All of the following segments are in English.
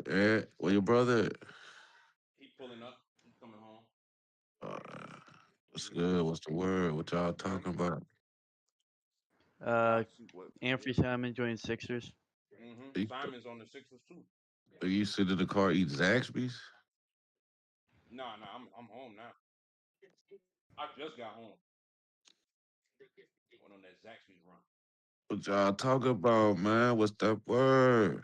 Where your brother at? He pulling up. He coming home. Uh, what's He good? What's the word? What y'all talking about? Uh, about to see what. Anthony Simon joined Sixers. You, Simon's on the Sixers too. you sit in the car eat Zaxby's? Nah. I'm home now. I just got home. Went on that Zaxby's run. What y'all talking about, man? What's that word?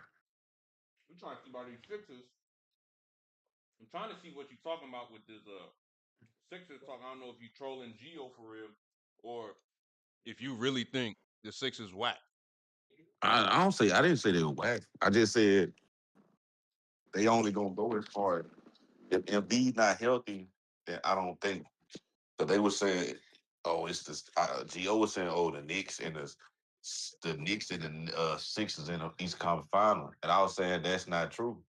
We trying to see about these Sixers. I'm trying to see what you talking about with this Sixers talk. I don't know if you trolling Geo for real or if you really think the Sixers whack. I didn't say they were whack. I just said they only gonna go as far. If Embiid not healthy, then I don't think. So they were saying, oh, it's this. Gio was saying, oh, the Knicks and the Sixers in the East Conference Final, and I was saying that's not true.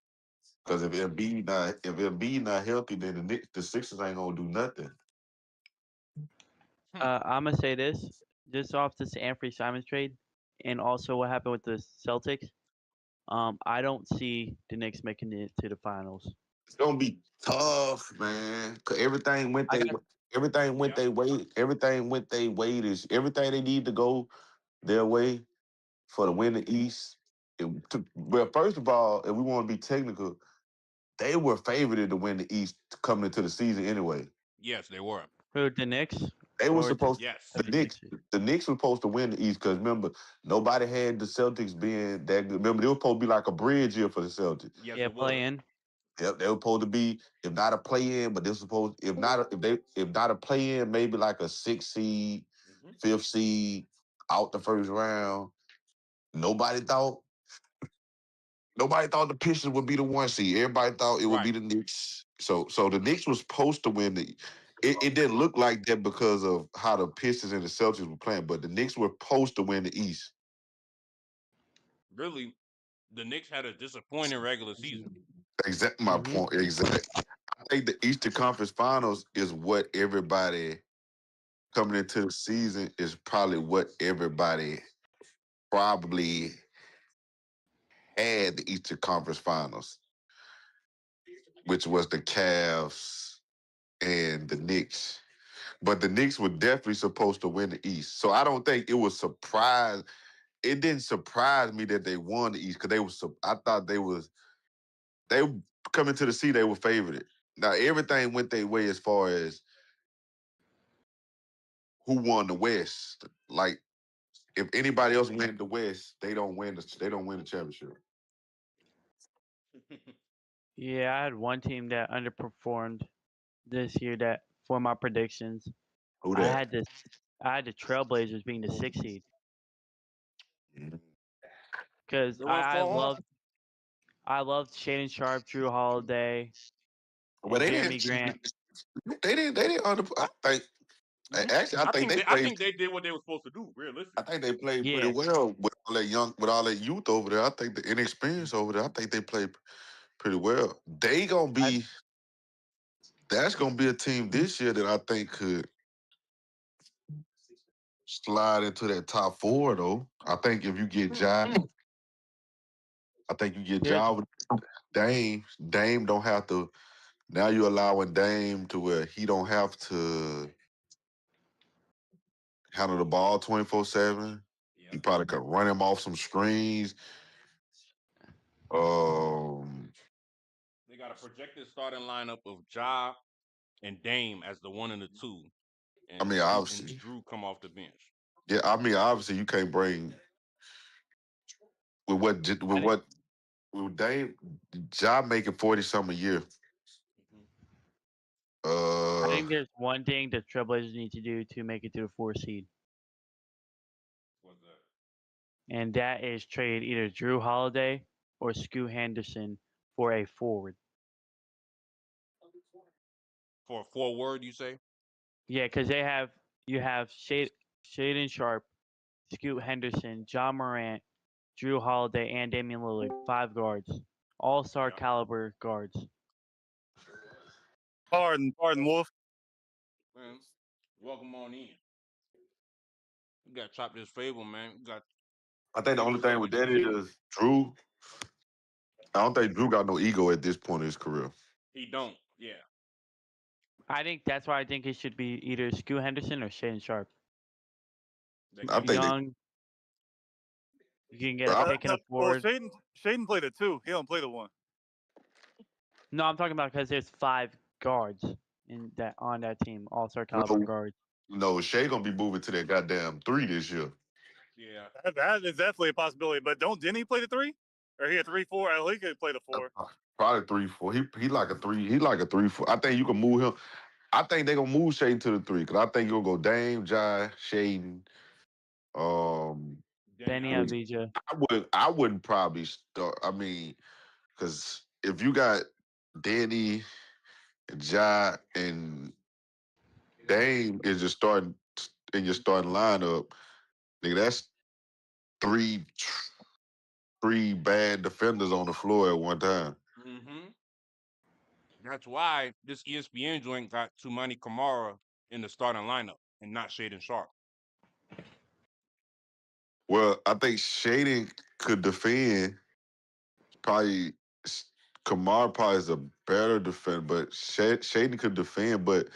Because if Embiid not healthy, then the Sixers ain't gonna do nothing. Hmm. I'm gonna say this just off this Anthony Simons trade, and also what happened with the Celtics. I don't see the Knicks making it to the finals. It's gonna be tough, man. Cause I got everything went Yep. their way. Everything went their way. Everything they need to go their way for to win the East. Well, first of all, if we want to be technical, they were favored to win the East coming into the season anyway. Yes, they were. who the Knicks They were or the supposed Yes. the Knicks. 76ers. The Knicks were supposed to win the East because remember nobody had the Celtics being that good. Remember they were supposed to be like a bridge year for the Celtics. Yes, Yeah, it was. play in. Yep, they were supposed to be if not a play in, but they were supposed if not a play in, maybe like a 6 seed, Hmm. 5th seed out the first round. Nobody thought Nobody thought the Pistons would be the 1 seed. Everybody thought it would be Right. the Knicks. So the Knicks was supposed to win the. It didn't look like that because of how the Pistons and the Celtics were playing, but the Knicks were supposed to win the East. Really, the Knicks had a disappointing regular season. Exact my Hmm. point. Exact. I think the Eastern Conference Finals is what everybody coming into the season is probably what everybody probably had the Eastern Conference Finals, which was the Cavs and the Knicks. But the Knicks were definitely supposed to win the East. So I don't think it was surprise. It didn't surprise me that they won the East because I thought they coming to the sea. They were favored. Now everything went their way as far as who won the West. Like if anybody else win the West, they don't win the championship. Yeah, I had one team that underperformed this year. That for my predictions, Who I that? had this. I had the Trailblazers being the 6th seed Mhm. because They went far. I loved Shannon Sharp, Drew Holiday, Well, and Jeremy Grant. they didn't under. I think Hmm. actually I think they did what they were supposed to do. I Realistically. think they played pretty Yeah, well with all that youth over there. I think the inexperience over there. I think they played pretty well. I, That's gonna be a team this year that I think could slide into that top four though. I think if you get Ja, I think you get there's Ja with Dame. Dame don't have to. Now you're allowing Dame to where he don't have to handle the ball 24/7. Yep. You probably could run him off some screens. Um, They got a projected starting lineup of Ja and Dame as the one and the two, I and mean, obviously, Drew come off the bench. yeah. I mean, obviously, you can't bring with what I think with Dame, Ja making 40 something a year. Hmm. I Uh, think there's one thing the Trailblazers need to do to make it to the 4th seed, What's that? and that is trade either Drew Holiday or Scoot Henderson for a forward. For a forward, you say? Yeah, because you have Shaden Sharp, Scoot Henderson, John Morant, Drew Holiday, and Damian Lillard, 5 guards, all-star Yeah. caliber guards. Pardon, Wolf. Man, welcome on in. We got to chop this fable, man. We got I think the people only thing stuck with in the that queue. is Drew. I don't think Drew got no ego at this point in his career. He don't. Yeah. I think that's why I think it should be either Scoot Henderson or Shaden Sharp. They I can think they. Young, you can get a I, pick and a Well, forward. Shaden played a 2. He don't play the 1. No, I'm talking about because there's 5 guards on that team, all-star caliber no, guards. no, Shea gonna be moving to that goddamn 3 this year. Yeah. That is definitely a possibility. But didn't he play the 3? Or he a 3-4? I think he could play the 4. Probably 3-4. He like a 3. He like a 3-4. I think you can move him. I think they gonna move Shaden to the 3 because I think you'll go Dame, Jai, Shaden. Benny Avdija. I wouldn't probably start. I mean, because if you got Danny, Jai, and Dame is your starting in your starting lineup, nigga, that's three bad defenders on the floor at one time. Mm-hmm. That's why this ESPN joint got Tumani Kamara in the starting lineup and not Shaden Sharp. Well, I think Shaden could defend. Probably Kamar probably is a better defender, but Shaden could defend. But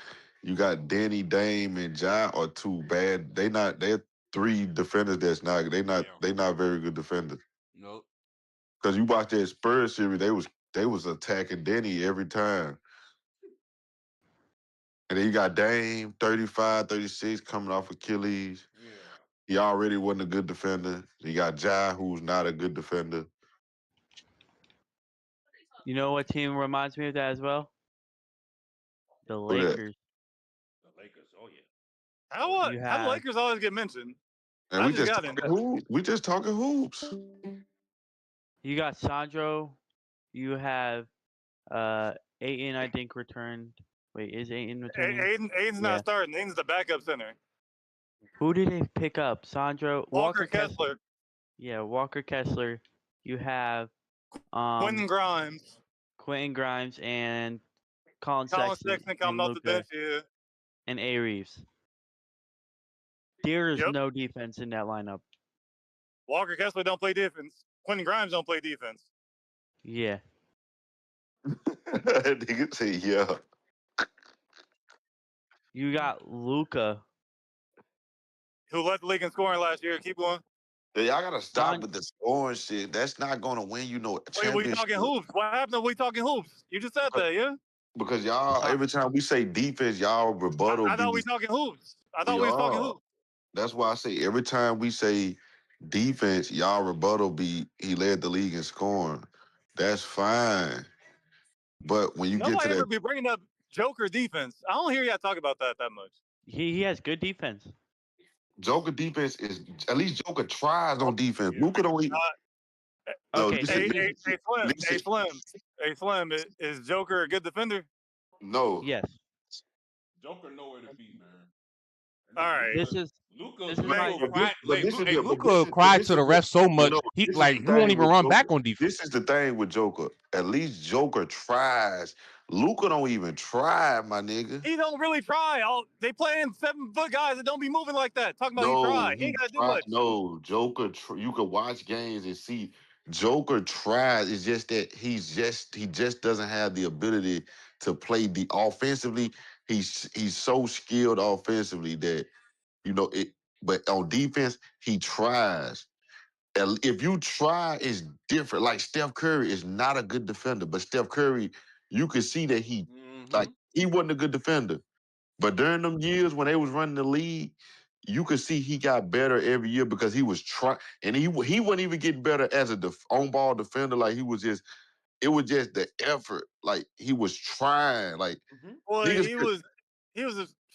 you got Danny, Dame, and John are too bad. They're 3 defenders that's not. They not very good defenders. Nope. Because you watch that Spurs series, they was attacking Danny every time. And then you got Dame, 35, 36, coming off Achilles. Yeah. He already wasn't a good defender. You got Jai, who's not a good defender. You know what team reminds me of that as well? The Who that? Lakers. The Lakers. Oh yeah. How You the have- Lakers always get mentioned? And I we just just got talking in. hoops. We just talking hoops. You got Sandro. You have Aiton, I think, returned. Wait, is Aiton returning? Aiden's Yeah. not starting. Aiden's the backup center. Who did they pick up? Sandro, Walker Kessler. Yeah, Walker Kessler. You have Quentin Grimes. Quentin Grimes and Colin Sexton and coming off the Luka bench, yeah. and A. Reeves. There is Yep. no defense in that lineup. Walker Kessler don't play defense. Quentin Grimes don't play defense. Yeah. Nigga say, yeah. You got Luka. Who led the league in scoring last year. Keep going. Y'all gotta stop with the scoring shit. That's not gonna win you no Wait, we championship. talking hoops. What happened to we talking hoops? You just said that, yeah? Because y'all, every time we say defense, y'all rebuttal. I thought we talking hoops. I thought we was talking hoops. That's why I say every time we say defense, y'all rebuttal he led the league in scoring. That's fine. But when you get to Nobody ever that, be bringing up Joker defense. I don't hear y'all talk about that much. He has good defense. Joker defense is at least Joker tries on defense. Luka don't even. Okay, Slim, is Joker a good defender? No. Yes. Joker nowhere to be, man. All right. This is Luka cried to the ref so much he won't even run back on defense. This is the thing with Joker. At least Joker tries. Luka don't even try, my nigga. He don't really try. They playing 7-foot guys that don't be moving like that. Talking about he try. He ain't gotta do much. No, Joker. You can watch games and see Joker tries. It's just that he just doesn't have the ability to play the offensively. He's so skilled offensively that it. But on defense, he tries. If you try, it's different. Like Steph Curry is not a good defender, but Steph Curry, you could see that he wasn't a good defender. But during them years when they was running the league, you could see he got better every year because he was trying, and he wouldn't even get better as a on-ball defender. Like it was just the effort. Like he was trying. Like well, he was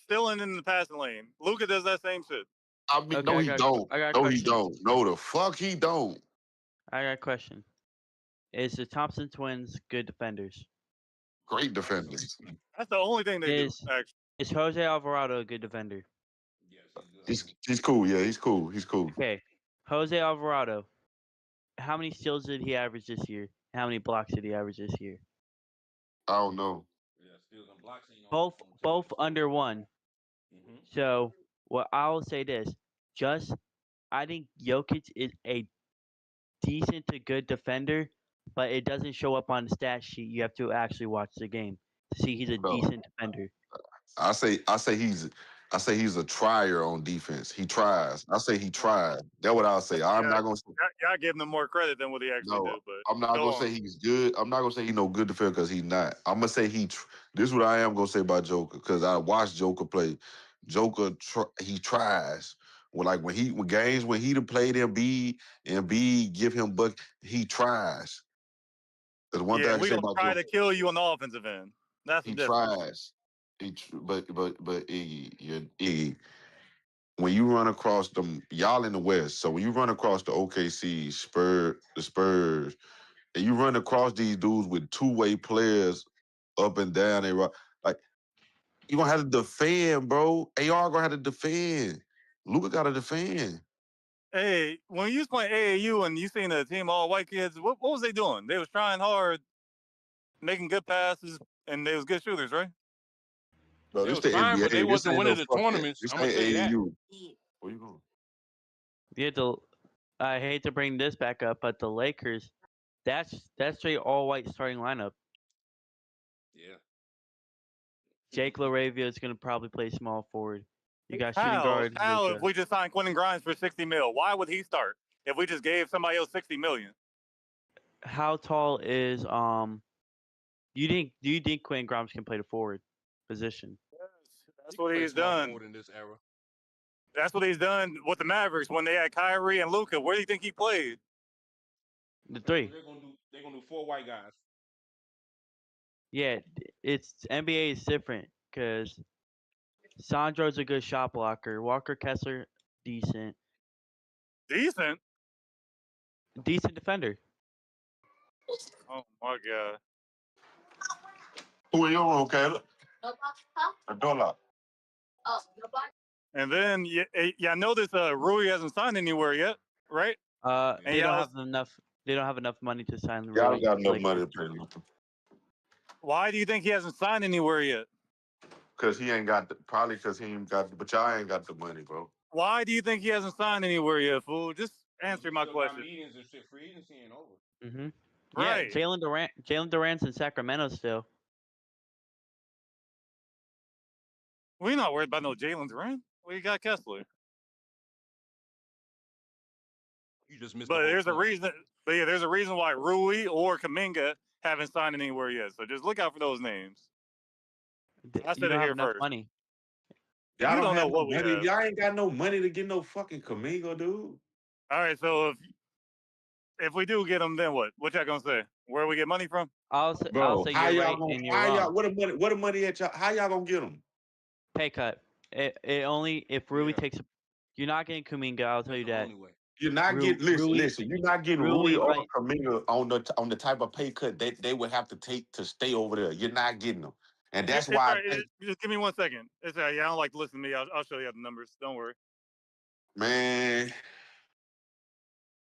still in the passing lane. Luka does that same shit. I mean, no, he don't. No, he don't. No, the fuck he don't. I got a question. Is the Thompson twins good defenders? Great defenders. That's the only thing they do, actually. Is Jose Alvarado a good defender? Yes, he's cool. Yeah, he's cool. He's cool. Okay. Jose Alvarado, how many steals did he average this year? How many blocks did he average this year? I don't know. Yeah, steals and blocks. Both under 1. Mm-hmm. So, I'll say this. I think Jokic is a decent to good defender, but it doesn't show up on the stat sheet. You have to actually watch the game to see he's a No, decent defender. I say he's a trier on defense. He tries. I say he tries. That's what I'll say. I'm Yeah, not gonna say y'all giving him more credit than what he actually no. do. But I'm not go gonna say on. he's good. I'm not gonna say he's no good defender because he's not. I'm gonna say this is what I am gonna say about Joker because I watched Joker play. Joker he tries. When games when he done played Embiid give him buck, he tries. There's one thing Yeah, I and can we say gonna about try Joker. to kill you on the offensive end. That's the He difference. tries. But Iggy, when you run across them, y'all in the West. So when you run across the OKC, the Spurs, and you run across these dudes with two-way players up and down, like you gonna have to defend, bro. AR gonna have to defend. Luka gotta defend. Hey, when you was playing AAU and you seen a team all white kids, what was they doing? They was trying hard, making good passes, and they was good shooters, right? Bro, They this was the trying, but they NBA. This wasn't ain't no winning the fucking. tournaments. This I'm gonna ain't tell you that. AAU. Where you going? You have to. I hate to bring this back up, but the Lakers, that's straight all white starting lineup. Yeah. Jake LaRavia is going to probably play small forward. You got shooting How? guard How if Luka. we just signed Quentin Grimes for $60 million? Why would he start if we just gave somebody else $60 million? How tall is Do you think Quentin Grimes can play the forward position? That's He can what play he's small done. forward in this era. That's what he's done with the Mavericks when they had Kyrie and Luka. Where do you think he played? The Okay, so three. they're gonna do 4 white guys. Yeah, it's NBA is different because Sandro's a good shot blocker. Walker Kessler, decent Decent. defender. Oh my god. Who in your room, Caleb? A door lock. And then yeah, I know this Rui hasn't signed anywhere yet, right? They don't have enough. They don't have enough money to sign Y'all Rui. don't got enough Lakers. money to pay Luka. Why do you think he hasn't signed anywhere yet? Because he ain't got probably because he ain't got but y'all ain't got the money, bro. Why do you think he hasn't signed anywhere yet, fool? Just answer my Still got question. meetings and shit. Free agency ain't over. Mm-hmm. Right. Yeah, Jalen Durant's in Sacramento still. We're not worried about no Jaylen Durant. We got Kessler. You just missed. But the whole there's a point. reason. But yeah, there's a reason why Rui or Kuminga haven't signed anywhere yet. So just look out for those names. I You said don't it have here enough first. money. Y'all You don't don't know have no what we money. have. Y'all ain't got no money to get no fucking Kamingo, dude. All right, so if we do get him, then what? What y'all gonna say? Where we get money from? I'll Bro, say how you're y'all right gonna and you're how y'all wrong. what the money at y'all how y'all gonna get them? Pay cut. It only if Rui takes. You're not getting Kuminga. I'll tell you That's the that. only way. You're not getting listen, you're not getting Rui or Kaminga on the type of pay cut that they would have to take to stay over there. You're not getting them. And that's why I think, just give me 1 second. It's yeah, I don't like to listen to me. I'll show you the numbers. Don't worry. man,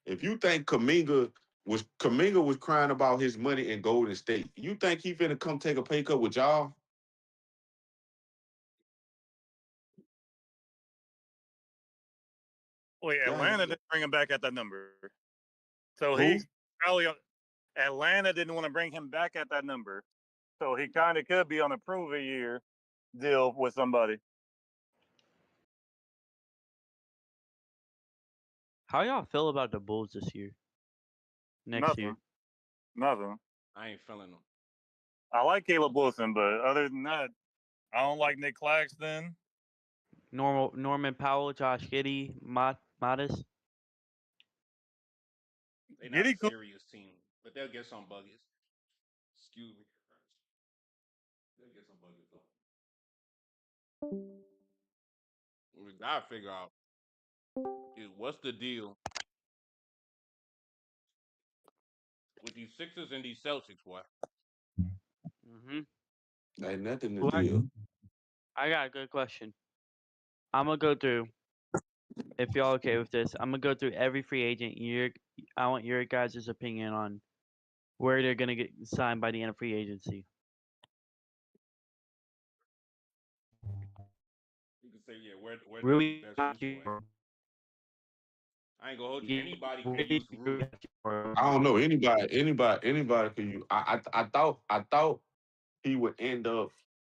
if you think Kaminga was crying about his money in Golden State, you think he finna come take a pay cut with y'all? Wait, Atlanta didn't bring him back at that number. So Who? he probably Atlanta didn't want to bring him back at that number. So he kind of could be on a prove-a-year deal with somebody. How y'all feel about the Bulls this year? Next year. Nothing. I ain't feeling them. I like Caleb Wilson, but other than that, I don't like Nick Claxton. Norman Powell, Josh Giddey, Modest. They're not a serious team, but they'll get some buggers. Excuse me. They'll get some buggers though. We gotta figure out is what's the deal with these Sixers and these Celtics, boy. Mm-hmm. Ain't nothing to deal. I got a good question. I'm gonna go through. If y'all okay with this, I'm gonna go through every free agent. I want your guys' opinion on where they're gonna get signed by the end of free agency. You can say, yeah, where Rui, the best use for it. I ain't gonna hold you. Anybody can use Rui. I don't know anybody can use. I thought he would end up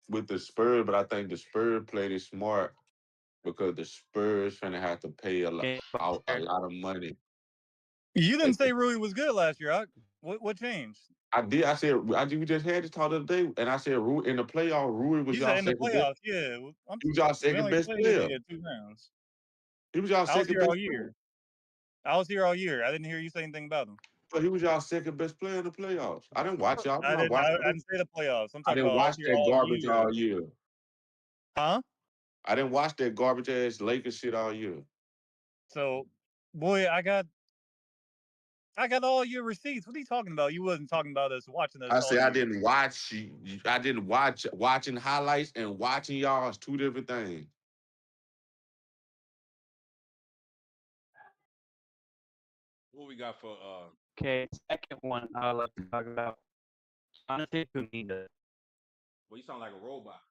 with the Spurs, but I think the Spurs played it smart because the Spurs finna have to pay a lot of money. You didn't say Rui was good last year. What changed? I did. I said we just had this talk the other day, and I said Rui in the playoff. Rui was You y'all said in the second best. playoffs, yeah. He was y'all We second only best played player. 2 rounds. He was y'all I was second here best all year. I was here all year. I didn't hear you say anything about him. But he was y'all second best player in the playoffs. I didn't watch y'all. I didn't say the playoffs. I'm I talking didn't about I watch was here that all garbage year. all year. Huh? I didn't watch that garbage ass Lakers shit all year. So, boy, I got all your receipts. What are you talking about? You wasn't talking about us watching us. I all said year. I didn't watch. I didn't watch. Watching highlights and watching y'all is two different things. What we got for Okay, second one I would like to talk about. Jonathan Kuminga. well, you sound like a robot.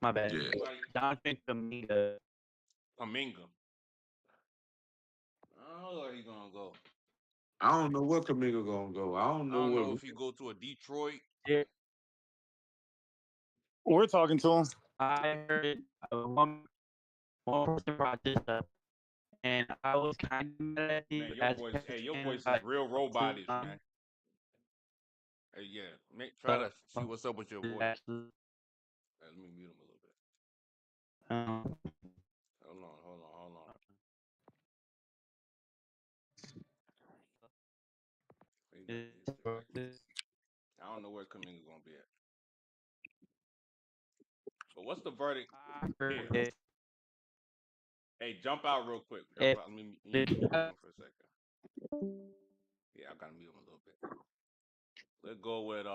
My bad. Yeah. Jonathan Kuminga. Kaminga. I don't know where he gonna go. I don't know where Kuminga gonna go. I don't know if he go to a Detroit. Yeah, We're talking to him. I heard one person brought this up, and I was kind of mad at Man, your voice is real robotish, man. Hey, yeah, try to see what's up with your voice. Let me mute him a little bit. Hold on. I don't know where Kuminga gonna be at. But what's the verdict here? Hey, jump out real quick. Let me mute him for a second. Yeah, I gotta mute him a little bit. Let's go with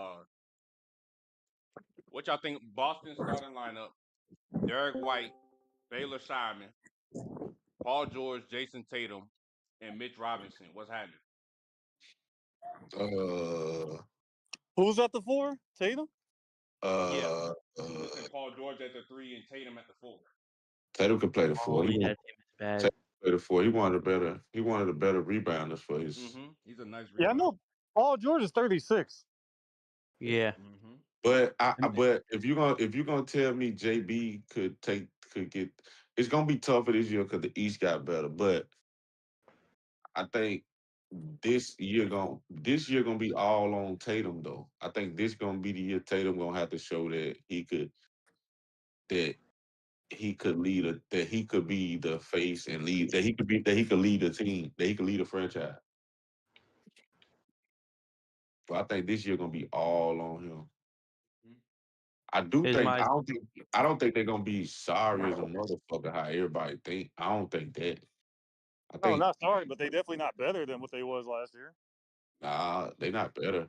what y'all think Boston starting lineup? Derek White, Baylor Simon, Paul George, Jason Tatum, and Mitch Robinson. What's happening? Who's at the 4? Tatum? Paul George at the 3 and Tatum at the 4. Tatum could play the 4. He that team is bad. Tatum play the 4. He wanted the better rebounders for his. He's a nice rebounder. Yeah, I know. Paul George is 36. Yeah. But but if you're gonna tell me JB could get, it's gonna be tougher this year because the East got better. But I think this year gonna be all on Tatum though. I think this gonna be the year Tatum gonna have to show that he could lead that he could be the face and lead that he could lead a team, that he could lead a franchise. But I think this year gonna be all on him. I don't think they're gonna be sorry as a motherfucker how everybody think. I don't think that. I think not sorry, but they definitely not better than what they was last year. nah, they not better.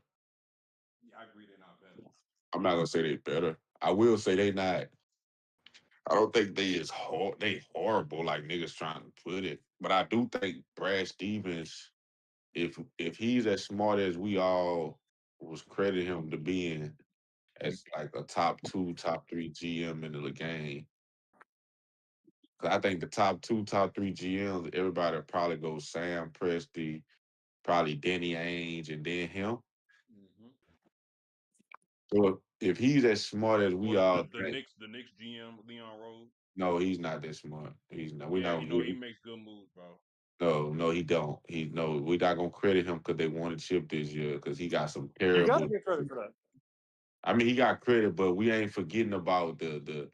Yeah, I agree they're not better. I'm not gonna say they better. I will say they not. I don't think they horrible like niggas trying to put it. But I do think Brad Stevens, if he's as smart as we all was crediting him to being as like a top 2, top 3 GM in the game. Cause I think the top 2, top 3 GMs, everybody probably goes Sam Presti, probably Danny Ainge, and then him. So if he's as smart as we all the think, Knicks GM Leon Rose. No, he's not that smart. He's not. He makes good moves, bro. No, he don't. We're not gonna credit him because they won a chip this year because he got some terrible. You gotta get credit for that. I mean, he got credit, but we ain't forgetting about the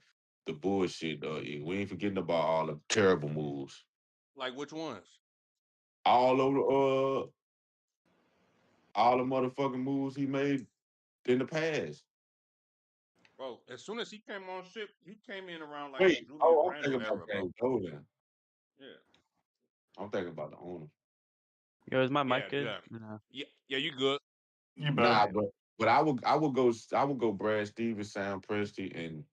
bullshit. We ain't forgetting about all the terrible moves. Like which ones? All the motherfucking moves he made in the past. Bro, as soon as he came on ship, he came in around like Wait, Julius I'm Randle thinking era, about bro. James Dolan. Yeah. I'm thinking about the owner. Yo, is my mic good? Yeah, you good. You better. Nah, but I would go Brad Stevens, Sam Presti, and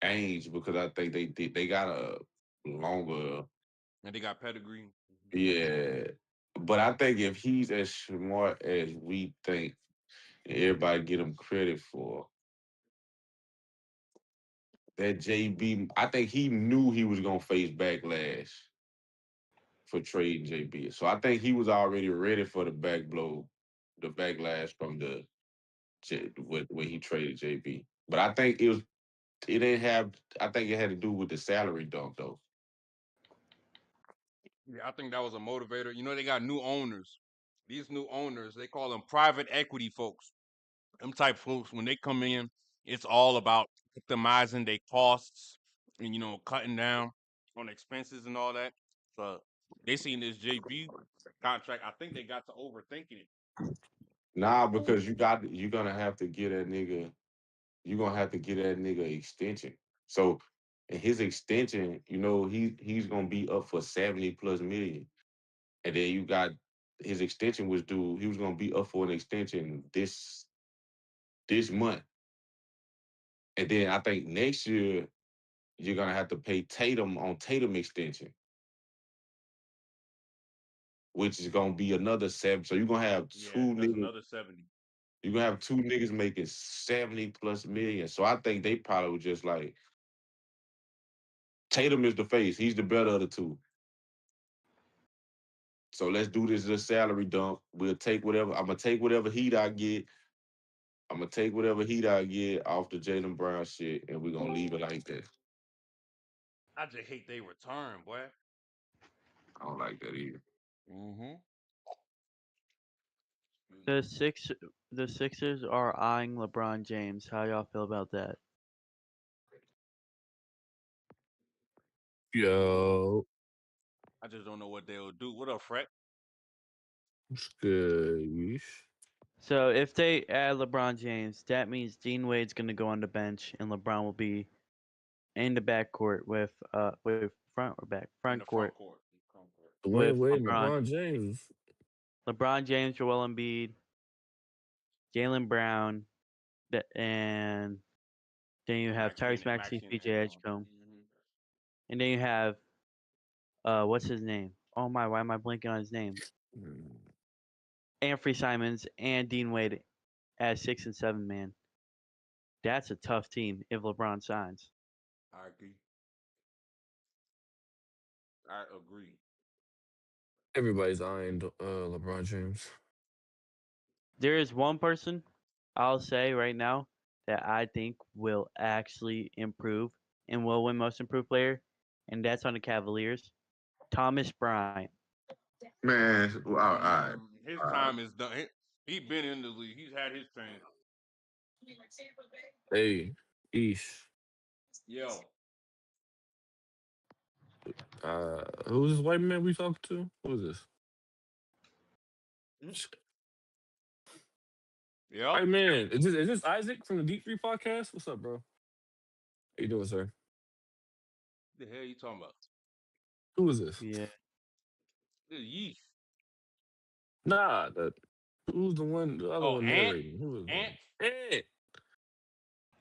Ainge because I think they got a longer. And they got pedigree. Yeah, but I think if he's as smart as we think, everybody get him credit for, that JB, I think he knew he was gonna face backlash for trading JB. So I think he was already ready for the the backlash from when he traded JB. But I think it didn't have. I think it had to do with the salary dump though. Yeah, I think that was a motivator. You know, they got new owners. These new owners, they call them private equity folks. Them type folks, when they come in, it's all about optimizing their costs and cutting down on expenses and all that. So they seen this JB contract. I think they got to overthinking it. Nah, because you're gonna have to get that nigga. You're gonna have to get that nigga extension. So in his extension, he's gonna be up for 70 plus million. And then you got his extension was due. He was gonna be up for an extension this month. And then I think next year you're gonna have to pay Tatum on Tatum extension, which is gonna be another 7. So you're gonna have Yeah, two that's niggas. another 70. You're gonna have two niggas making 70 plus million. So I think they probably were just like Tatum is the face. He's the better of the two. So let's do this as a salary dump. We'll take whatever. I'm gonna take whatever heat I get. I'm gonna take whatever heat I get off the Jaylen Brown shit, and we're gonna leave it like that. I just hate they return, boy. I don't like that either. Mm-hmm. The Sixers are eyeing LeBron James. How y'all feel about that? Yo, I just don't know what they'll do. What up, Fred? what's good? So if they add LeBron James, that means Dean Wade's gonna go on the bench and LeBron will be in the backcourt with front or back In front the court front court. Wait, with LeBron James. LeBron James, Joel Embiid, Jaylen Brown, and then you have Tyrese Maxey, PJ Edgecombe, and then you have what's his name? Oh my, why am I blanking on his name? Anthony Simons and Dean Wade as 6 and 7 man. That's a tough team if LeBron signs. I agree. I agree. Everybody's eyeing LeBron James. There is one person I'll say right now that I think will actually improve and will win Most Improved Player, and that's on the Cavaliers. Thomas Bryant. Man, all right. His time is done. He been in the league. He's had his chance. Hey, East. Yo, Who's this white man we talking to? Who is this? yeah. White man. Is this Isaac from the Deep Three podcast? What's up, bro? How you doing, sir? The hell you talking about? Who is this? Yeah. This Yeesh. Nah, who's the one? The other one Ant. narrating? Who is Ant. Ant.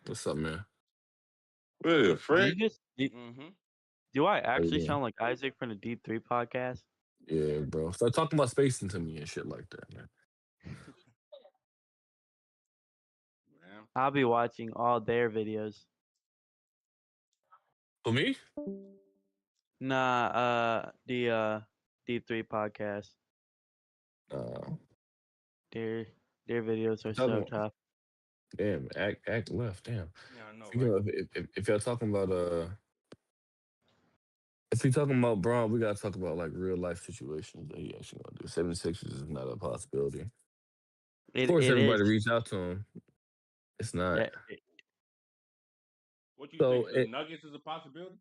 What's up, man? Well, Fred. Do I actually sound like Isaac from the Deep 3 podcast? Yeah, bro. Start talking about spacing to me and shit like that, man. I'll be watching all their videos. For me? Nah, the Deep 3 podcast. Their videos are so tough. Damn, act left. Damn. Yeah, I know. You Right? know, if y'all talking about if we talking about Braun, we gotta talk about like real life situations that he actually gonna do. 76ers is not a possibility. Of course, everybody reach out to him. It's not. What you think? The Nuggets is a possibility?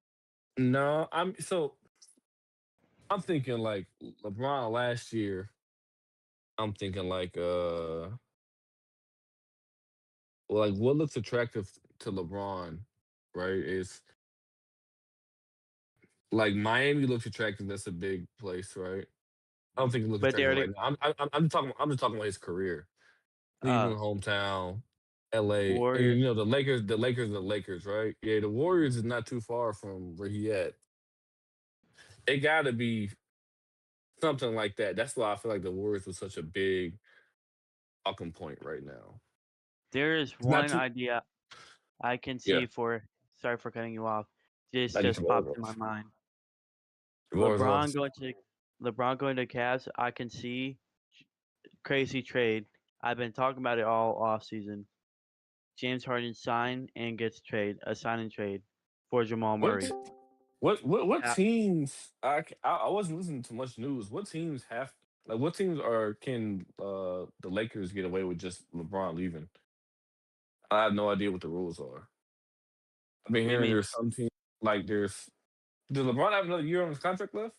No, I'm thinking like LeBron last year. I'm thinking like what looks attractive to LeBron, right? Is like Miami looks attractive. That's a big place, right? I don't think it looks attractive right now. I'm just talking about his career. Cleveland hometown, LA. And, the Lakers are the Lakers, right? Yeah, the Warriors is not too far from where he at. It gotta be something like that. That's why I feel like the Warriors was such a big talking point right now. There is one idea I can see for sorry for cutting you off. This Like just popped in my mind. LeBron going to Cavs. I can see crazy trade. I've been talking about it all off season. James Harden sign and gets a sign and trade for Jamal Murray. What teams? I wasn't listening to much news. What teams what teams can the Lakers get away with just LeBron leaving? I have no idea what the rules are. I've been hearing there's some teams does LeBron have another year on his contract left?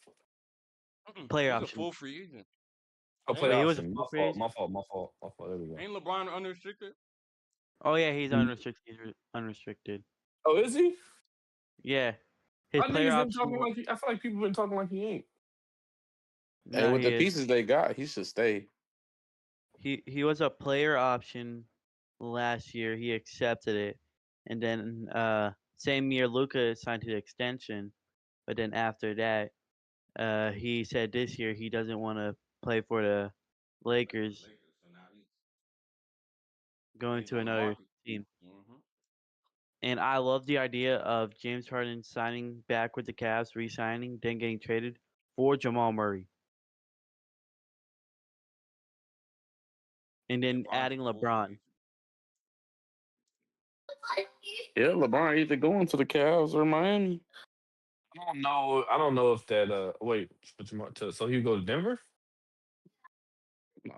Player He's option. a full free agent. Oh, player option. My fault. There we go. Ain't LeBron unrestricted? Oh yeah, he's unrestricted. He's unrestricted. Oh, is he? Yeah. His player option. I feel like people been talking like he ain't. Hey, with the pieces they got, he should stay. He was a player option last year. He accepted it, and then same year Luka signed his extension, but then after that, he said this year he doesn't want to play for the Lakers, going to another team. And I love the idea of James Harden signing back with the Cavs, re-signing, then getting traded for Jamal Murray. And then adding LeBron. Yeah, LeBron either going to the Cavs or Miami. I don't know if that. Wait, so he go to Denver? Nah.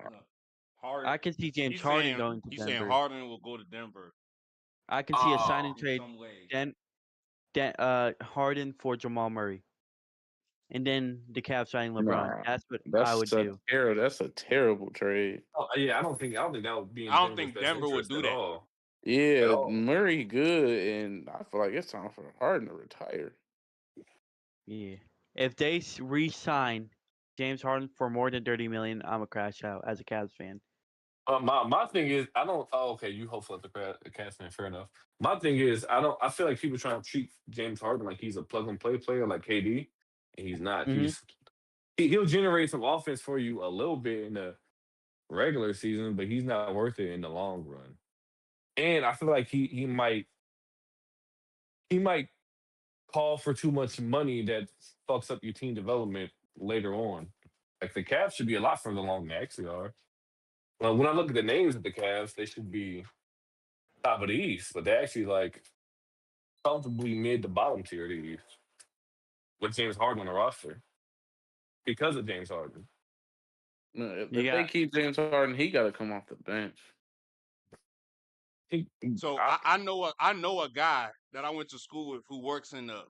Harden. I can see James Harden going to Denver. He's saying Harden will go to Denver. I can see a sign and trade. Harden for Jamal Murray. And then the Cavs signing LeBron. That's what I would do. That's a terrible trade. Oh yeah, I don't think that would be. I don't think Denver would do that. All. Yeah, Murray good, and I feel like it's time for Harden to retire. Yeah, if they re-sign James Harden for more than $30 million, I'm a crash out as a Cavs fan. My thing is, I don't. Oh, okay, you hopefully the Cavs fan. Fair enough. My thing is, I feel like people trying to treat James Harden like he's a plug and play player, like KD, and he's not. He'll generate some offense for you a little bit in the regular season, but he's not worth it in the long run. And I feel like he might call for too much money that fucks up your team development later on. Like the Cavs should be a lot further along than they actually are. Well, when I look at the names of the Cavs, they should be top of the East, but they're actually like comfortably mid to bottom tier of the East with James Harden on the roster because of James Harden. No, if they keep James Harden, he got to come off the bench. I know a guy that I went to school with who works in the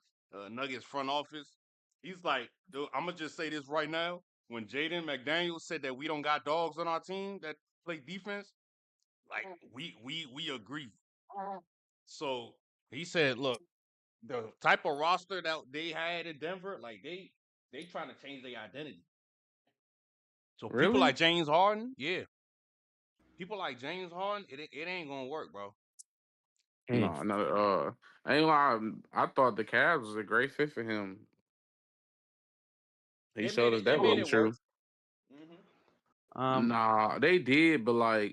Nuggets front office. He's like, dude, I'm gonna just say this right now. When Jaden McDaniels said that we don't got dogs on our team that play defense, like we agree. So he said, look, the type of roster that they had in Denver, like they trying to change their identity. So people like James Harden, people like James Harden, it ain't gonna work, bro. No. I ain't lie. I thought the Cavs was a great fit for him. He showed us that wasn't true. Nah, they did, but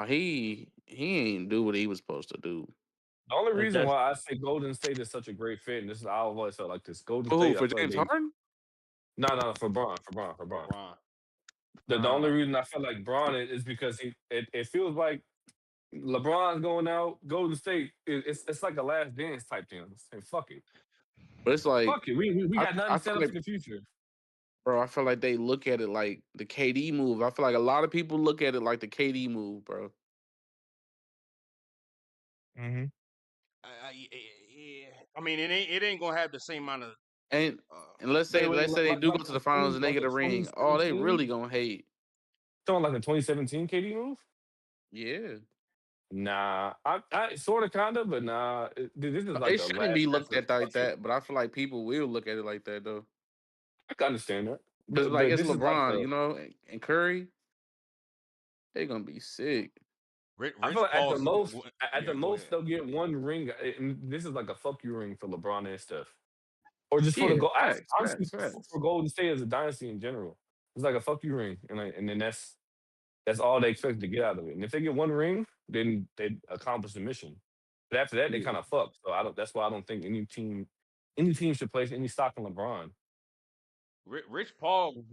he ain't do what he was supposed to do. The only reason why I say Golden State is such a great fit, and this is I always felt like this. Golden State for James Harden? No, for Bron. The only reason I feel like Bron is because it feels like LeBron's going out. Golden State, it's like a last dance type thing. Say fuck it. But it's like fuck it. We got nothing set up for the future. Bro, I feel like they look at it like the KD move. I feel like a lot of people look at it like the KD move, bro. I mean, it ain't gonna have the same amount of. And let's say they do go to the finals and they get a ring. Oh, they really gonna hate. Talking like a 2017 KD move? Yeah. Nah, I sort of, kind of, but nah. This is like it shouldn't be looked at like that, but I feel like people will look at it like that though. I can understand that. Because it's LeBron, and Curry, they're gonna be sick. I feel like at the most they'll get one ring. And this is like a fuck you ring for LeBron and Steph, or just for for Golden State as a dynasty in general. It's like a fuck you ring, and then that's all they expect to get out of it. And if they get one ring, then they accomplish the mission. But after that, they kind of fucked. So that's why I don't think any team should place any stock in LeBron. Rich Paul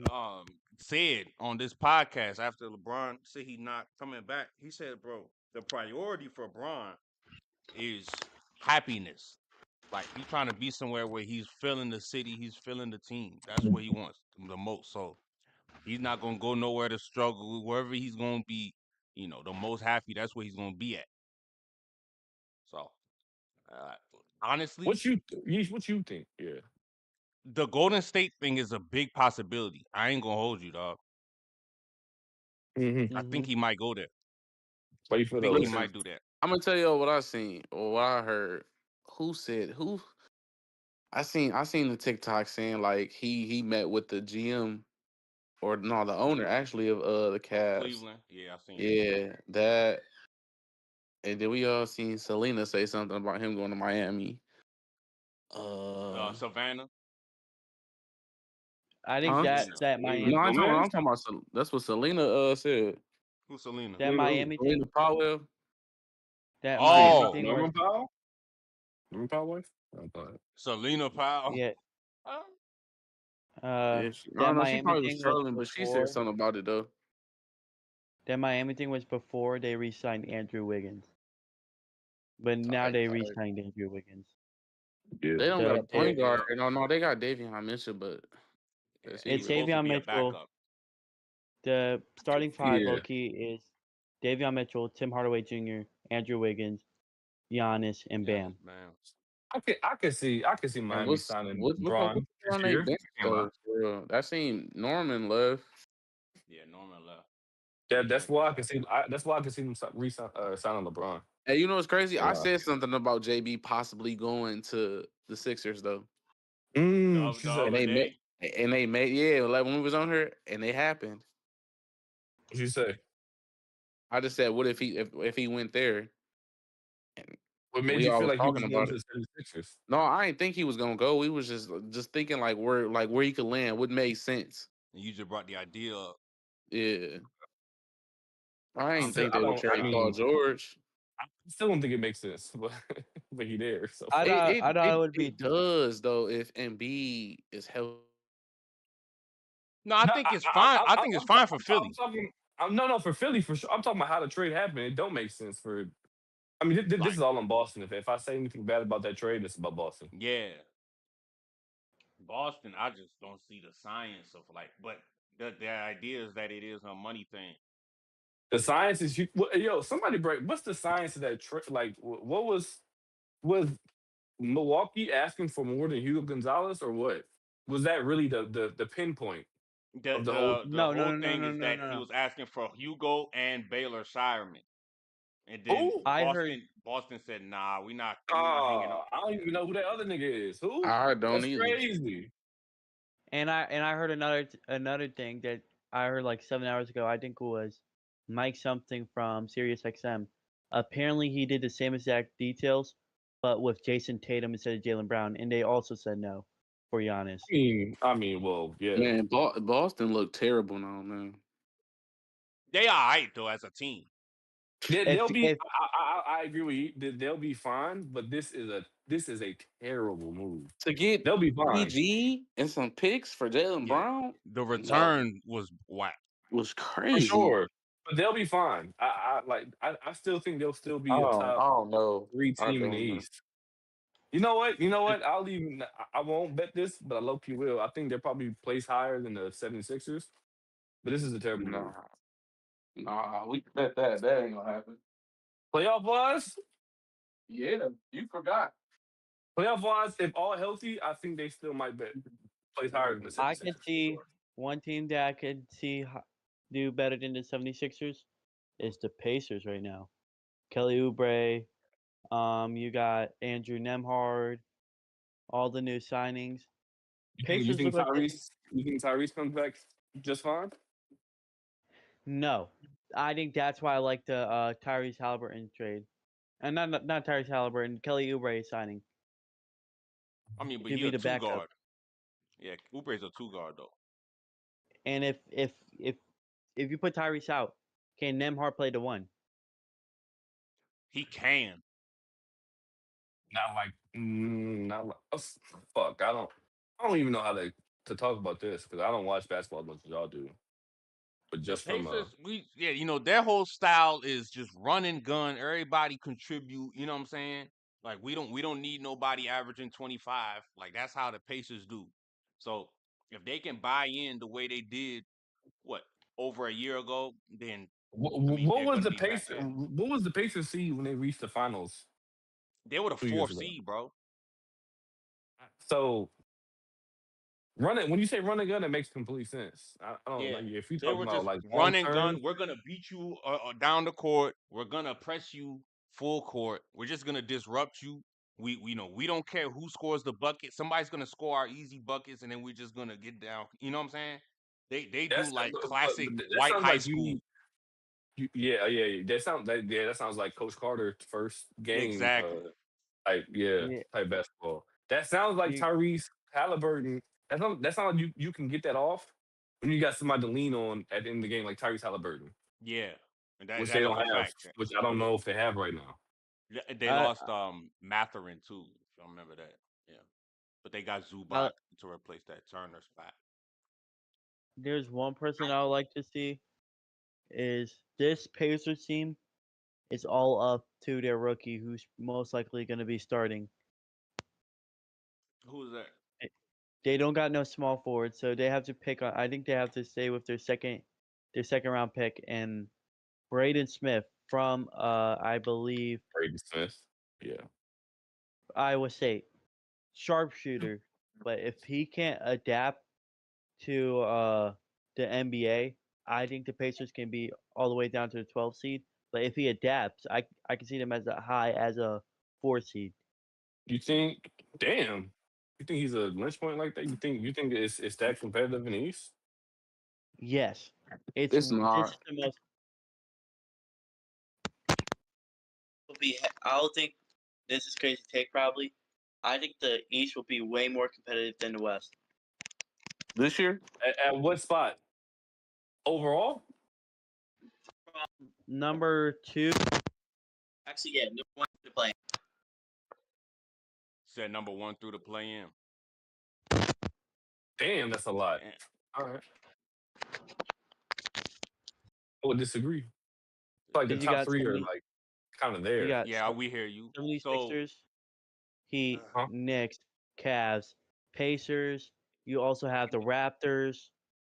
said on this podcast after LeBron said he not coming back. He said, "Bro, the priority for LeBron is happiness. Like he's trying to be somewhere where he's feeling the city, he's feeling the team. That's what he wants the most. So he's not gonna go nowhere to struggle. Wherever he's gonna be, the most happy. That's where he's gonna be at. So honestly, What you think? Yeah, the Golden State thing is a big possibility. I ain't gonna hold you, dog. I think he might go there. Why you feel I that think way? he might do that. I'm gonna tell you what I seen or what I heard. Who said who? I seen the TikTok saying like he met with the GM or no the owner actually of the Cavs. Cleveland, yeah, I seen. Yeah, that. And then we all seen Selena say something about him going to Miami. Savannah. I think that Miami. No, I'm talking about. That's what Selena said. Who's Selena? That Miami thing. Selena Powell. That Oh, Miami thing. Norman Powell. Norman Powell wife. Selena Powell. Yeah. Yeah, That she Miami probably was thing trolling, but she said something about it though. That Miami thing was before they re-signed Andrew Wiggins, but now they re-signed Andrew Wiggins. Yeah. They don't got a point guard. No, they got Davion Mitchell, but it's Davion Mitchell. The starting five, low-key, is Davion Mitchell, Tim Hardaway Jr., Andrew Wiggins, Giannis, and Bam. I can see Miami signing LeBron this year. That seemed Norman left. Yeah, Norman left. Yeah, that's why I can see. That's why I can see them signing LeBron. Hey, you know what's crazy? Yeah. I said something about JB possibly going to the Sixers though. They made like when we was on here and they happened. What'd you say? I just said, what if he went there? And what made you feel like he was going to the Sixers? No, I didn't think he was gonna go. We was just thinking like where he could land. What made sense? And you just brought the idea up. Yeah. I didn't think they would trade Paul George. I still don't think it makes sense, but he there. So I thought it would be. It does though if Embiid is healthy. No, I think it's fine. I think it's fine for Philly. No, for Philly for sure. I'm talking about how the trade happened. It don't make sense for. I mean, this is all on Boston. If I say anything bad about that trade, it's about Boston. Yeah, Boston. I just don't see the science of but the idea is that it is a money thing. The science is somebody break. What's the science of that trade? Like, what was Milwaukee asking for more than Hugo Gonzalez, or what? Was that really the pinpoint? The whole thing is that he was asking for Hugo and Baylor Shireman, and then Boston said, "Nah, we're not hanging up." I don't even know who that other nigga is. Who? I don't either. Crazy. And I heard another thing that I heard like 7 hours ago. I think it was Mike something from SiriusXM. Apparently, he did the same exact details, but with Jason Tatum instead of Jaylen Brown, and they also said no for Giannis. I mean, well, yeah. Man, Boston looked terrible now, man. They are right though as a team. They'll be. I agree with you. They'll be fine, but this is a terrible move to get. They'll be fine. PG and some picks for Jaylen Brown. The return was whack. Was crazy. For sure. But they'll be fine. I still think they'll still be a top 3 team in the East. You know what? I won't bet this, but I low-key will. I think they're probably placed higher than the 76ers. But this is a terrible move. Nah, we can bet that. That ain't gonna happen. Playoff wise? Yeah, you forgot. Playoff wise, if all healthy, I think they still might place higher than the 76ers. I could see one team that I could see do better than the 76ers is the Pacers right now. Kelly Oubre, you got Andrew Nembhard, all the new signings. You think Tyrese comes back just fine? No. I think that's why I like the Tyrese Halliburton trade. And not Tyrese Halliburton, Kelly Oubre signing. I mean, but he's a 2-guard. Yeah, Oubre's a 2-guard though. And if you put Tyrese out, can Nembhard play the 1? He can. Not like. Fuck. I don't even know how to talk about this because I don't watch basketball as much as y'all do. But The just from Pacers, their whole style is just run and gun. Everybody contribute. You know what I'm saying? Like we don't need nobody averaging 25. Like that's how the Pacers do. So if they can buy in the way they did, what over a year ago, then I mean what they're was gonna the be back pace? there. What was the Pacers seed when they reached the finals They were the 2 years fourth ago? seed, bro. So running when you say run and gun, it makes complete sense. I don't Yeah, like if you're they talking were about just like long run and term. gun. We're gonna beat you down the court. We're gonna press you full court. We're just gonna disrupt you. We don't care who scores the bucket. Somebody's gonna score our easy buckets, and then we're just gonna get down. You know what I'm saying? They do That's like but classic that white sounds high like school. yeah. That sounds like Coach Carter first game. Exactly. Yeah. Type basketball. That sounds like You, Tyrese Halliburton. That sounds like you can get that off when you got somebody to lean on at the end of the game like Tyrese Halliburton, Yeah, and which they that is don't a have, fact. which I don't know if they have right now. They I, lost Matherin too. If you remember that. Yeah, but they got I, Zubac to replace that Turner spot. there's one person I would like to see is this Pacers team is all up to their rookie, who's most likely going to be starting. Who is that? They don't got no small forward, so they have to pick. I think they have to stay with their second round pick and Braden Smith from I believe Brady Smith. Yeah. Iowa State, sharpshooter. But if he can't adapt to the NBA, I think the Pacers can be all the way down to the 12 seed. But if he adapts, I can see them as a high as a 4 seed. You think? Damn. You think he's a lynch point like that? You think it's that competitive in the East? Yes, it's It's this is not. the most. I don't think this is crazy take probably. I think the East will be way more competitive than the West. This year? At what spot? Overall? Number 2, actually, yeah, number 1 to play. Said number 1 through the play in. Damn, that's a lot. Damn. All right. I would disagree. Like the Because you top got three are like kind of you there. got Yeah, we hear you. So 76ers, Heat, Huh? Knicks, Cavs, Pacers. You also have the Raptors.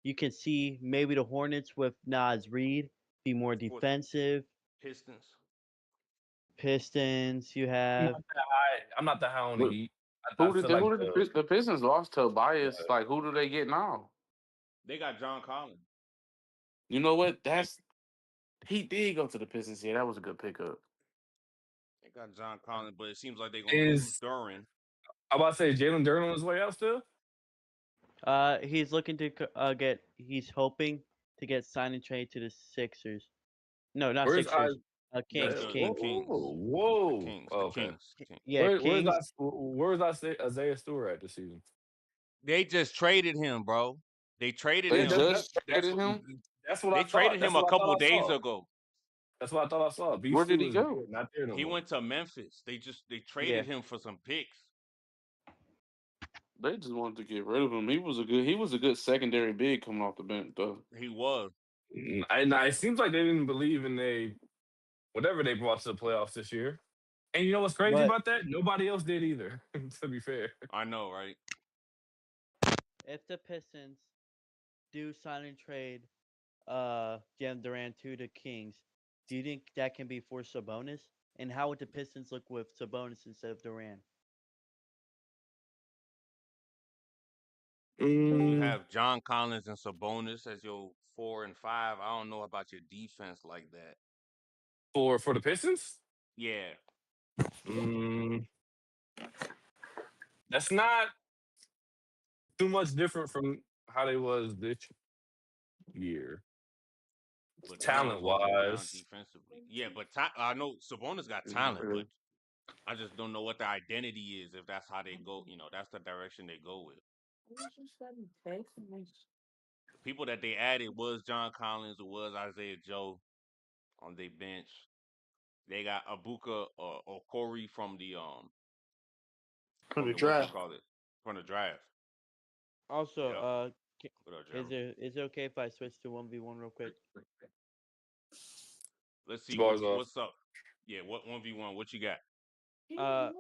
You can see maybe the Hornets with Nas Reed be more fourth, defensive. Pistons. Pistons. You I'm have not that high. I'm not that high on the But Heat. I feel like the Pistons lost to Tobias? uh, Like, who do they get now? They got John Collins. You know what? He did go to the Pistons. Yeah, that was a good pickup. They got John Collins, but it seems like they're gonna lose is Duran. I'm about to say Jalen Duran on his way out still. he's looking to get. He's hoping to get signed and traded to the Sixers. No, not Where's I? Sixers. Kings. The Kings. Kings. The Whoa. Kings. Oh, The okay. Kings. Kings. Yeah, Kings. Where's Isaiah Stewart at this season? They just traded him, bro. They traded They him. just traded him. That's what I They thought. traded him That's a what I thought couple I days saw. ago. That's what I thought I saw. Where did he is go? not there no He more. went to Memphis. They Yeah. traded him for some picks. They just wanted to get rid of him. He was a good secondary big coming off the bench though. He was. It seems like they didn't believe in whatever they brought to the playoffs this year. And you know what's crazy But about that? Nobody else did either. To be fair, I know, right? if the Pistons do sign and trade Jam Durant to the Kings, do you think that can be for Sabonis? And how would the Pistons look with Sabonis instead of Durant? You have John Collins and Sabonis as your 4 and 5. I don't know about your defense like that. for the Pistons, Yeah. that's not too much different from how they was this year. But they ain't Talent holding it down wise, defensively. Yeah, but I know Sabonis got talent, but I just don't know what the identity is if that's how they go. That's the direction they go with. People that they added was John Collins, it was Isaiah Joe on their bench. They got Abuka or Corey from the from the the what you draft. call it from the draft. Also, Yep. What up, is Jeremy? it okay if I switch to 1v1 real quick? Let's see Bars off. what's up. Yeah, what 1v1? What you got?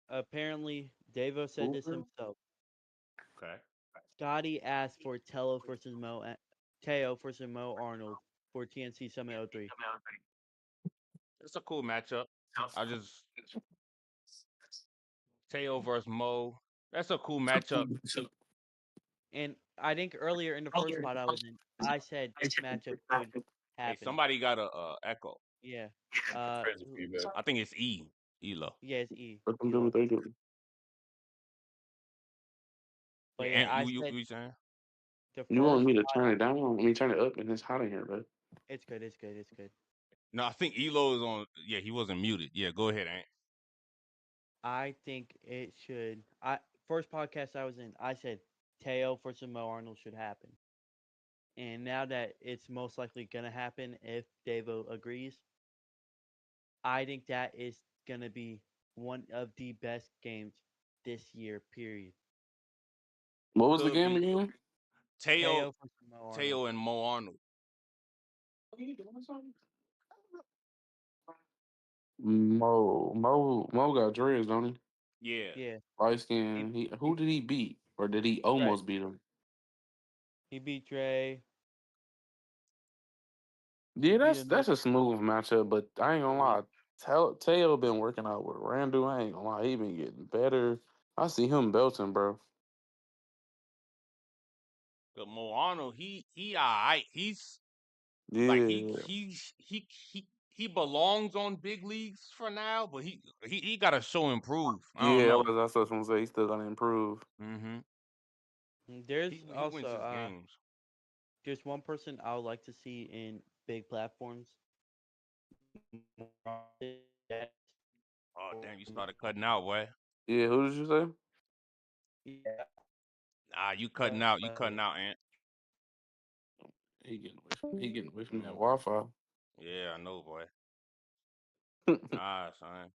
Apparently, Davo said this himself. Okay. Scotty asked for Teo versus Mo Arnold for TNC Summit 03. It's a cool matchup. I just Teo versus Mo. That's a cool matchup. And I think earlier in the first pod I was in, I said this matchup could Hey, happen. somebody got a echo. Yeah. Crazy feedback. I think it's Elo. Yeah, it's E. Let them do what they do. But Yeah, yeah, I you said saying? the You want first me to pod, turn it down? I mean, turn it up, and it's hot in here, bro. it's good, it's good, it's good. No, I think Elo is on. Yeah, he wasn't muted. Yeah, go ahead, Ant. I think it should. First podcast I was in, I said Teo versus Mo Arnold should happen. And now that it's most likely gonna happen if Davo agrees, I think that is gonna be one of the best games this year. Period. What was the Could game be again? Teo, Versus Mo Arnold. Teo and Mo Arnold. Mo got dreads, don't he? Yeah. Yeah. Light skin. Who did he beat, or did he almost beat him? He beat Dre. Yeah, that's a smooth matchup, but I ain't gonna lie. Teo been working out with Randall. I ain't gonna lie, he been getting better. I see him belting, bro. But Mo Arnold, he alright. He's like Yeah, he belongs on big leagues for now, but he got to show improve. I don't yeah. know. That's what I was gonna say. He still gotta improve. Mm-hmm. There's He wins also his games. there's one person I would like to see in big platforms. Oh damn, you started cutting out, boy. Yeah, who did you say? Yeah. Nah, you cutting out. You cutting out, Ant. He getting away from that Mm-hmm. Wi-Fi. Yeah, I know, boy. Nah, son.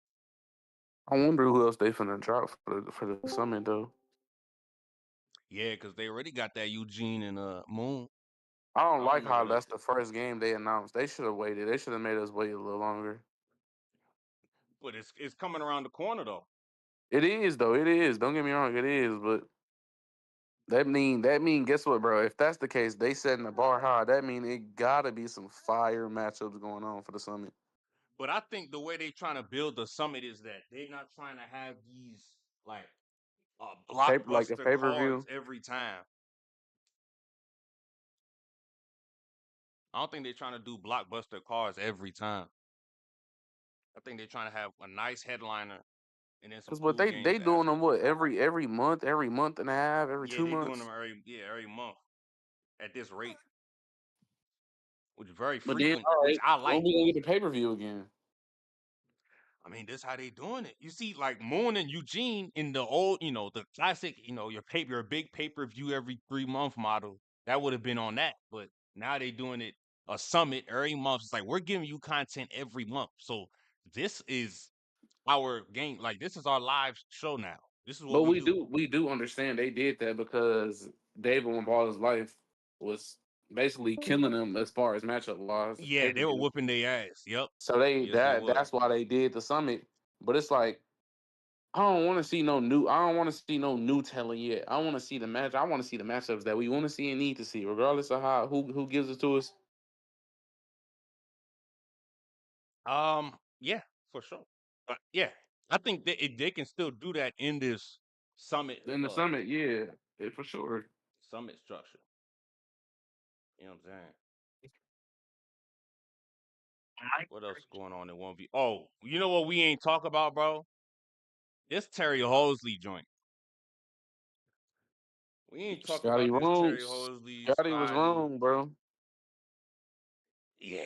I wonder who else they finna drop for the summit though. Yeah, because they already got that Eugene and Moon. I don't like know how what else. that's the first game they announced. They should have waited. They should have made us wait a little longer. But it's coming around the corner though. It is though. It is. Don't get me wrong. It is. But that mean. Guess what, bro? If that's the case, they setting the bar high. That mean it gotta be some fire matchups going on for the summit. But I think the way they trying to build the summit is that they're not trying to have these like Like a blockbuster pay per cards view. every time. I don't think they're trying to do blockbuster cards every time. I think they're trying to have a nice headliner and then some Cause what cool they games doing after. them what every month, every month and a half, every Yeah, two they doing them months. every month at this rate, which is very But then, frequent, all which right, I when like. we gonna get the pay per view again? I mean, this how they doing it. You see, like Moon and Eugene in the old, the classic, your big pay-per-view every 3 month model. That would have been on that, but now they doing it a summit every month. It's like we're giving you content every month. So this is our game. Like this is our live show now. This is what But we do. we do understand they did that because David when Ball's life was basically killing them as far as matchup wise. Yeah, they were whooping their ass. Yep. So Yes, they was. that's why they did the summit. But it's like I don't want to see no new. I don't want to see no new talent yet. I want to see the match. I want to see the matchups that we want to see and need to see, regardless of who gives it to us. Yeah, for sure. Yeah, I think they can still do that in this summit. In the summit, yeah, for sure. Summit structure. You know what I'm saying? What else going on in 1v? Oh, you know what we ain't talk about, bro? This Terry Hosley joint. We ain't talk Scotty about this wrong. Terry Hosley, Scotty was Scotty. wrong, bro. Yeah.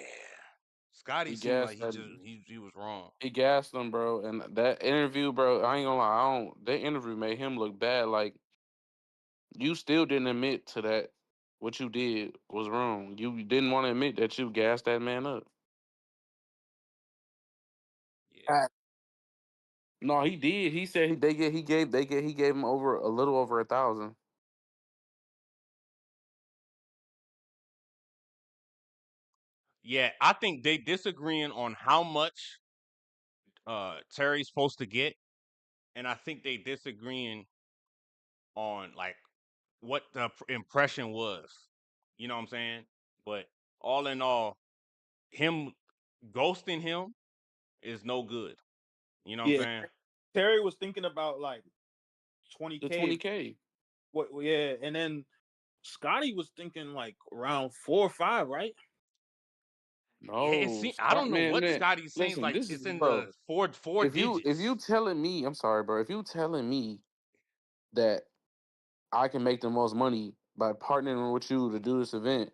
Scotty He seemed like gassed that. he was wrong. He gassed him, bro. And that interview, bro. I ain't gonna lie. That interview made him look bad. Like you still didn't admit to that. What you did was wrong. You didn't want to admit that you gassed that man up. Yeah. No, he did. He said they gave him over a little over 1,000. Yeah, I think they disagreeing on how much Terry's supposed to get, and I think they disagreeing on like what the impression was. You know what I'm saying? But all in all, him ghosting him is no good. You know what I'm Yeah, saying? Terry was thinking about like The 20K. 20K. What? Yeah, and then Scotty was thinking like around 4 or 5, right? Yeah, it No, I don't know what man. Scotty's saying. Listen, Like this is it's in bro. the four If you digits. telling me, I'm sorry, bro. If you telling me that I can make the most money by partnering with you to do this event,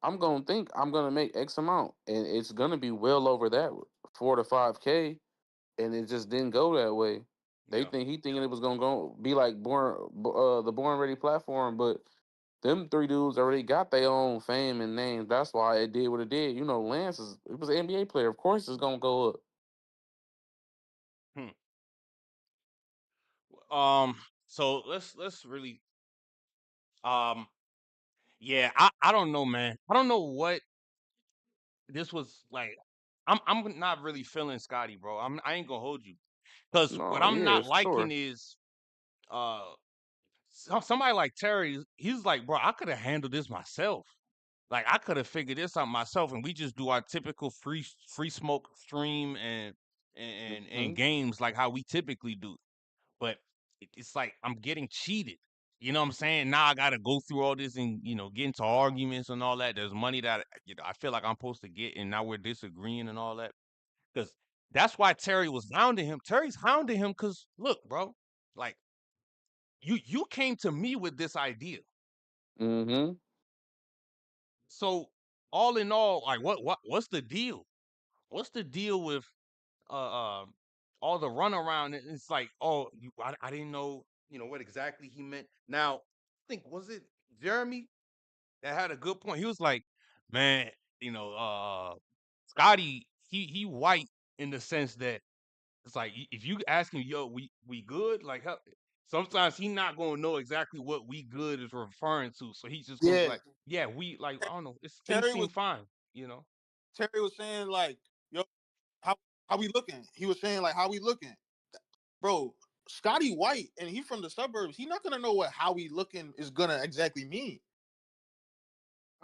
I'm gonna think I'm gonna make X amount, and it's gonna be well over that 4 to 5K, and it just didn't go that way. Yeah. He thinking it was gonna go be like the Born Ready platform, but them three dudes already got their own fame and names. That's why it did what it did. You know, Lance it was an NBA player. Of course, it's gonna go up. Hmm. So let's really yeah, I don't know, man. I don't know what this was like. I'm not really feeling Scotty, bro. I ain't gonna hold you. Cause what No, I'm yeah, not for liking sure. is somebody like Terry, he's like, bro, I could have handled this myself. Like I could have figured this out myself, and we just do our typical free smoke stream and Mhm. games like how we typically do. But it's like I'm getting cheated. You know what I'm saying? Now I got to go through all this and get into arguments and all that. There's money that I feel like I'm supposed to get, and now we're disagreeing and all that. Because that's why Terry was hounding him. Terry's hounding him because look, bro, like you came to me with this idea. Mhm. So all in all, like what's the deal? What's the deal with uh, uh all the runaround? It's like, oh, I didn't know, what exactly he meant. Now, I think was it Jeremy that had a good point. He was like, man, Scotty, he white in the sense that it's like if you ask him, yo, we good, like sometimes he not gonna know exactly what we good is referring to. So he's just gonna be Yeah. like, yeah, we like I don't know, things Terry seem was fine, you know. Terry was saying like, yo, how we looking? He was saying like, how we looking, bro? Scotty White, and he from the suburbs. He not gonna know what how we looking is gonna exactly mean.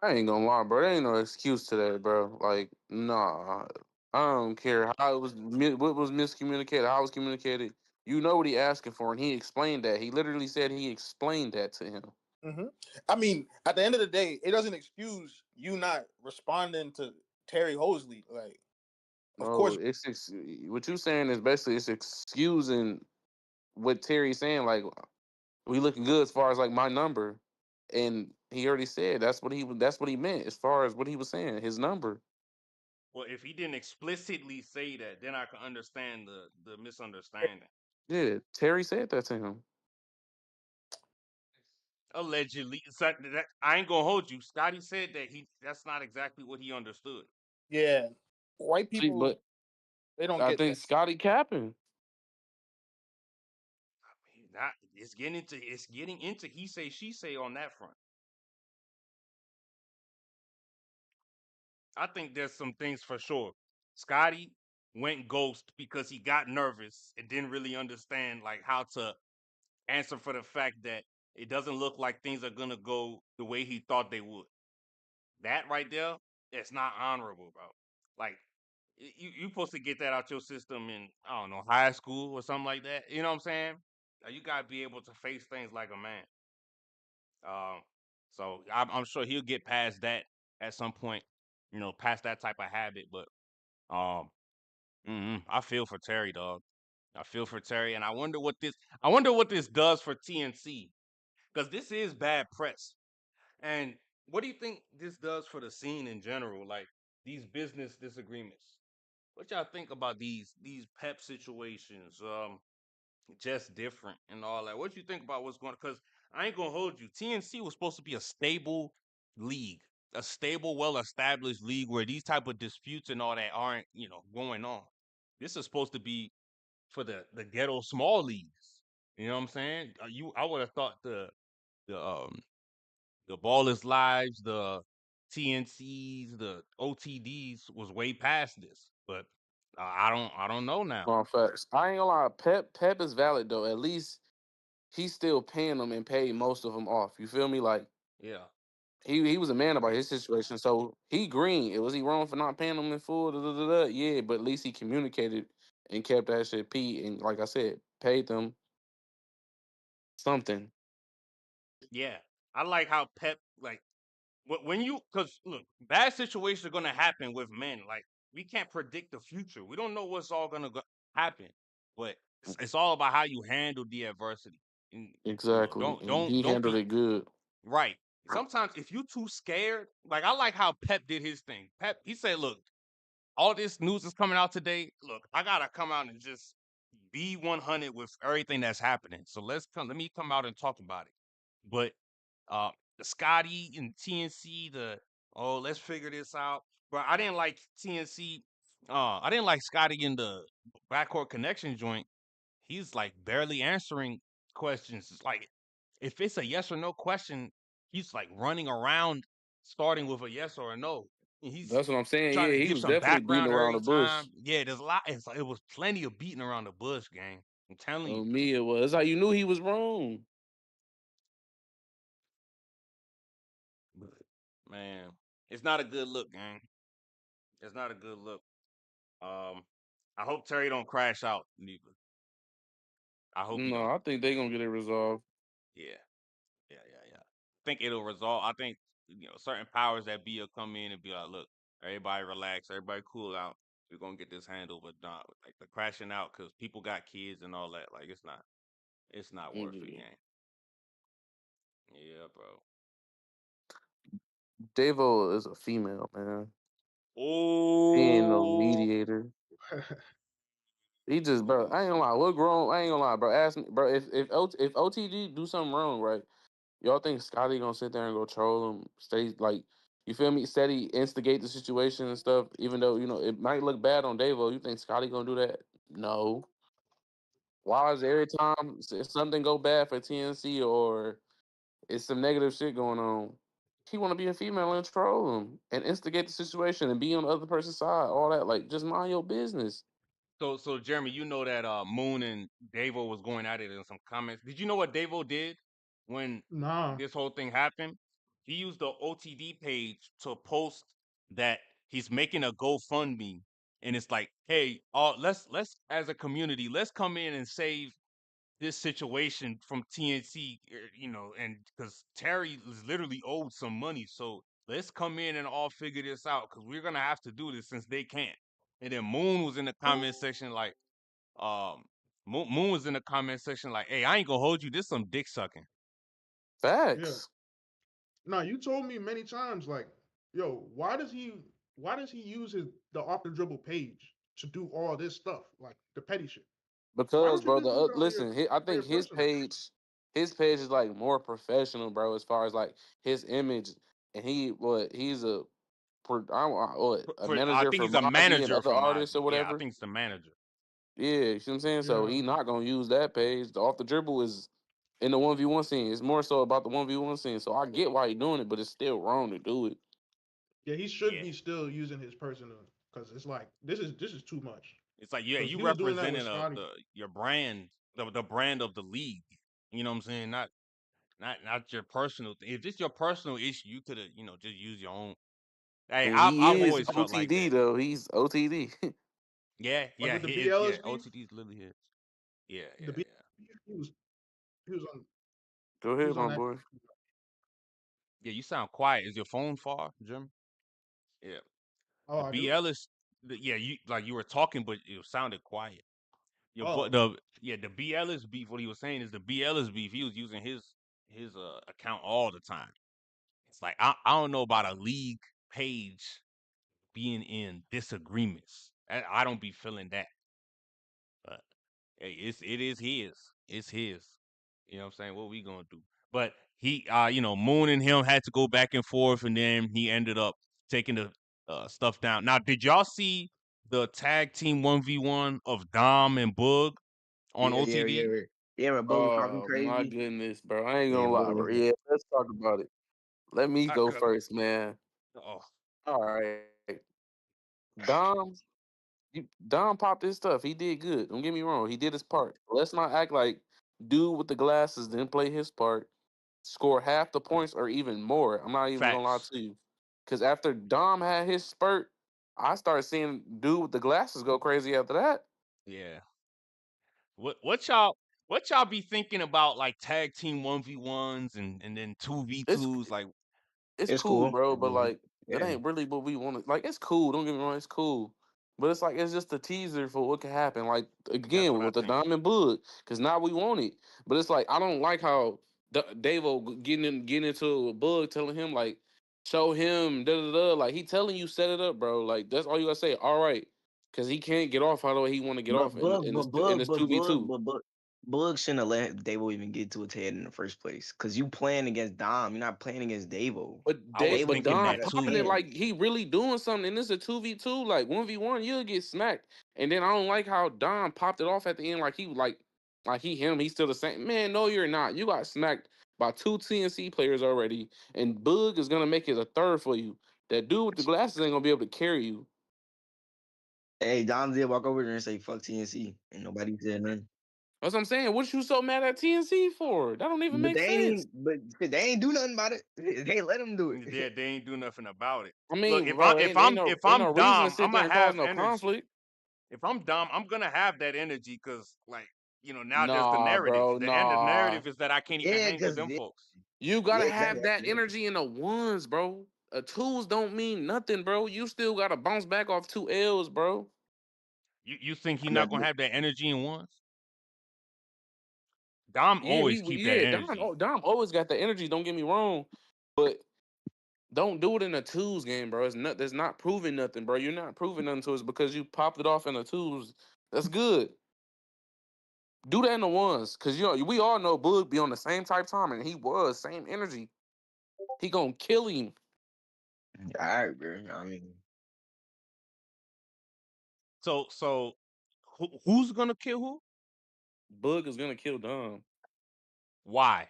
I ain't gonna lie, bro. There ain't no excuse to that, bro. Like, nah. I don't care how it was, what was miscommunicated, how it was communicated. You know what he asking for, and he explained that. He literally said he explained that to him. Mm-hmm. I mean, at the end of the day, it doesn't excuse you not responding to Terry Hosley. Like, of No, course, what you saying is basically it's excusing what Terry's saying. Like, we looking good as far as like my number, and he already said that's what he meant as far as what he was saying, his number. Well, if he didn't explicitly say that, then I can understand the misunderstanding. Yeah, Terry said that to him. Allegedly, so I ain't gonna hold you. Scotty said that that's not exactly what he understood. yeah, white See, people but they don't I get think that. Scotty capping. Not it's getting into he say she say on that front. I think there's some things for sure. Scotty went ghost because he got nervous and didn't really understand like how to answer for the fact that it doesn't look like things are gonna go the way he thought they would. That right there, it's not honorable, bro. Like you supposed to get that out your system in I don't know high school or something like that. You know what I'm saying? You gotta be able to face things like a man. Um, so I'm sure he'll get past that at some point. Past that type of habit. But um, I feel for Terry, dog. I feel for Terry, and I wonder what this does for TNC because this is bad press. And what do you think this does for the scene in general? Like these business disagreements. What y'all think about these pep situations? Just different and all that. What you think about what's going on? Because I ain't gonna hold you. TNC was supposed to be a stable league, a stable, well-established league where these type of disputes and all that aren't, going on. This is supposed to be for the ghetto small leagues. You know what I'm saying? I would have thought the Ballers Lives, the TNCs, the OTDs was way past this, but I don't know now. No facts. I ain't gonna lie. Pep is valid though. At least he's still paying them and paid most of them off. You feel me? Like Yeah. he was a man about his situation, so he green. Was he wrong for not paying them in full? Da, da, da, da? Yeah, but at least he communicated and kept that shit P. And like I said, paid them something. Yeah. I like how Pep like when you because look, bad situations are gonna happen with men. Like we can't predict the future. We don't know what's all gonna happen, but it's all about how you handle the adversity. And, Exactly, and he don't handled be it good. right. Sometimes if you too scared, like I like how Pep did his thing. Pep, he said, "Look, all this news is coming out today. Look, I gotta come out and just be 100 with everything that's happening. So let me come out and talk about it." But the Scotty and TNC, let's figure this out. But I didn't like TNC. I didn't like Scotty in the backcourt connection joint. He's like barely answering questions. It's like if it's a yes or no question, he's like running around starting with a yes or a no. And he's That's what I'm saying. trying Yeah, to he give was some definitely beating background around the every bush. time. Yeah, there's a lot. It was plenty of beating around the bush, gang. I'm telling you. Me, it was. That's how you knew he was wrong. But man, it's not a good look, gang. It's not a good look. I hope Terry don't crash out neither. I hope he No, don't. I think they're gonna get it resolved. Yeah. I think it'll resolve. I think certain powers that be will come in and be like, look, everybody relax, everybody cool out. We're gonna get this handled, but not like the crashing out because people got kids and all that. Like it's not worth it, gang. Yeah, bro. Devo is a female, man. He ain't no Oh, mediator. He just, bro. I ain't gonna lie. What grown? I ain't gonna lie, bro. Ask me, bro. If OTG do something wrong, right? Y'all think Scotty gonna sit there and go troll him? Stay like, you feel me? Steady instigate the situation and stuff. Even though it might look bad on Devo, you think Scotty gonna do that? No. Why is every time something go bad for TNC or it's some negative shit going on, he want to be a female and troll him and instigate the situation and be on the other person's side? All that, like, just mind your business. so Jeremy, you know that Moon and Davo was going at it in some comments. Did you know what Davo did when Nah. this whole thing happened? He used the OTD page to post that he's making a GoFundMe, and it's like, hey, let's as a community, let's come in and save this situation from TNC, and because Terry is literally owed some money, so let's come in and all figure this out because we're gonna have to do this since they can't. And then Moon was in the comment section like, Moon was in the comment section like, hey, I ain't gonna hold you. This some dick sucking. Yeah. Facts. No, you told me many times, like, yo, why does he use the off the dribble page to do all this stuff, like the petty shit? Why Because, don't you bro, just do it listen, I on your think personal? his page is like more professional, bro, as far as like his image, and he's a I manager think for he's a Mozzie and manager other for artists or Mozzie. Yeah, I whatever. think it's the manager. Yeah, you see what I'm saying? So Yeah. he not gonna use that page. The off the dribble is in the 1v1 scene. It's more so about the 1v1 scene. So I get why he doing it, but it's still wrong to do it. Yeah, he should Yeah, be still using his personal, because it's like this is too much. it's like, yeah, Because you he was doing that with representing Scotty. your brand, the brand of the league. You know what I'm saying? Not your personal thing. If it's your personal issue, you could have, just use your own. Hey, And I've he is always felt like OTD that. though. He's OTD. Yeah, But yeah, with the BLSB, OTD's literally his. Yeah, the yeah, B, yeah. he was on Go he ahead, was on my that. boy. Yeah, you sound quiet. Is your phone far, Jim? Yeah. Oh, The I do. BL is, yeah, you were talking, but it sounded quiet. Oh, The BL is beef. What he was saying is the BL is beef. He was using his account all the time. It's like I don't know about a league page being in disagreements. I don't be feeling that. But hey, it is his. It's his. You know what I'm saying? What we gonna do? But he, Moon and him had to go back and forth, and then he ended up taking the stuff down. Now, did y'all see the tag team 1v1 of Dom and Boog on OTD? Yeah, Boog talking Oh my crazy. goodness, bro. I ain't Yeah, gonna lie, Boog bro. was Yeah, let's talk about it. Let me go Cause, first, man. oh, All right. Dom, Dom popped his stuff. He did good. Don't get me wrong. He did his part. Let's not act like dude with the glasses didn't play his part. Score half the points or even more. I'm not even gonna lie facts. to you. Because after Dom had his spurt, I started seeing dude with the glasses go crazy after that. Yeah. What y'all be thinking about like tag team 1v1s and then It's 2v2s? Like, it's it's cool, cool. bro, but like that Yeah. ain't really what we want to like. It's cool, don't get me wrong, it's cool. But it's like it's just a teaser for what can happen. Like that's again what I with the think. Diamond Bud, because now we want it. But it's like I don't like how Davo getting into a bug telling him like show him da da da. Like he telling you set it up, bro. Like that's all you gotta say. All right, because he can't get off how the way he want to get off in this 2v2. Boog shouldn't have let Davo even get to his head in the first place. Cause you playing against Dom, you're not playing against Davo. I was But thinking Dom that popping too. it like he really doing something, and this is a 2v2, like 1v1, you'll get smacked. And then I don't like how Dom popped it off at the end, like he's still the same. Man, no, you're not. You got smacked by two TNC players already, and Boog is gonna make it a third for you. That dude with the glasses ain't gonna be able to carry you. Hey, Dom did walk over there and say fuck TNC. And nobody said nothing. That's what I'm saying. What you so mad at TNC for? That don't even But make sense. they ain't do nothing about it. They let him do it. They ain't do nothing about it. I Look, mean, bro, if ain't no I'm reason to Dom, sit I'm there gonna and cause have no energy. conflict. If I'm Dom, I'm gonna have that energy because, like, now there's the Nah, narrative. bro, The end of the nah. narrative is that I can't even Yeah, hang with cause them folks. You gotta yeah, have that exactly. energy in the ones, bro. Twos don't mean nothing, bro. You still gotta bounce back off two L's, bro. You think he I'm not not gonna have that energy in ones? Dom Yeah, always keep that energy. Dom always got the energy. Don't get me wrong, but don't do it in a twos game, bro. That's not proving nothing, bro. You're not proving nothing to us because you popped it off in the twos. That's good. Do that in the ones, cause we all know Boog be on the same type time, and he was same energy. He gonna kill him. all right, bro. I mean, So who's gonna kill who? Boog is gonna kill Dom. Why?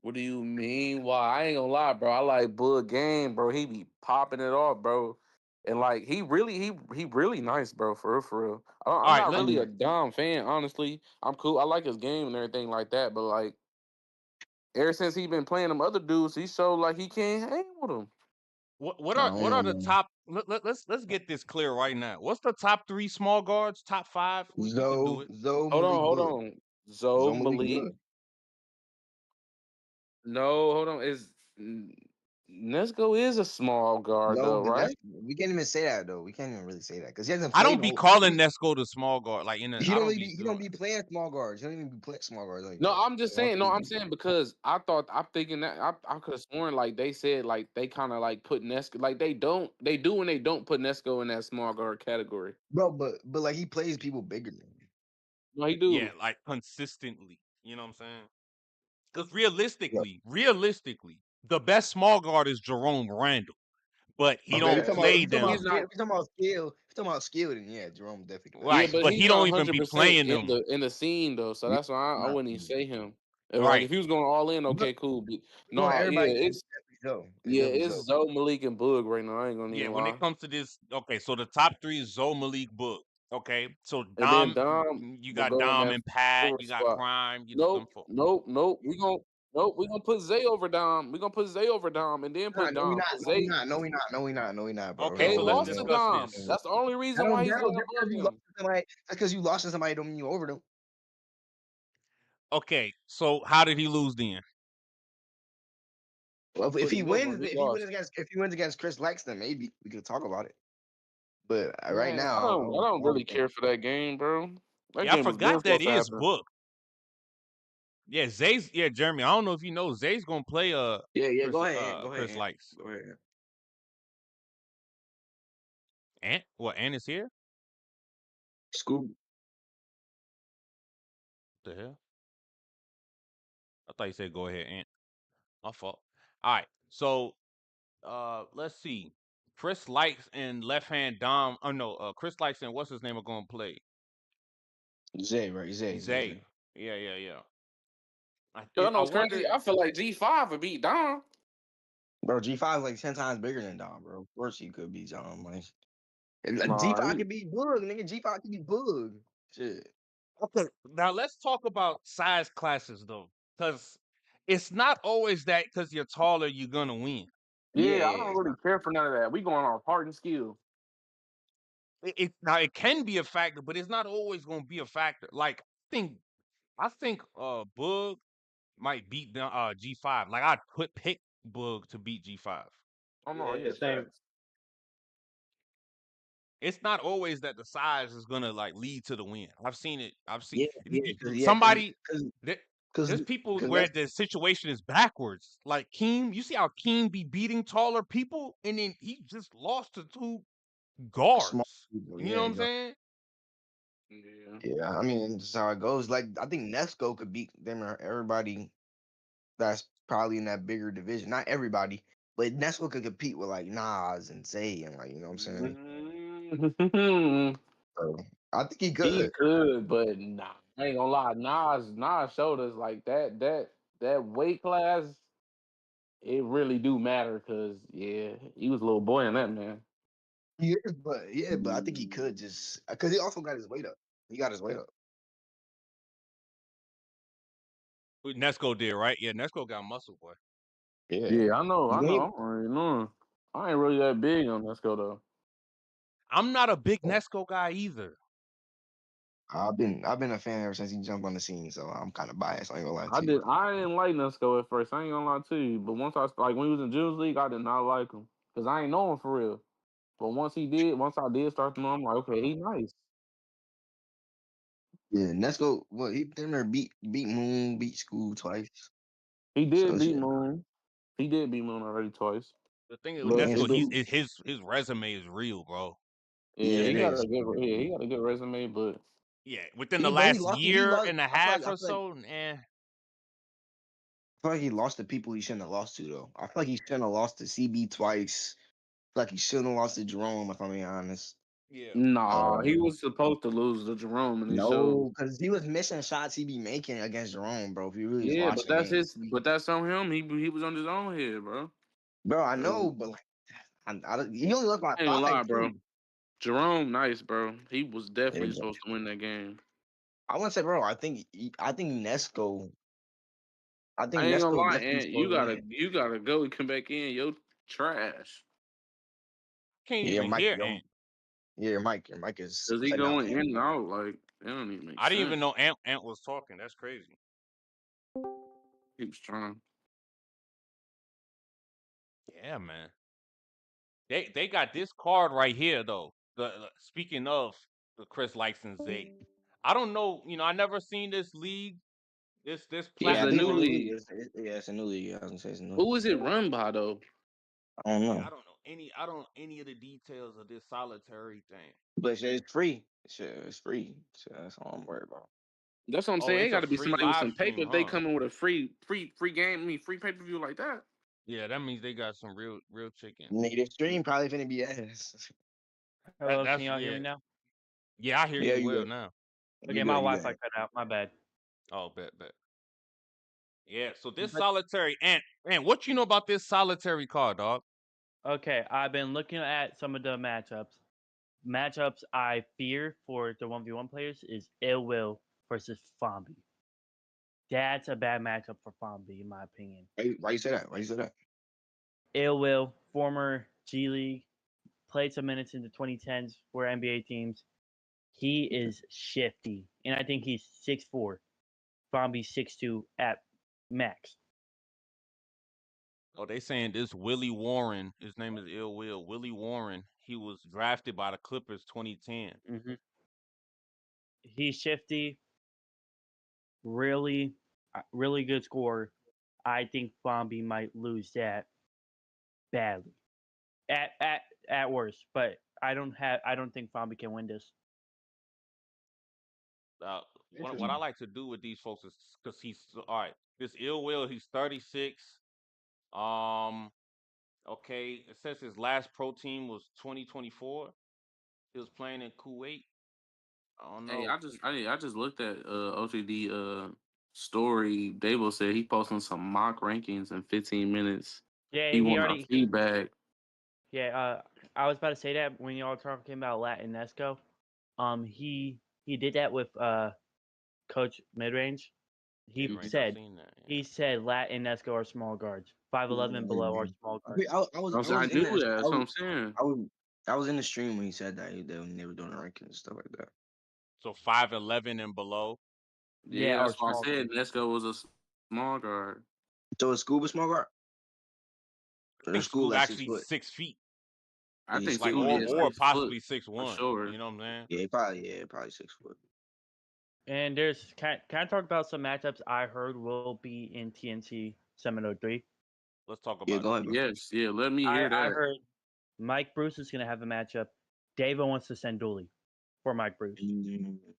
What do you mean? Why? I ain't gonna lie, bro. I like Bud Game, bro. He be popping it off, bro. And like he really nice, bro. For real, for real. All I'm right, not let really a Dom fan, honestly. I'm cool. I like his game and everything like that. But like ever since he been playing them other dudes, he showed like he can't hang with them. what I are don't what know, are the man. top? Let's get this clear right now. What's the top 3 small guards? Top 5? We could do it. Zoe Malik Hold Book. on. Zoe Zoe Malik Malik. Book. No, hold on. Nesco is a small guard No, though, but right? we can't even say that though. We can't even really say that because he hasn't I played don't no be whole. calling Nesco the small guard. Like He I don't don't even be he doing don't be playing small guards. He don't even be playing small guards like No, that. I'm just So I don't saying. think No, he I'm do. saying because I'm thinking that I could have sworn like they said like they kind of like put Nesco like they do and they don't put Nesco in that small guard category. Bro, but like he plays people bigger than him. No, he yeah, do. like consistently. You know what I'm saying? Because Yeah. realistically, the best small guard is Jerome Randall, but he Okay, don't play He's them. not. if we talking about skill, if we talking about skill, then yeah, Jerome definitely the best Yeah, Right, small but but guard. he's he not don't even 100 be percent playing them. in the scene though. So Yeah, that's why I not wouldn't even say him. Like Right. if he was going all in, but okay, cool. But going no, yeah, everybody, it's definitely Zoe. It's definitely it's Zoe. Zoe Malik and Boog right now. I ain't gonna Yeah, even when it lie. comes to this, okay, so the top 3 is Zoe Malik Book. Okay, so And then Dom, Dom you will got go in Dom that and Pat, fourth you got spot. Crime, them Nope, folks. nope, nope. We gonna put Zay over Dom. We gonna put Zay over Dom, and then put No, we Dom. not. 'Cause No, we Zay not. No, we not. No, we not. No, we not, bro. Okay, Zay so No, let's no, lost to no. discuss Dom. this. That's the only reason That why he's don't going just above because you lost him. to somebody. Just because you lost to somebody don't mean you over them. Okay, so how did he lose then? Well, if Putting he him over. wins, He lost. if he wins against Chris Langston, maybe we could talk about it. But right Man, now, I don't I really don't think. care for that game, bro. That Yeah, I game was been forgot that supposed to is happen. Book. Yeah, Jeremy. I don't know if you know Zay's gonna play Yeah. Go ahead, Chris Ant. Lights. Go ahead. Ant is here? Skoob. What the hell? I thought you said go ahead, Ant. My fault. All right. So let's see. Chris Lights and left hand Dom. Oh no, Chris Lights and what's his name are going to play? Zay, right? Zay. Yeah. You know I what's crazy? wonder. I feel like G5 would beat Dom. Bro, G5 is like 10 times bigger than Dom, bro. Of course he could beat Dom. Like, Nah, G5 could beat Boog, nigga. G5 could beat Boog. Shit. Okay, now let's talk about size classes though, because it's not always that because you're taller you're gonna win. yeah, I Yeah. don't really care for none of that. We going off heart and skill. Now it can be a factor, but it's not always gonna be a factor. Like I think Bug might beat the G5. Like I'd pick Bug to beat G5. Oh no, Yeah, yeah, same. facts. It's not always that the size is gonna like lead to the win. I've seen it. Yeah, cause Somebody. cause There's people where that's the situation is backwards. Like Keem, you see how Keem be beating taller people, and then he just lost to two small guards. people. You know Yeah, what I'm saying? Yeah. yeah. I mean, that's how it goes. Like, I think Nesco could beat them or everybody that's probably in that bigger division. Not everybody, but Nesco could compete with like Nas and Zay and like, you know what I'm saying? Mhm. So I think he He could. could, but nah, I ain't gonna lie. Nas showed us like that weight class. It really do matter because yeah, he was a little boy in that man. But I think he could just because he also got his weight up. He got his weight up. Nesco did, right? Yeah, Nesco got muscle, boy. Yeah. Yeah, I know. He ain't- I'm already knowing. I ain't really that big on Nesco though. I'm not a big Nesco guy either. I've been a fan ever since he jumped on the scene, so I'm kind of biased. I ain't gonna lie I to you. didn't like Nesco at first. I ain't gonna lie to you. But once like when he was in Juniors League, I did not like him because I ain't know him for real. But once I did start to know him, like okay, he nice. Yeah, Nesco. Well, he damn near beat Moon, beat Skoob twice. He did So beat shit. Moon. He did beat Moon already twice. The thing with But Yeah, Nesco, but his resume is real, bro. yeah, yeah, it is. he got a good resume. But Yeah, within the He but he last lost. year and a half I or feel like so, he lost to people he shouldn't have lost to though. I feel like he shouldn't have lost to CB twice. I feel like he shouldn't have lost to Jerome, if I'm being honest. yeah. nah, he was supposed to lose to Jerome, and he showed. No, because he was missing shots he be making against Jerome, bro. If you really just Yeah, watch but the game, that's on him. He was on his own head, bro. bro. I So, know, but like, he only lost by I ain't gonna lie, five bro. too. Jerome, nice, bro. He was Yeah, definitely bro. supposed to win that game. I want to say, bro. I think Nesco. I I think ain't gonna Nesco lie, definitely and supposed to win. you gotta go and come back in. Yo, trash. Can't Yeah, even hear Yo, Ant. yeah, your mic is Cause he upside down. going in and out like that don't even make I didn't sense. even know Ant was talking. That's crazy. He was trying. Yeah, man. They got this card right here though. Speaking of the Chris License 8, I don't know. I never seen this league. This This is Yeah, I a think it's new a new platform. league. league. It's a new league. Yeah, I was gonna say it's a new. Who is it run by though? I don't Yeah, know, I don't know any. I don't any of the details of this solitary thing. but shit, it's free. Shit, it's free. So that's all I'm worried about. That's what I'm Oh, saying. It it's got a to be free somebody with live some paper stream, if they huh? come in with a free game. I mean, free pay per view like that. Yeah, that means they got some real chicken. Nigga, the stream probably finna be ass. Hello, can That's y'all hear yeah. me now? Yeah, I hear Yeah, you you well good. now. Okay, my Wi-Fi cut out. My bad. Oh, bet. Yeah, so this But solitary Ant, what you know about this solitary card, dog? okay, I've been looking at some of the matchups. Matchups I fear for the 1v1 players is Ill Will versus Fombi. That's a bad matchup for Fombi, in my opinion. Why you say that? Why you say that? Ill Will, former G League, played some minutes in the 2010s for NBA teams. He is shifty, and I think he's 6'4". Fombi's 6'2" at max. Oh, they saying this Willie Warren, his name is Ill Will. Willie Warren, he was drafted by the Clippers 2010. Mm-hmm. He's shifty, really good scorer. I think Fombi might lose that badly. At worst, but I don't think Fombi can win this. What I like to do with these folks is because he's all right. This Ill Will, he's 36. Okay, it says his last pro team was 2024. He was playing in Kuwait. I don't Hey, know. I just looked at OGD story. Davo said he posting some mock rankings in 15 minutes. Yeah, He he want our already. feedback. Yeah, I was about to say that when y'all talking about Latinesco, he did that with Coach Midrange. He Mid-range, I've said seen that. Yeah. he said Latinesco are small guards, 5'11" and below are small guards. I was I in knew that. that. That's what I'm saying. I was in the stream when he said that when they were doing the rankings and stuff like that. So 5'11" and below. Yeah, or that's why I small said guards. Nesco was a small guard. So is Skoob a small guard? I Or think is Skoob Skoob like 6 actually foot? 6 feet, I He's think like Skoob, Scooby yeah, is or 6 foot possibly for 6'1". sure. You know what I'm saying? yeah, probably 6 foot. And there's can I talk about some matchups I heard will be in TNC 703? Let's talk Yeah, about go it. ahead, bro. Yes, yeah. Let me hear I that. heard Mike Bruce is gonna have a matchup. Davo wants to send Dooley for Mike Bruce.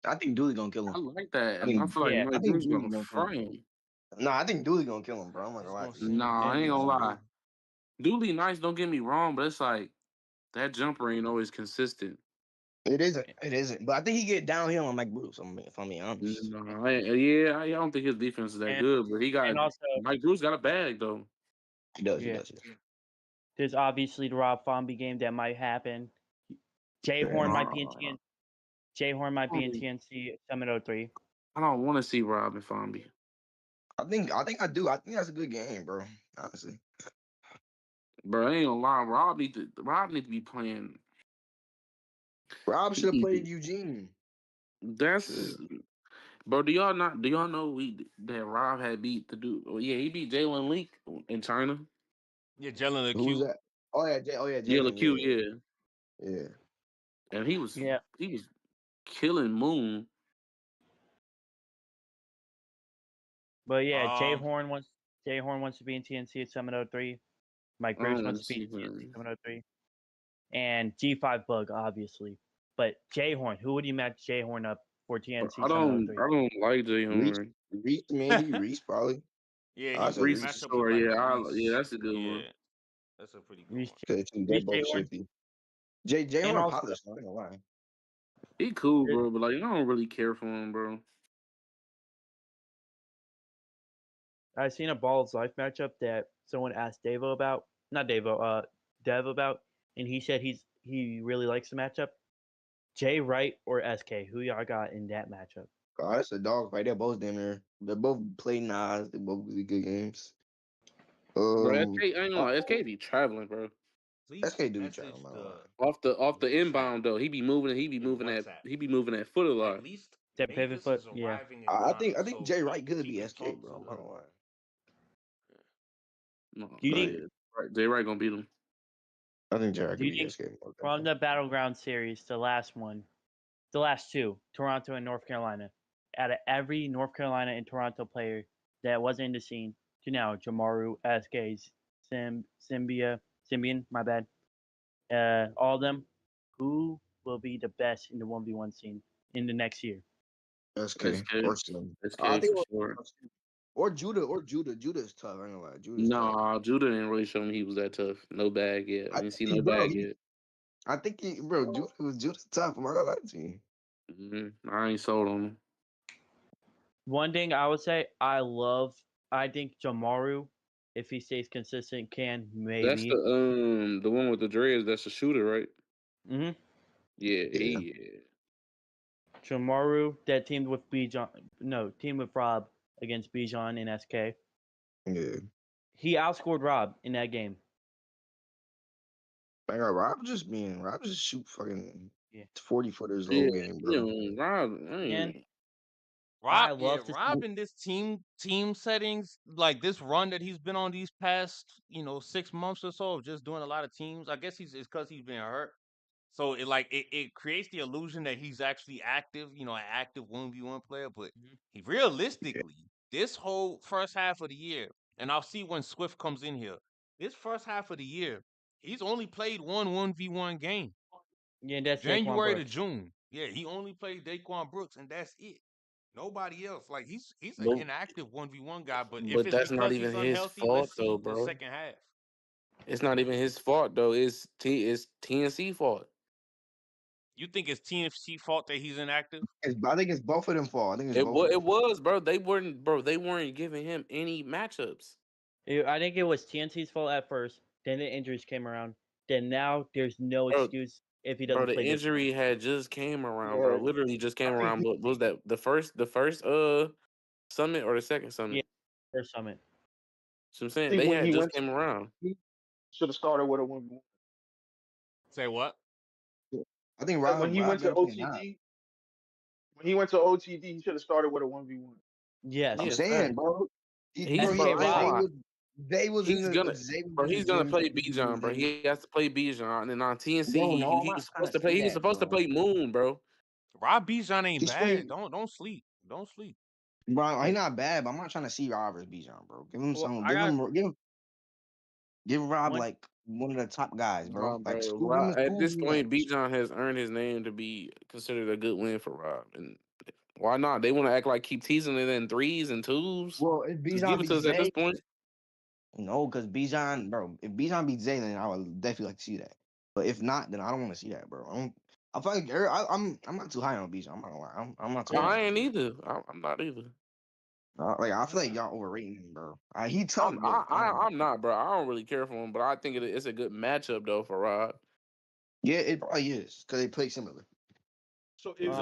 I think Dooley gonna kill I him. like that. I And I think, feel like Yeah. Mike Bruce gonna frame. No, I think Dooley gonna kill him, bro. I'm not He's gonna lie gonna to you. send. Nah, I And ain't gonna lie. Dooley nice, don't get me wrong, but it's like that jumper ain't always consistent. It isn't. But I think he get downhill on Mike Bruce. If I'm being honest. Nah, I don't think his defense is that good, but and also Mike Bruce got a bag though. He does. yeah. He does. There's obviously the Rob Fomby game that might happen. Jay Horn might be in TNC. Jay Horn might be in TNC 703. I don't want to see Rob and Fomby. I think I do. I think that's a good game, bro. Honestly. Bro, I ain't gonna lie. Rob need to be playing. Rob should have played Eugene. That's bro. Do y'all know that Rob had beat the dude? Oh, yeah, he beat Jaylen Leak in China. Yeah, Jaylen Who's LeCue. that? Oh yeah, Jaylen. Yeah, LeCue, yeah. And he was killing Moon. But yeah, Jay Horn wants to be in TNC at 703. Mike Bruce wants to be in TNC 703. And G5 Bug, obviously. But Jay Horn, who would you match Jay Horn up for TNC 703? I don't like Jay Horn. Reese maybe. Reese probably. Yeah, he Reese match is up sure. with, like, Yeah, Reese. that's a good one. That's a pretty good one. They're both shifty. Jay Horn polished. I'm not gonna lie. He cool, bro, but like I don't really care for him, bro. I seen a Balls Life matchup that someone asked Dev about, and he said he really likes the matchup. Jay Wright or SK, who y'all got in that matchup? Oh, that's a dog fight. They're both down there. They both play Nas. They both really good games. Bro, SK, I ain't gonna lie, SK be traveling, bro. SK do be traveling. Off the inbound though, he be moving that foot a lot. At least that pivot foot. Yeah, I think Jay Wright could be SK, bro. I'm not gonna lie. No, do you think Jay Wright gonna beat him? I think Jay Wright could be SK. From the Battleground series, the last two, Toronto and North Carolina, out of every North Carolina and Toronto player that wasn't in the scene to now, Jamaru, SK, Symbian, my bad, all of them, who will be the best in the 1v1 scene in the next year? SK or Slim. I think for sure. Or Judah. Judah's tough. I ain't gonna lie. Judah didn't really show me he was that tough. No bag yet. I didn't see no bag yet. I think Judah's tough. I'm not gonna lie to you. I ain't sold on him. One thing I would say, I think Jamaru, if he stays consistent, can maybe. That's the one with the dreads. That's the shooter, right? Mm-hmm. Yeah. Jamaru that teamed with Rob against Bijan and SK. Yeah. He outscored Rob in that game. Rob just shoot fucking 40-footers the whole game, bro. Rob in this team settings, like this run that he's been on these past 6 months or so of just doing a lot of teams. I guess it's because he's been hurt, so it creates the illusion that he's actually active, an active 1v1 player. But he realistically, this whole first half of the year, and I'll see when Swift comes in here. This first half of the year, he's only played 1v1 game. Yeah, that's January to June. Yeah, he only played Daquan Brooks, and that's it. Nobody else. Like he's an inactive 1v1 guy. But if it's that's because not even he's his unhealthy, fault let's see though, the bro. second half. It's not even his fault though. It's TNC fault. You think it's TNC fault that he's inactive? I think it's both of them fault. I think it's both of them. It was, bro. They weren't giving him any matchups. I think it was TNC's fault at first. Then the injuries came around. Then now there's no excuse if he doesn't play. play. The injury had just came around, Yeah. bro. Literally just came around. What was that? The first summit or the second summit? Yeah, first summit. So I'm saying they had just came around. Should have started with a 1v1. Say what? I think Rob, when he went to OTD, he should have started with a 1v1. Yes, I'm saying, bro. He's gonna play Bijan, bro. He has to play Bijan, and then on TNC, he's supposed to play. He's supposed to play Moon, bro. Rob Bijan ain't bad. Don't sleep. Don't sleep. Bro, he's not bad, but I'm not trying to see Rob versus Bijan, bro. Give him some. Give Rob like one of the top guys, bro. Like Rob, at this point, Bijan has earned his name to be considered a good win for Rob, and why not? They want to act like keep teasing it in 3s and 2s. Well, if Bijan give it to us at this point. No, because Bijan, bro. If Bijan beats Jaylen, I would definitely like to see that. But if not, then I don't want to see that, bro. I feel like I'm not too high on Bijan. I'm not gonna lie. I'm not too. I ain't either. I'm not either. Like I feel like y'all overrating him, bro. He tough. I'm not, bro. I don't really care for him, but I think it's a good matchup though for Rob. Yeah, it probably is because they play similar. So if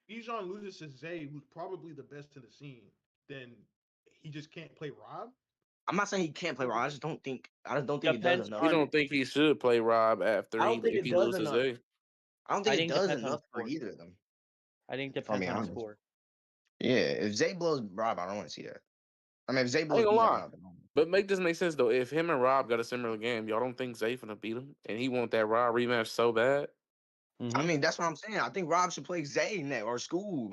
Bijan loses to Zay, who's probably the best in the scene, then he just can't play Rob? I'm not saying he can't play Rob. I just don't think it does enough. You don't think he should play Rob after if he loses Zay? I don't think it does enough for either of them. I think it depends on the score. Yeah, if Zay blows Rob, I don't want to see that. I mean, if Zay blows Bijan, but make this make sense though. If him and Rob got a similar game, y'all don't think Zay finna beat him, and he want that Rob rematch so bad? Mm-hmm. I mean, that's what I'm saying. I think Rob should play Zay next or Skoob.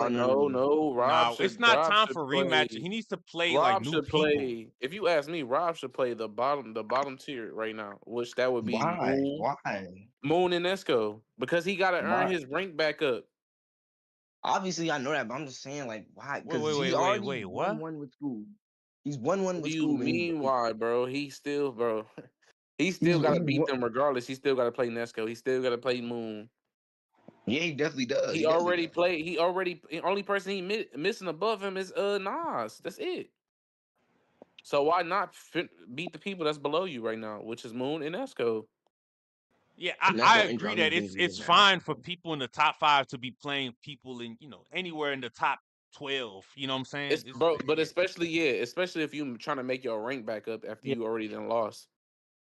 No. Rob it's not time for rematch. He needs to play like new people. If you ask me, Rob should play the bottom tier right now, which that would be Moon and Esco, because he got to earn his rank back up. Obviously, I know that, but I'm just saying, like, why? Because he already won one with Skoob. He's 1-1 with Skoob. What do you mean, why, bro? He still got to beat them regardless. He still got to play Nesco. He still got to play Moon. Yeah, he definitely does. The only person he missing above him is Nas. That's it. So why not beat the people that's below you right now, which is Moon and Esco? Yeah, I agree that it's fine for people in the top 5 to be playing people in anywhere in the top 12. You know what I'm saying? But especially if you trying to make your rank back up after you already done lost.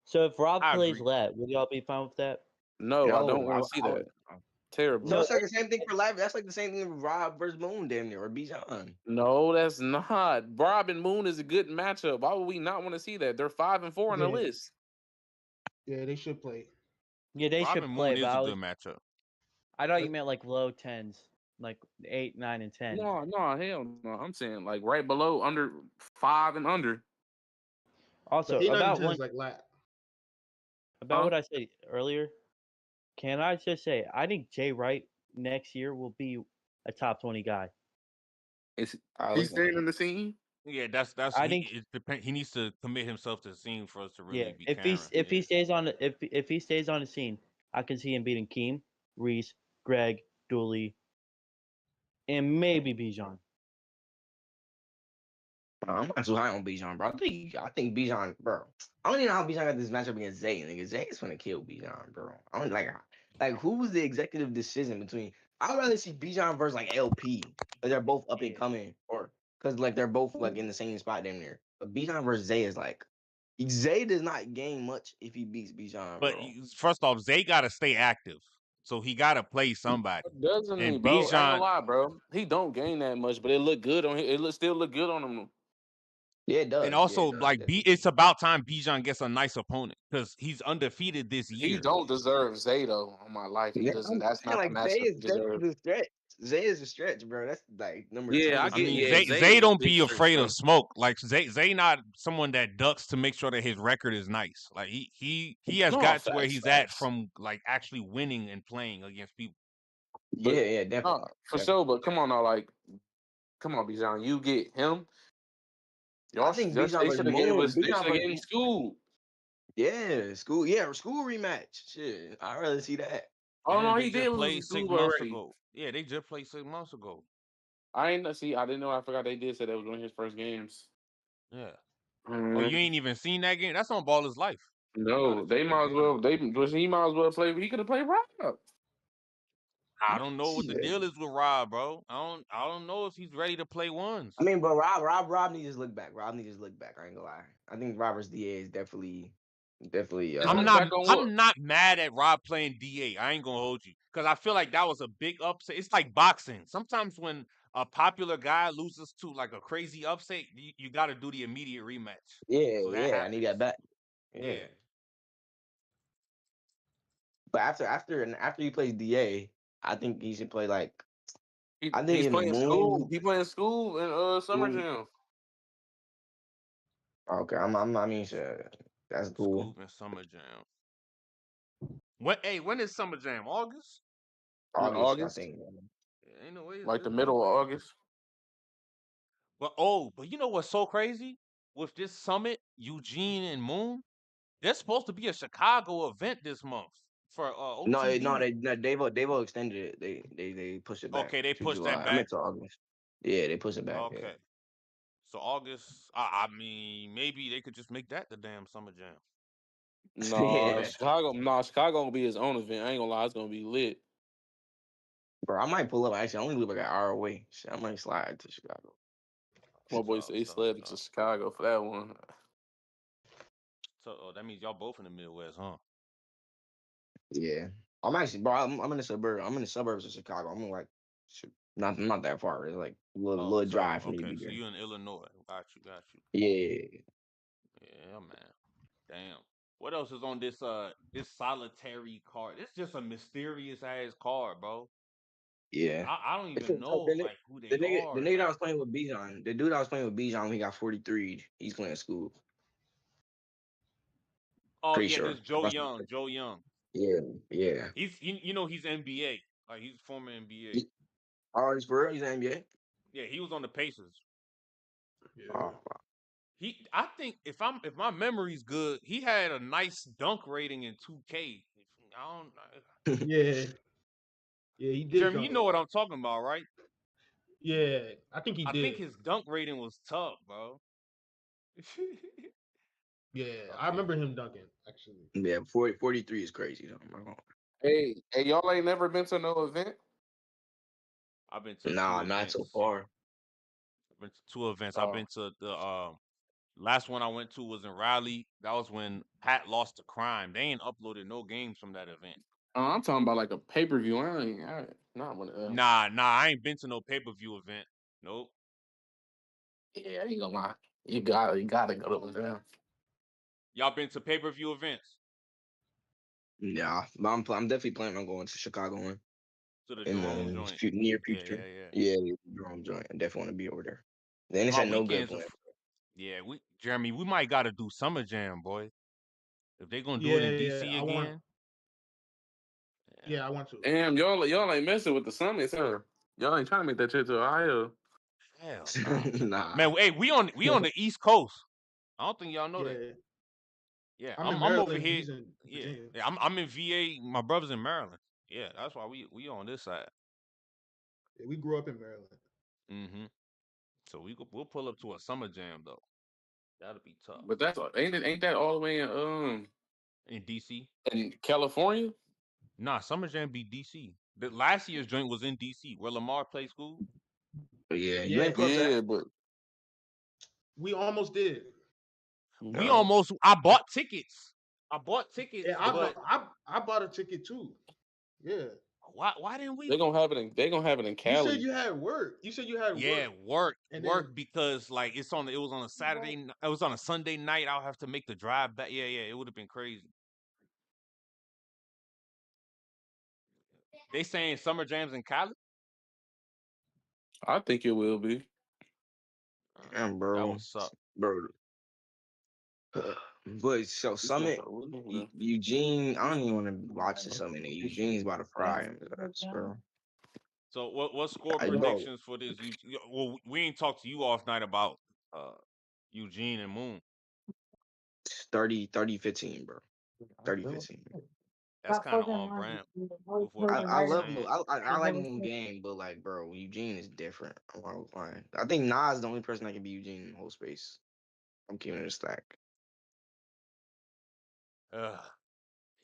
So if Rob plays Let, would y'all be fine with that? No, I don't want to see that. Terrible. No, it's like the same thing for Live. That's like the same thing with Rob versus Moon, damn near, or Bijan. No, that's not. Rob and Moon is a good matchup. Why would we not want to see that? They're 5 and 4 on the list. Yeah, they should play. Yeah, they should play. Moon is a good matchup. I thought you meant like low 10s, like 8, 9, and 10. No, hell no. I'm saying like right below, under 5 and under. Also, about what I said earlier, can I just say I think Jay Wright next year will be a top 20 guy. Is he staying in the scene? Yeah, that's. I think he needs to commit himself to the scene for us to really be. If he stays on the scene, I can see him beating Keem, Reese, Greg, Dooley, and maybe Bijan. I'm not too high on Bijan, bro. I think Bijan, bro. I don't even know how Bijan got this matchup against Zay. Nigga, Zay is gonna kill Bijan, bro. I don't like who was the executive decision between? I'd rather see Bijan versus like LP, because they're both up and coming, or because like they're both like in the same spot damn near. But Bijan versus Zay is like Zay does not gain much if he beats Bijan. But bro. First off, Zay gotta stay active. So he gotta play somebody. Doesn't he, bro? I ain't gonna lie, bro. He don't gain that much, but it look good on him. It still look good on him. Yeah, it does. And also, it's about time Bijan gets a nice opponent because he's undefeated this year. He don't deserve Zay though. On my life, he doesn't. That's not like the matchup. Zay is a stretch, bro. That's like number. Yeah, I mean, Zay don't be afraid of smoke. Like Zay not someone that ducks to make sure that his record is nice. Like he has got to where he's at from like actually winning and playing against people. But, yeah, definitely for sure. But come on now, come on, Bijan, you get him. Y'all, I think they should have gave Skoob. Yeah, school. Yeah, school rematch. Shit, I'd rather see that. Oh no, They he did just lose to played 6 Skoob months already. ago. Yeah, they just played 6 months ago. I didn't know. I forgot they did say that was one of his first games. Yeah. Oh, you ain't even seen that game? That's on Baller's Life. No, they might as well. He might as well play. He could have played Rob. I don't know what the deal is with Rob, bro. I don't know if he's ready to play ones. I mean, but Rob needs to look back. Rob needs to look back. I ain't gonna lie. I think Robert's DA is definitely. I'm not mad at Rob playing DA. I ain't gonna hold you because I feel like that was a big upset. It's like boxing. Sometimes when a popular guy loses to like a crazy upset, you got to do the immediate rematch. Yeah, So that I need that back. Yeah. But after he plays DA, I think he should play like. I think He's in the playing moon. Skoob. He playing Skoob in Summer Jam. Okay, I mean, sure, that's cool. Skoob and Summer Jam. When is Summer Jam? August? August, I think. Yeah, ain't no way. Like the middle of August. But you know what's so crazy? With this summit, Eugene and Moon, they're supposed to be a Chicago event this month for OTB. No, Davo extended it. They pushed it back. Okay, they to pushed July. that back. I meant to August. Yeah, they pushed it back. Okay. Yeah. So August, I mean, maybe they could just make that the damn Summer Jam. No, Chicago gonna be his own event. I ain't gonna lie, it's gonna be lit. Bro, I might pull up. Actually, I only live like an hour away. Shit, I might slide to Chicago. My boy said he slid to Chicago for that one. So that means y'all both in the Midwest, huh? Yeah, I'm actually, bro. I'm in the suburb. I'm in the suburbs of Chicago. I'm like, not that far. It's like a little drive for me to be so there. you in Illinois? Got you. Yeah. Yeah, man. Damn. What else is on this solitary card? It's just a mysterious ass card, bro. Yeah. I don't It's even so know tough. like who The they are. nigga that was playing with Bijan, the dude that was playing with Bijan when he got 43, he's playing Skoob. Oh Pretty yeah, sure. this Joe Young. Yeah. He's he's NBA. Like he's former NBA. Oh, he's for real? He's in NBA? Yeah, he was on the Pacers. Yeah. Oh, I think if my memory's good, he had a nice dunk rating in 2K. I don't. Yeah. Yeah, he did. Jeremy, you know what I'm talking about, right? Yeah, I think he did. I think his dunk rating was tough, bro. Yeah, I remember him dunking, actually. Yeah, 43 is crazy though. Hey, y'all ain't never been to no event? I've been to Nah, two not events. so far. I've been to 2 events. I've been to the last one I went to was in Raleigh. That was when Pat lost to Crime. They ain't uploaded no games from that event. I'm talking about like a pay-per-view. Not one of them. Nah, I ain't been to no pay-per-view event. Nope. Yeah, I ain't gonna lie. You gotta go to one. Y'all been to pay-per-view events? Yeah, but I'm definitely planning on going to Chicago one To the in Jerome the joint. near future. Yeah, the Jerome joint. I definitely want to be over there. Then it's My at no good weekends plan. Yeah, Jeremy, we might gotta do Summer Jam, boy. If they gonna do it in DC again. Yeah, I want to. Damn, y'all ain't messing with the summits, huh? Y'all ain't trying to make that trip to Ohio. Hell nah. Man, hey, we on the East Coast. I don't think y'all know that. Yeah, I'm in I'm over Maryland, here. he's in Virginia. Yeah, I'm in VA. My brother's in Maryland. Yeah, that's why we on this side. Yeah, we grew up in Maryland. Mm-hmm. So we'll pull up to a Summer Jam though. That'll be tough. But ain't that all the way in DC? In California? Nah, Summer Jam be DC. The last year's joint was in DC where Lamar played Skoob. Yeah, you ain't pull that. But we almost did. I bought tickets. Yeah, I bought a ticket too. Yeah. Why didn't we? They gonna have it in Cali. You said you had work. Yeah, work then, because like it was on a Saturday. It was on a Sunday night. I'll have to make the drive back. Yeah, it would have been crazy. They saying Summer Jams in Cali? I think it will be. Damn, bro. That would suck. Bro. But so Summit, Eugene, I don't even want to watch the Summit. Eugene's about to fry him, bro. So what score predictions for this? We ain't talked to you off night about Eugene and Moon. 30-15, bro. 30-15. That's kind of on brand with what people I are love saying. I like Moon Game, but like, bro, Eugene is different. I'm not lying. I think Nas is the only person that can be Eugene in the whole space. I'm keeping it a stack.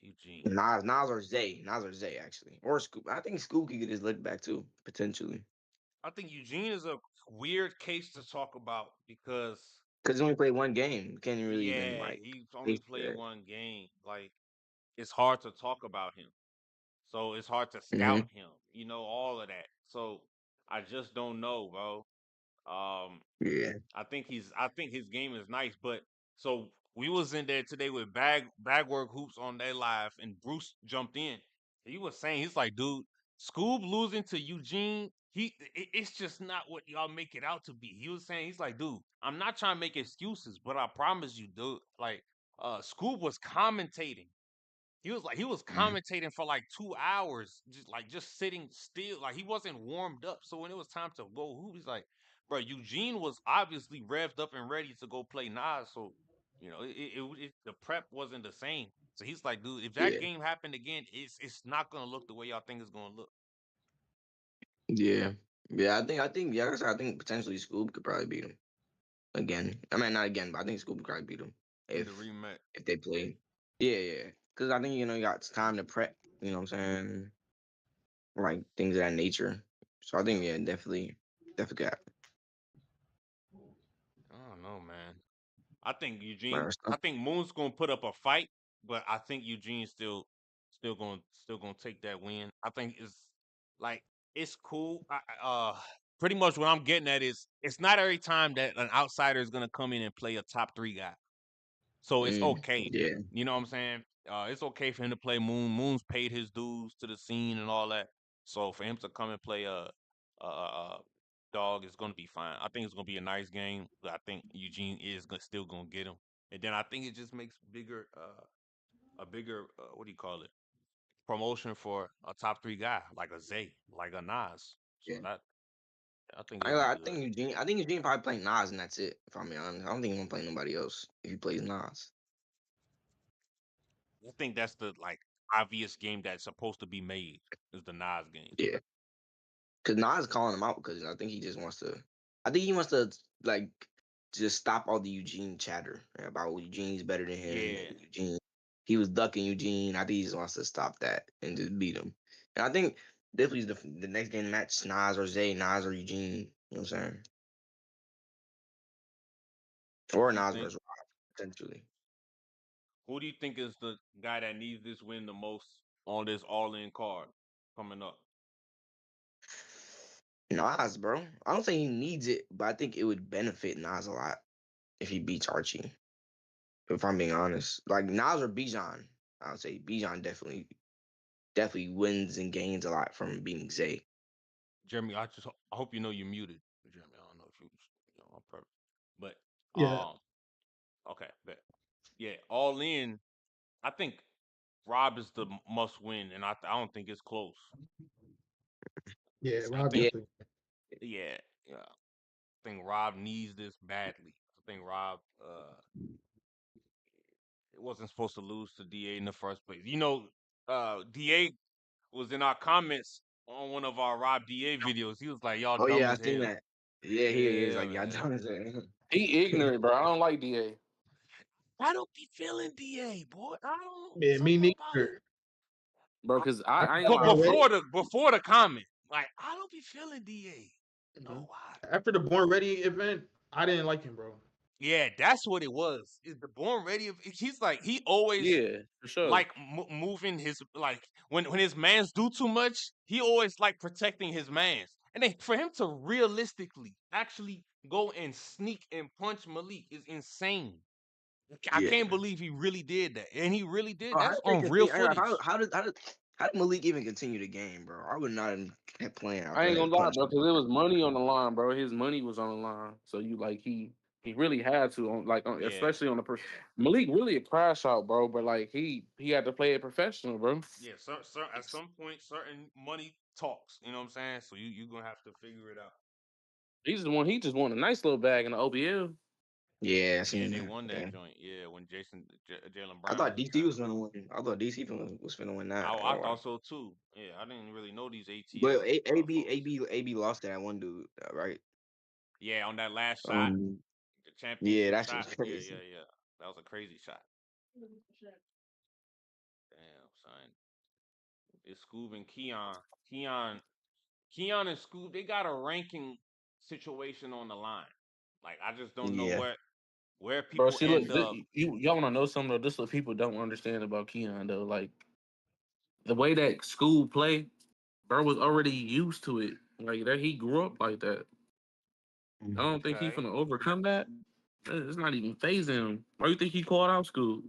Eugene. Nas or Zay actually, or Skoob. I think Skoob could get his lick back too, potentially. I think Eugene is a weird case to talk about because he only played one game. Can't really even like. he's only played one game. Like it's hard to talk about him. So it's hard to scout him. You know, all of that. So I just don't know, bro. Yeah. I think his game is nice, but so we was in there today with Bagwork Hoops on their live, and Bruce jumped in. He was saying he's like, dude, Skoob losing to Eugene, it's just not what y'all make it out to be. He was saying he's like, dude, I'm not trying to make excuses, but I promise you, dude, like Skoob was commentating. He was commentating for like 2 hours, just sitting still, like he wasn't warmed up. So when it was time to go hoop, he's like, bro, Eugene was obviously revved up and ready to go play Nas. So you know, the prep wasn't the same. So he's like, dude, if that game happened again, it's not gonna look the way y'all think it's gonna look. Yeah. I think like I said, I think potentially Skoob could probably beat him again. I mean, not again, but I think Skoob could probably beat him In the rematch. if they play. Yeah. Because I think you got time to prep. You know what I'm saying? Like things of that nature. So I think definitely got. I don't know, man. I think Moon's gonna put up a fight, but I think Eugene's still gonna take that win. I think it's like it's cool. Pretty much what I'm getting at is it's not every time that an outsider is gonna come in and play a top 3 guy. So it's okay. Yeah. You know what I'm saying? It's okay for him to play Moon. Moon's paid his dues to the scene and all that. So for him to come and play dog is going to be fine. I think it's going to be a nice game. But I think Eugene is still going to get him. And then I think it just makes a bigger what do you call it? Promotion for a top 3 guy like a Zay, like a Nas. So that I think it'll be I good. think Eugene probably playing Nas and that's it. If I'm being honest, I don't think he's gonna play nobody else if he plays Nas. I think that's the obvious game that's supposed to be made is the Nas game. Yeah, because Nas is calling him out because I think he just wants to. I think he wants to like just stop all the Eugene chatter about Eugene's better than him. Yeah. Eugene, he was ducking Eugene. I think he just wants to stop that and just beat him. And I think definitely the next game match Nas or Zay, Nas or Eugene. You know what I'm saying? Or Nas versus Rob, potentially. Who do you think is the guy that needs this win the most on this all-in card coming up? Nas, bro. I don't think he needs it, but I think it would benefit Nas a lot if he beats Archie. If I'm being honest, like Nas or Bijan, I would say Bijan definitely wins and gains a lot from beating Zay. Jeremy, I hope you know you're muted, Jeremy. I don't know if you on purpose, but Yeah. okay, bet. Yeah, all in. I think Rob is the must win, and I don't think it's close. Yeah, I Rob think, definitely. yeah. I think Rob needs this badly. I think Rob it wasn't supposed to lose to DA in the first place. You know, DA was in our comments on one of our Rob DA videos. He was like, "Y'all Oh dumb yeah, I as seen hell." that. Yeah, he is like y'all man. dumb as hell. He ignorant, bro. I don't like DA. I don't be feeling DA, boy. I don't. Yeah, me Something about it. neither. Bro, because I ain't But gonna lie. before the comment, like I don't be feeling DA. No, why? After the Born Ready event, I didn't like him, bro. Yeah, that's what it was. Is the Born Ready? He's like he always Yeah, for sure. like moving his when his mans do too much, he always like protecting his mans. And then for him to realistically actually go and sneak and punch Malik is insane. I Yeah. can't believe he really did that, and he really did. Bro, That's on real footage. how did Malik even continue the game, bro? I would not have kept playing out I ain't there. gonna lie, bro, because there was money on the line, bro. His money was on the line, so you like he really had to especially on the Malik really a crash out, bro. But like he had to play it professional, bro. Yeah, at some point, certain money talks. You know what I'm saying? So you gonna have to figure it out. He just won a nice little bag in the OBL. Yeah, I Yeah, seen they that. won that Yeah. joint. Yeah, when Jaylen I Brown thought was DC was trash. gonna win. I thought DC was gonna win that. I thought so too. Yeah, I didn't really know these But ATL folks. AB lost to that one dude, right? Yeah, on that last shot, the Yeah, championship that shit was shot. Yeah, crazy. yeah, yeah. That was a crazy shot. Damn, son. It's Scoob and Keon. Keon and Scoob, they got a ranking situation on the line. Like I just don't know Yeah. where Bro, people see, look, end up. y'all want to know something though? This is what people don't understand about Keon though. Like the way that school play, bro was already used to it. Like that, he grew up like that. I don't think he's Okay. gonna overcome that. It's not even phasing him. Why you think he called out school?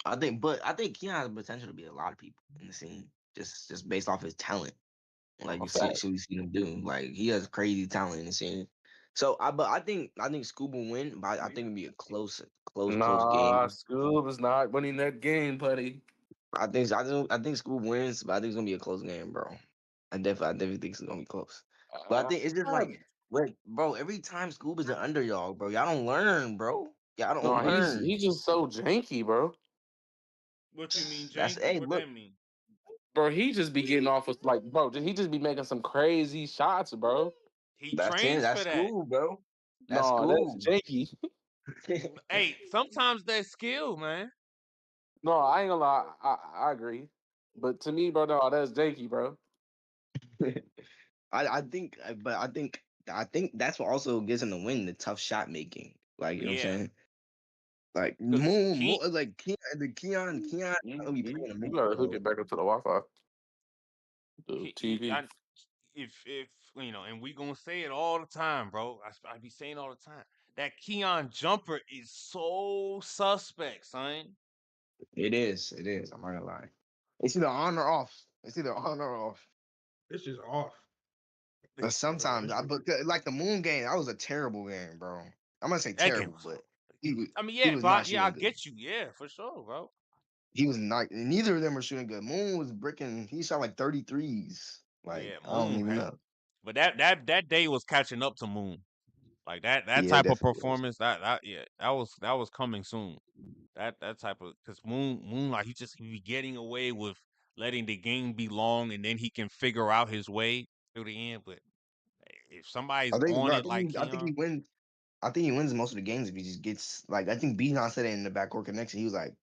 I think Keon has potential to be a lot of people in the scene, just based off his talent. Like A you see, fact. should we see him do? Like he has crazy talent in the scene. So I think Scuba will win, but I think it'll be a close Nah, game. Scoob is not winning that game, buddy. I think Scuba wins, but I think it's gonna be a close game, bro. I definitely think it's gonna be close. But I think it's just like, bro, every time Scuba is an underdog, bro, y'all don't learn, bro. Y'all don't No, he's learn. he's just so janky, bro. What you mean, That's janky? hey, What look. that mean? Bro, he just be getting off with like, bro, he just be making some crazy shots, bro. He That's him. trains That's for that. cool, bro. That's No, that's cool. janky. Hey, sometimes that's skill, man. No, I ain't gonna lie. I agree. But to me, bro, no, that's janky, bro. I think that's what also gives him the win, the tough shot making. Like, you know what I'm Yeah, saying? Like because more like Keon You, will be you, playing the you move, gotta hook bro. it back up to the Wi-Fi, the he, TV. I, if and we gonna say it all the time, bro. I be saying all the time that Keon jumper is so suspect, son. It is. It is. I'm not gonna lie. It's either on or off. It's either on or off. It's just off. But sometimes but like the moon game, that was a terrible game, bro. I'm gonna say That game terrible, was. but he was I mean, he yeah, was but not yeah, I shooting good. get you. Yeah, for sure, bro. He was not. Neither of them were shooting good. Moon was bricking. He shot like 33s. Like Yeah, I don't Moon even had, know. but that day was catching up to Moon. Like that Yeah, it type of definitely was. performance, that was coming soon. That type of because Moon like he be getting away with letting the game be long, and then he can figure out his way through the end. But if somebody's I think, on bro. it like I think he Keon, wins. I think he wins most of the games if he just gets like. I think Bijan said it in the backcourt connection. He was like,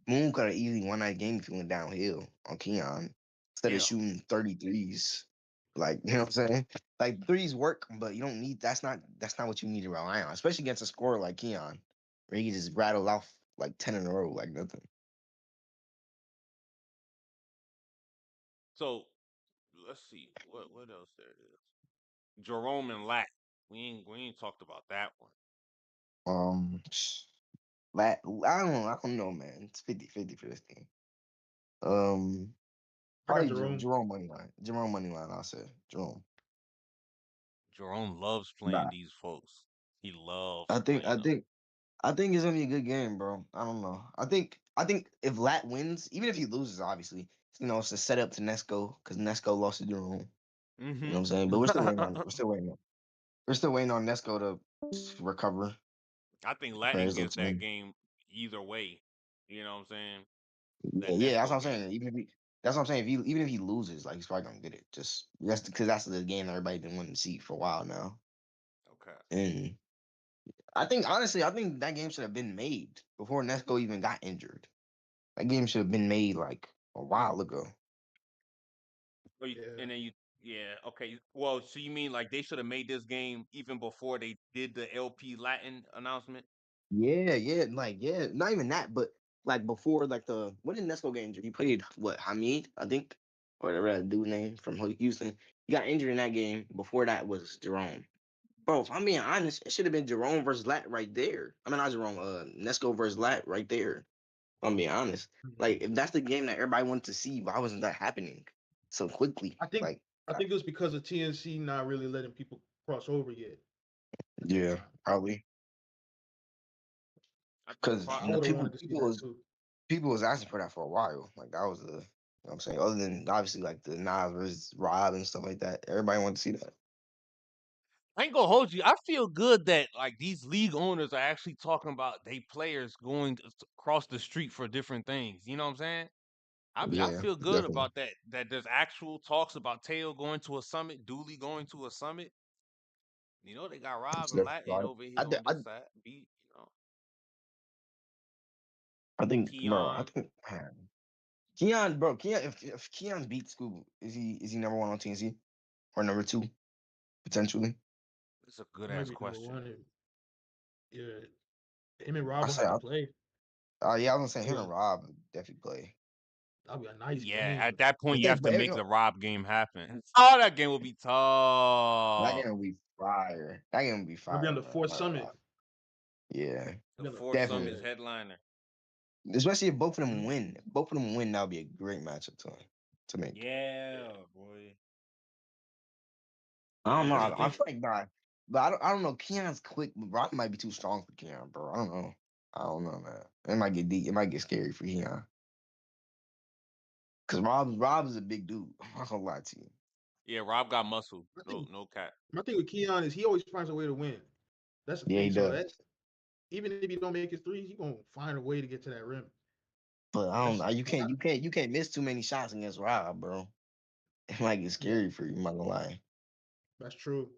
Moon could have easily won that game if he went downhill on Keon instead of yeah. shooting 33s. Like you know what I'm saying? Like threes work, but you don't need. That's not what you need to rely on, especially against a scorer like Keon, where he can just rattle off like 10 in a row like nothing. So let's see what else there is. Jerome and Lack. We ain't talked about that one. Um, I don't know, man. It's 50-50 for this team. Um, I got probably Jerome. Jerome money line. Jerome money line. I'll say Jerome. Jerome loves playing Nah, these folks. He loves I think playing I them. think I think it's gonna be a good game, bro. I don't know. I think if Lat wins, even if he loses, obviously, it's a setup to Nesco because Nesco lost to Jerome. You know what I'm saying? But we're still waiting on. Mm-hmm. We're still waiting on. We're still waiting on Nesco to recover, I think prepare Latin his little gets that team. game either way. You know what I'm saying? Yeah, That yeah, that's what Nesco I'm game. saying. That's what I'm saying. Even if he loses, like he's probably gonna get it. Just that's because that's the game everybody been wanting to see for a while now. Okay. And I think that game should have been made before Nesco even got injured. That game should have been made like a while ago. Yeah. And then yeah, okay. Well, so you mean like they should have made this game even before they did the LP Latin announcement? Yeah, yeah, like yeah, not even that, but like before, like when did Nesco get injured? He played what Hamid, I think, or whatever that dude name from Houston. He got injured in that game. Before that was Jerome. Bro, if I'm being honest, it should have been Jerome versus Lat right there. I mean, not Jerome, Nesco versus Lat right there. If I'm being honest. Like, if that's the game that everybody wanted to see, why wasn't that happening so quickly? I think Like, I think it was because of TNC not really letting people cross over yet. yeah, probably. I think Because I pro- would have people wanted to see people that was too. people was asking for that for a while. Like that was the you know what I'm saying. Other than obviously like the Nas versus Rob and stuff like that. Everybody wanted to see that. I ain't gonna hold you. I feel good that like these league owners are actually talking about they players going across the street for different things. You know what I'm saying? I Yeah, feel good definitely. about that. That there's actual talks about Teo going to a summit, Dooley going to a summit. You know, they got Rob It's and definitely Latin right. over I, here thi- on I, this side. Beat, I think, bro. I Keon. think, man, Keon, bro. Keon, if Keon beats Skoob, is he number one on TNC or number two potentially? It's a good He might ass be number question. one. Yeah, him and Rob I will say, have to play. yeah, I was gonna say him That'll and be, Rob would definitely play. that'll be a nice Yeah, at game. that point you have to But make the Rob game happen. Oh, that game will be that tough. game will be fire. That game will be It'll be on fire, the bro. fourth summit. Yeah, The fourth definitely. summit Yeah, headliner. Especially if both of them mhm. win. If both of them win, that'll be a great matchup to make. Yeah, boy. I don't know. That's the I thing. feel like not, but I don't know. Keon's quick, but Rob might be too strong for Keon, bro. I don't know, man. It might get deep. It might get scary for Keon. Cause Rob is a big dude. I'm not gonna lie to you. Yeah, Rob got muscle. I No, think no cap. my thing with Keon is he always finds a way to win. That's the Yeah, he thing. So does. that even if he don't make his threes, he gonna find a way to get to that rim. But I don't That's know. You can't miss too many shots against Rob, bro. It might get yeah, scary for you. I'm not gonna lie. that's true.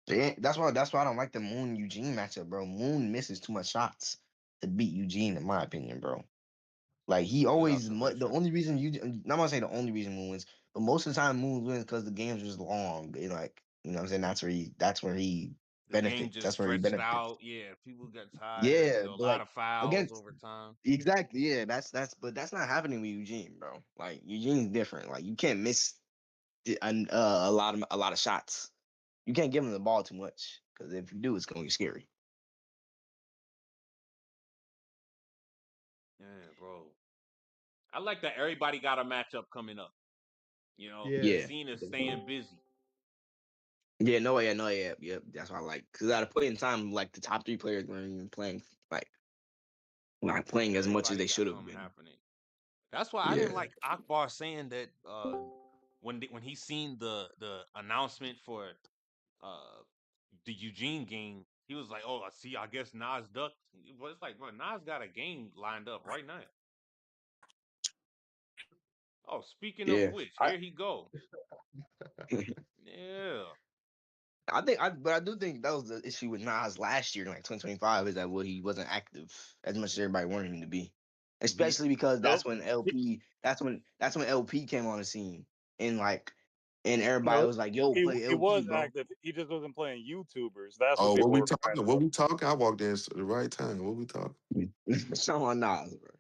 Yeah, that's why I don't like the Moon Eugene matchup, bro. Moon misses too much shots to beat Eugene, in my opinion, bro. Like That's he a good always the observation. only reason you not gonna say the only reason Moon wins, but most of the time Moon wins because the games are just long. Like what I'm saying, that's where he The game benefits. just That's where he stretched benefits. out. Yeah, people get tired. Yeah, A but lot like of fouls against over time. exactly, yeah, but that's not happening with Eugene, bro. Like Eugene's different. Like you can't miss a lot of shots. You can't give him the ball too much because if you do, it's gonna be scary. Yeah, bro. I like that everybody got a matchup coming up. You know, the Yeah, Yeah. scene is staying busy. Yeah, no, yeah, no, yeah, yeah. That's what I like. Because at a point in time, like the top three players weren't even playing, like not playing as much as Everybody they got should have something been. happening. That's why I didn't Yeah, like Akbar saying that when he seen the announcement for uh the Eugene game, he was like, "Oh, I see. I guess Nas ducked." But it's like, bro, Nas got a game lined up right now. Oh, speaking of yeah. which, I, here he go. Yeah, but I do think that was the issue with Nas last year, in like 2025, is that he wasn't active as much as everybody wanted him to be. Mhm. Especially because nope. that's when LP came on the scene, and like, and everybody No, was like, "Yo, play he LP, was bro." active. He just wasn't playing YouTubers. That's what Oh, what people we were crying talking? What about. we talking? I walked in at the right time. What we talking? So on Nas, bro.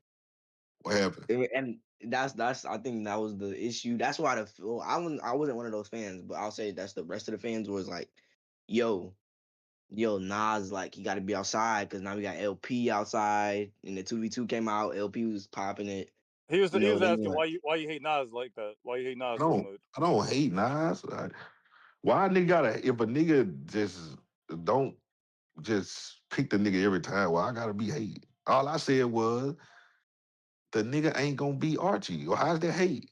What happened? And that's I think that was the issue. That's why I wasn't one of those fans, but I'll say that's the rest of the fans was like, yo, Nas, like he got to be outside because now we got LP outside, and the 2v2 came out. LP was popping it, He was Then asking why you hate Nas like that. Why you hate I Nas so don't. much? I don't hate Nas. Why a nigga gotta? If a nigga just don't just pick the nigga every time, well, I gotta be hate. All I said was the nigga ain't gonna be Archie. Well, how's that hate?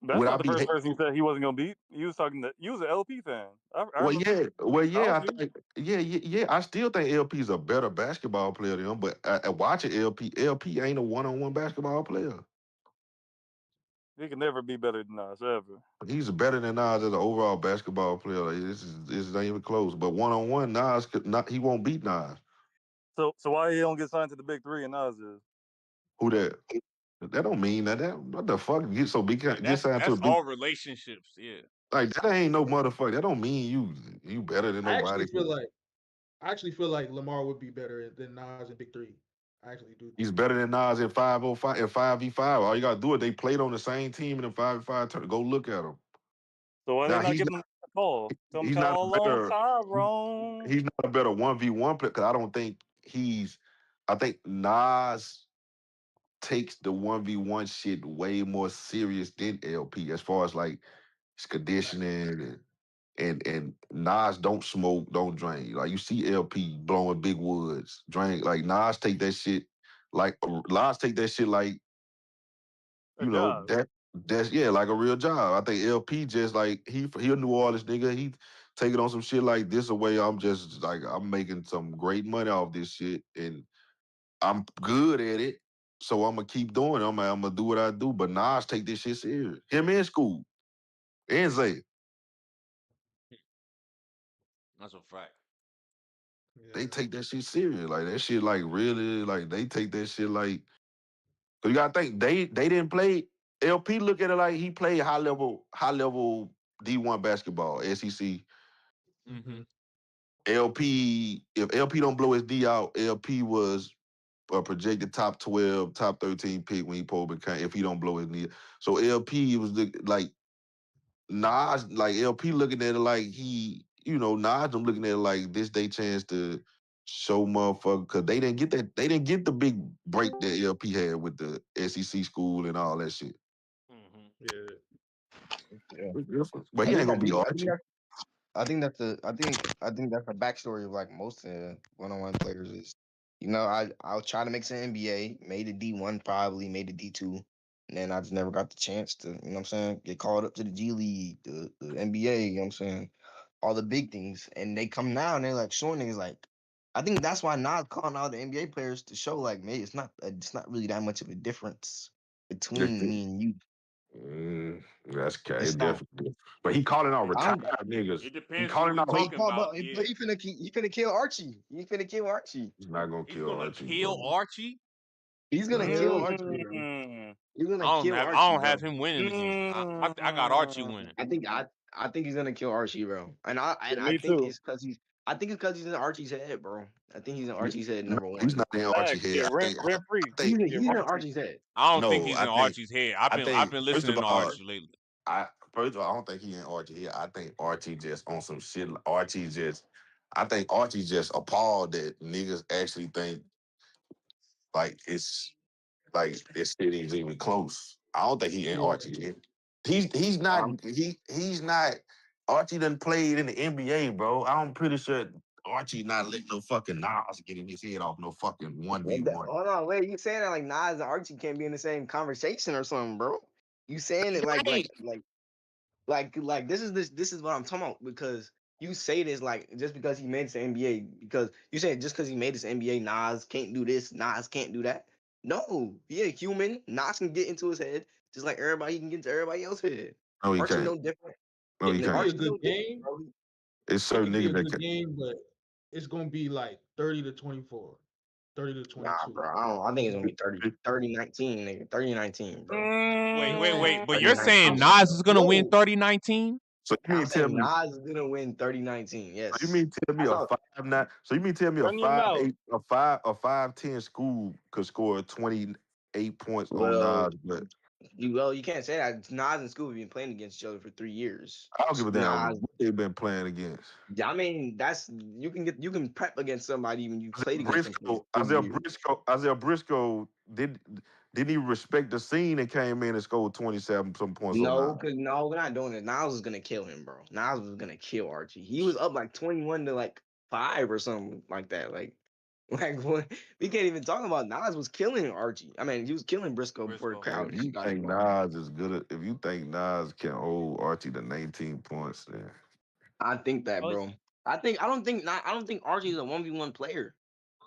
That's Would I not the be first hate? person he said he wasn't gonna beat. You was talking to you was an LP fan. I Well, remember. yeah, well, I yeah, was I you. think, yeah. I still think LP is a better basketball player than him, but watching LP ain't a one-on-one basketball player. He can never be better than Nas ever. He's better than Nas as an overall basketball player. Like, this is not even close. But one-on-one, Nas could not. He won't beat Nas. So why he don't get signed to the big three and Nas is? Who that? That don't mean that. What the fuck? yeah. Get signed to That's a big all relationships. Yeah, like that ain't no motherfucker. That don't mean you better than I actually nobody. feel like Lamar would be better than Nas in Big Three. I actually do He's think that. better than Nas in 505 and 5v5. All you gotta do is they played on the same team in the 5v5 turn. Go look at him. So why they Now not giving him a call? Tell him he's not a call on better Tyrone. he's not a better 1v1 player because I don't think I think Nas takes the 1v1 shit way more serious than LP as far as like his Facts. conditioning and Nas don't smoke, don't drink. Like you see LP blowing big woods, drink like Nas take that shit like A you know job. that That's like a real job. I think LP just like he a New Orleans nigga. He taking on some shit like this away. I'm just like I'm making some great money off this shit, and I'm good at it. So I'm gonna keep doing it. I'm gonna do what I do. But Nas take this shit serious. Him in Skoob and Zay. That's a fact. They take that shit serious. Like that shit like really like they take that shit like. Cause you gotta think they didn't play. LP look at it like he played high level D1 basketball, SEC. Mm-hmm. LP, if LP don't blow his D out, LP was a projected top 12, top 13 pick when he pulled became if he don't blow his knee. So LP was like Nas, like LP looking at it like he, Nas them looking at it like this they chance to show motherfucker because they didn't get the big break that LP had with the SEC school and all that shit. Mm-hmm. Yeah. But he ain't gonna be Archie. I think that's a backstory of like most one-on-one players is, I'll try to make some NBA, made a D1 probably, made a D2, and then I just never got the chance to, what I'm saying, get called up to the G League, the NBA, you know what I'm saying, all the big things, and they come now and they're like showing niggas like, I think that's why Nas calling out the NBA players to show like, maybe it's not really that much of a difference between me and you. That's It's not. definitely. But he calling out retired niggas. It He depends who calling we out. talking about. But Yeah. he finna kill Archie. He finna kill Archie. He's not gonna He's kill gonna Archie. kill bro. Archie. He's gonna kill Archie, bro. He's gonna kill Archie. I don't bro. have him winning again. I got Archie winning. I think he's gonna kill Archie, bro. And I think too. it's because he's in Archie's head, bro. I think he's in Archie's head No, number one. he's not in Archie's head. Rent free. He's think in Archie's head. I don't think no. he's I in think Archie's head. I've been first listening of to all, Archie lately. first of all, I don't think he in Archie head. I think Archie just on some shit. I think Archie just appalled that niggas actually think like it's like this shit is even close. I don't think he in Yeah. Archie head. He's not he's not. Archie done played in the NBA, bro. I'm pretty sure Archie not letting no fucking Nas get in his head off no fucking 1v1. Hold on, wait. You saying that like Nas and Archie can't be in the same conversation or something, bro? You saying it like this is what I'm talking about because you say this like just because he made this NBA because you say just because he made this NBA Nas can't do this, Nas can't do that. No, he a human. Nas can get into his head just like everybody can get into everybody else's head. No, he Archie can't. no different. No, he It could can't. be a Archie good no different, game. bro. It's It certain could be a niggas that good can. game, but it's gonna be like 30-24, 30-22. Nah, bro. I think it's gonna be 30-19, nigga. 30-19, bro. Wait. But Are you're you saying Nas is gonna win 30-19? So you I'm mean tell saying me? Nas is gonna win 30-19. So you Yes. mean tell me That's a all. 5-9? So you mean tell me a Run your mouth. 5-8, a 5-10 school could score 28 points on Well, Nas? But you can't say that. Nas and Skoob have been playing against each other for 3 years. I don't give a damn Nas, what they've been playing against. I mean, that's you can prep against somebody when you played against them for Isaiah 3 years. Briscoe didn't he respect the scene and came in and scored 27 some points on No, Nas? no, we're not doing it. Nas was gonna kill him, bro. Nas was gonna kill Archie. He was up like 21 to like 5 or something like that. Like what? We can't even talk about Nas was killing Archie. I mean, he was killing Briscoe before the crowd If you got think involved. Nas is good, if you think Nas can hold Archie to 19 points, then I think that, bro. I don't think Archie's a 1v1 player.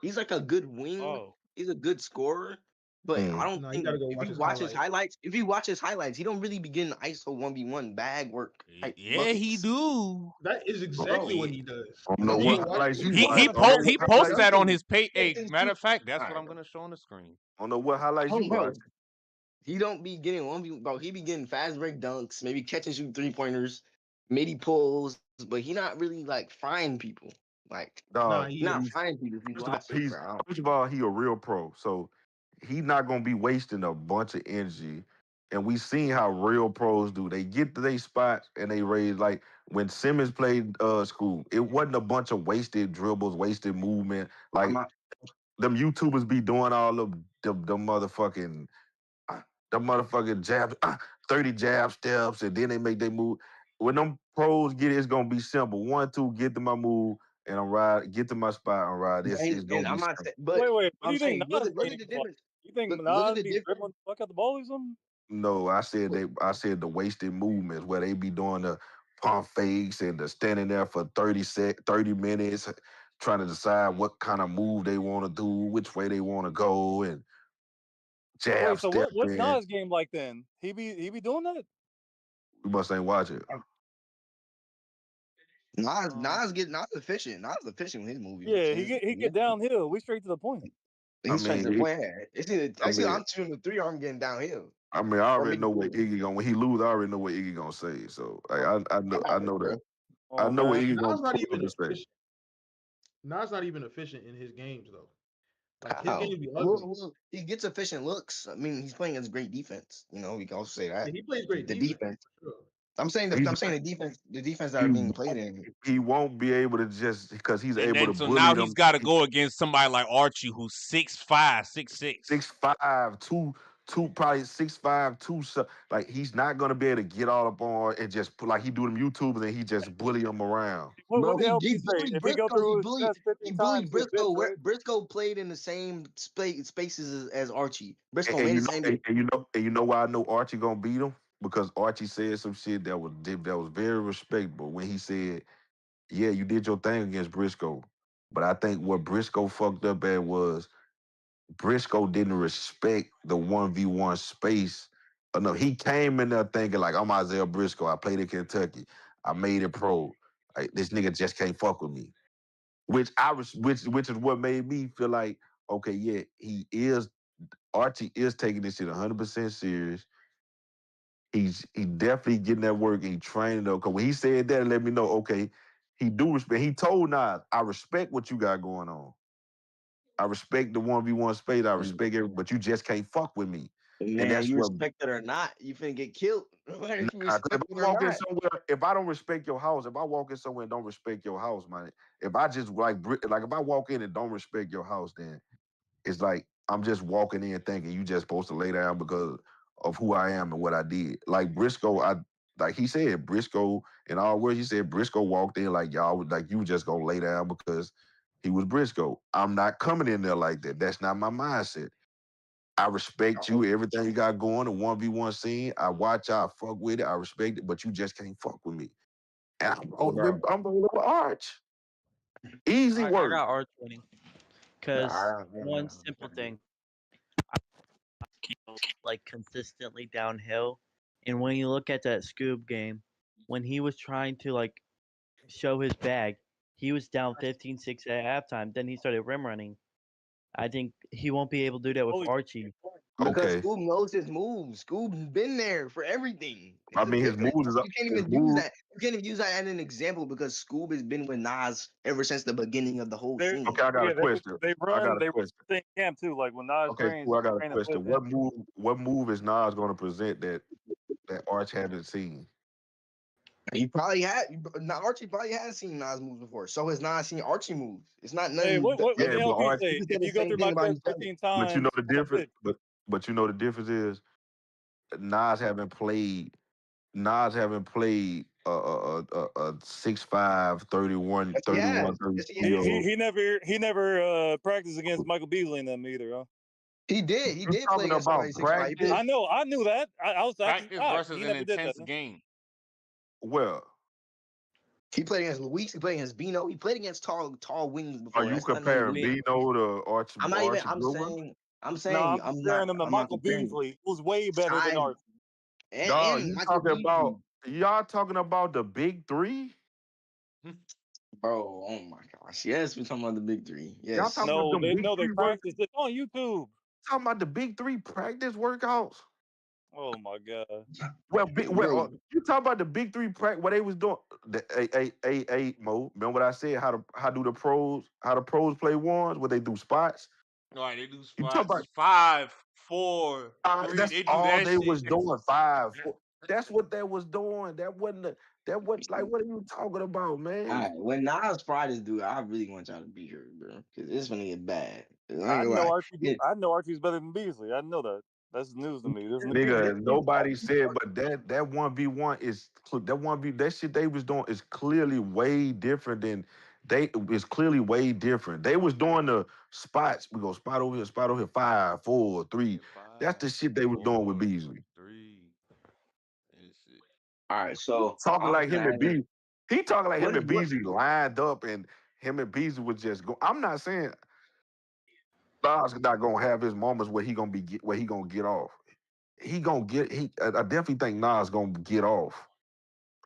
He's like a good wing. He's a good scorer. But I don't No, you think gotta go if watch you his watch his highlights. highlights, he don't really be getting ISO 1v1 bag work type Yeah, he buckets. do. That is exactly what he does. I don't know You what go watch highlights you He watch. he I don't know post what he posts highlights. that on his page. Hey, Catches matter two. of fact, that's All what right, I'm bro. gonna show on the screen. I don't know what highlights you Bro, watch. he don't be getting 1v, bro. He be getting fast break dunks, maybe catch and shoot 3-pointers, maybe pulls, but he not really like frying people. Like Nah, Dog, he not is. frying people. If you watch it, bro. first of all, he a real pro. So he not gonna be wasting a bunch of energy. And we seen how real pros do. They get to their spots and they raise like when Simmons played school, it wasn't a bunch of wasted dribbles, wasted movement. I'm Like not, them YouTubers be doing all of the motherfucking the motherfucking jab, 30 jab steps, and then they make their move. When them pros get it, it's gonna be simple. 1, 2, get to my move, and I'm ride, get to my spot and ride. It's gonna and be I'm not simple. saying, but Wait. What do I'm you think saying, Nas look at played the for? difference. You think Look at Nas the be difference. dribbling the fuck out the ball or something? No, I said the wasted movements where they be doing the pump fakes and the standing there for 30 minutes trying to decide what kind of move they want to do, which way they want to go, and jab Wait, so step what's in. Nas game like then? He be doing that? You must ain't watch it. Nas efficient. Nas efficient with his movies. Yeah, he get downhill. We straight to the point. He's straight to the point. It's either I'm 2 and 3 or I'm getting downhill. I mean, I already know what Iggy gonna when he lose. I already know what Iggy gonna say. So like, I know that. I know what Iggy gonna say. Nas not even efficient in his games though. Like his games be ugly. Well, he gets efficient looks. I mean, he's playing against great defense. You know, we can also say that. Yeah, he plays great defense. Sure. I'm saying the defense that are being played in. He won't be able to just because he's able to so bully now them. He's got to go against somebody like Archie, who's 6'5", 6'6". 6'5", probably 6'5", 2. Like he's not gonna be able to get all up on and just put like he do them YouTubers and he just bully them around. What the LP say? If he go through his chest 50 times, Briscoe. Bitch, right? Briscoe played in the same spaces as Archie. Briscoe and made you the know, same. and you know why I know Archie gonna beat him? Because Archie said some shit that was very respectable when he said, "Yeah, you did your thing against Briscoe," but I think what Briscoe fucked up at was Briscoe didn't respect the 1v1 space. No, he came in there thinking like, I'm Isaiah Briscoe. I played in Kentucky. I made it pro. Like, this nigga just can't fuck with me. Which which is what made me feel like, okay, yeah, Archie is taking this shit 100% serious. He definitely getting that work and he training though. Cause when he said that, it let me know, okay, he do respect. He told Nas, I respect what you got going on. I respect the 1v1 space. I respect it, but you just can't fuck with me. Man, and that's you what, respect it or not, you finna get killed. If I don't respect your house, if I walk in somewhere and don't respect your house, man, if I just like if I walk in and don't respect your house, then it's like I'm just walking in thinking you just supposed to lay down because of who I am and what I did. Like Briscoe, like he said, Briscoe, in all words, he said Briscoe walked in like y'all was like you just gonna lay down because he was Briscoe. I'm not coming in there like that. That's not my mindset. I respect you, everything you got going, a 1v1 scene. I watch I fuck with it. I respect it, but you just can't fuck with me. And I'm rolling with Arch. Easy work. I got Arch winning. Because one simple thing. Like consistently downhill. And when you look at that Skoob game, when he was trying to like show his bag, he was down 15-6 at halftime. Then he started rim running. I think he won't be able to do that with Archie. Because Skoob knows his moves. Scoob's been there for everything. I mean, his moves is you can't even use that. You can't even use that as an example because Skoob has been with Nas ever since the beginning of the whole scene. Okay, I got a question. They run the camp too. Like when Nas trains. I got a question. What move is Nas going to present that Arch hasn't seen? He probably Archie probably has seen Nas moves before. So has Nas seen Archie moves. It's not nothing. Hey, what the LP say? If you go through my chest 15 times. But you know the difference. But you know the difference is Nas haven't played a 6'5", 31, 30 He never practiced against Michael Beasley in them either, huh? He did. He did play against somebody 6'5". I knew that. I was practice versus an intense game. Well, he played against Luis. He played against Bino. He played against tall wings before. Are you comparing Bino to Archie? I'm saying. I'm comparing him to Michael Beasley, who's way better than Archie. Y'all talking about the big three? Bro, oh my gosh. Yes, we're talking about the big three. Yes. They practice it on YouTube. Talking about the big three practice workouts. Oh my god. Well, you talking about the big three practice? What they was doing? Mo. Remember what I said? How do the pros play ones? What they do spots? All right, they do spots. 5, 4, 3. That's they do all that they shit. was doing. 5, 4. That's what they was doing. That wasn't like. What are you talking about, man? All right, when Nas fried this dude, I really want y'all to be here, bro, because it's gonna get bad. I know Archie's better than Beasley. I know that. That's news to me. Nigga, nobody said, but that 1v1 is that shit they was doing is clearly way different than it's clearly way different. They was doing the spots. We go spot over here, 5, 4, 3. That's the shit they was doing with Beasley. All right, so talking I was like gonna him and ask him, B. He talking like him and what Beasley lined up, and him and Beasley was just go. I'm not saying Nas not gonna have his moments where he gonna where he gonna get off. He gonna get. I definitely think Nas gonna get off.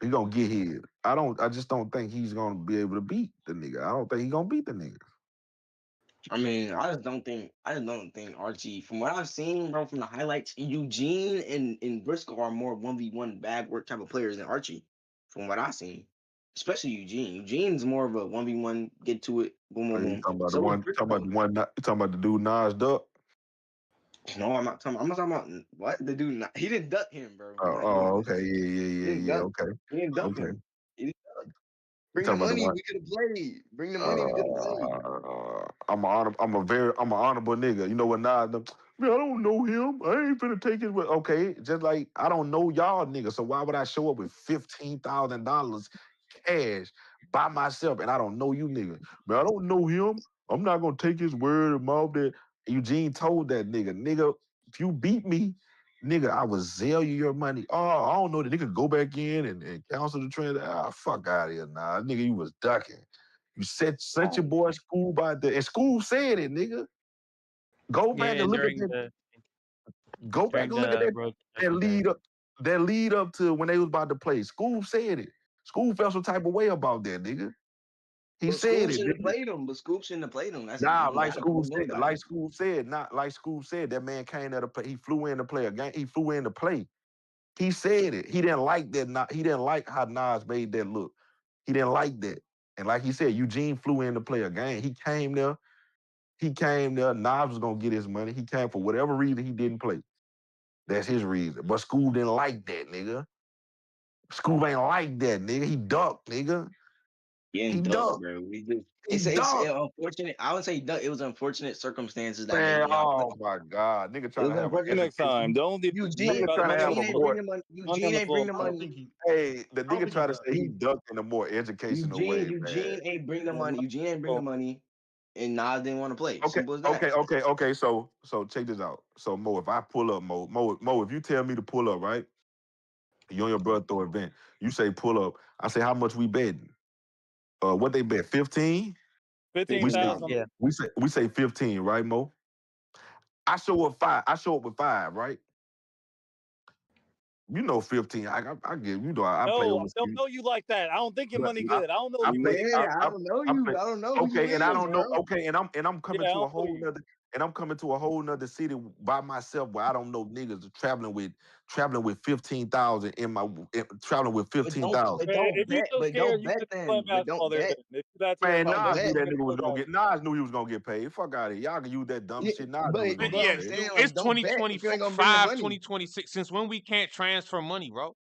He gonna get his. I just don't think he's gonna be able to beat the nigga. I don't think he gonna beat the nigga. I mean, I just don't think Archie, from what I've seen, bro, from the highlights, Eugene and Briscoe are more 1v1 bag work type of players than Archie, from what I've seen. Especially Eugene. Eugene's more of a 1v1, get to it, boom, boom, Are you boom. talking about the So is one? You talking about Briscoe. the one? You talking about the dude Nas duck? No, I'm not talking about what the dude. He didn't duck him, bro. Like, Okay, he didn't yeah. duck. Okay, He didn't duck okay. him. He didn't duck. You Bring the talking about the money, one? we could have played. Bring the money, we could have played. I'm an honorable nigga. You know what, Nas? Man, I don't know him. I ain't finna take it. Okay, just like I don't know y'all niggas. So why would I show up with $15,000 cash by myself and I don't know you niggas? Man, I don't know him. I'm not gonna take his word of mouth that Eugene told that nigga, if you beat me, nigga, I will sell you your money. Oh, I don't know. The nigga go back in and cancel the transaction. Ah, fuck out of here, nah. Nigga, you was ducking. You set your boy Skoob out there. And Skoob said it, nigga. Go back and look at that. Go back and look at that lead up. That lead up to when they was about to play. Skoob said it. Skoob felt some type of way about that, nigga. He said Skoob it, shouldn't have nigga. played him, but Skoob shouldn't have played him. That's Like I Skoob told said, nobody. like Skoob said, that man came there to play. He flew in to play a game. He flew in to play. He said it. He didn't like that. He didn't like how Nas made that look. He didn't like that. And like he said, Eugene flew in to play a game. He came there. Nas was gonna get his money. He came for whatever reason he didn't play. That's his reason. But Skoob didn't like that, nigga. Skoob ain't like that, nigga. He ducked, nigga. He ain't ducked, bro. It's unfortunate. I would say duck. It was unfortunate circumstances that made it. Oh my God, nigga trying to have an Next time, don't Eugene trying to have a more. Eugene ain't bring the money. Hey, the nigga try to say he ducked in a more educational way, man. Eugene ain't bring the money. Eugene ain't bring the money, and Nas didn't want to play. Okay, Simple as that. okay. So check this out. So Mo, if I pull up, Mo, if you tell me to pull up, right? You and your brother throw an event. You say pull up. I say how much we betting? What they bet? 15? 15,000. Yeah. We say 15, right, Mo? I show up 5. I show up with 5, right? You know 15. I give you know I play No, I over. don't know you like that. I don't think your money good. I don't know I you. play, I don't know you. I don't know who you okay, and I is, don't know. bro. Okay, and I'm coming Yeah, to a whole nother. And I'm coming to a whole nother city by myself where I don't know niggas traveling with 15,000 traveling with 15,000. If you so scared, you bet could play then. But basketball don't there. bet. Then. If that's Man, about Nas that, knew that you nigga was play gonna get. Nas knew he was gonna get paid. Fuck out of here. Y'all can use that dumb shit. Nas knew he was But gonna Yeah, I'm get paid. saying, it's like, don't bet if you ain't gonna bring the 2025, money. 2026. Since when we can't transfer money, bro?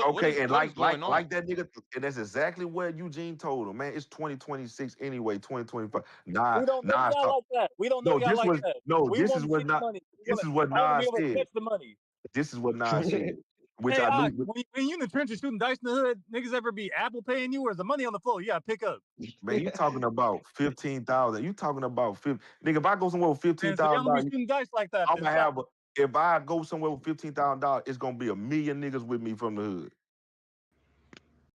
Okay, and What is going on? like that nigga, and that's exactly what Eugene told him. Man, it's 2026 anyway, 2025. Nah, We don't know Nas y'all talk. like that. We don't know No, y'all like that. We this want is to what see the not. money. This is what I want to be Nas able to said. touch the money. This is what Nas said. Which Hey, I knew. when you in the trenches shooting dice in the hood, niggas ever be Apple paying you, or is the money on the floor? You gotta pick up. Man, you talking about 15,000? You talking about 50? Nigga, if I go somewhere with Man, so y'all don't be $15,000, shooting dice like that. I'm Then gonna stop. have a. If I go somewhere with $15,000, it's gonna be a million niggas with me from the hood.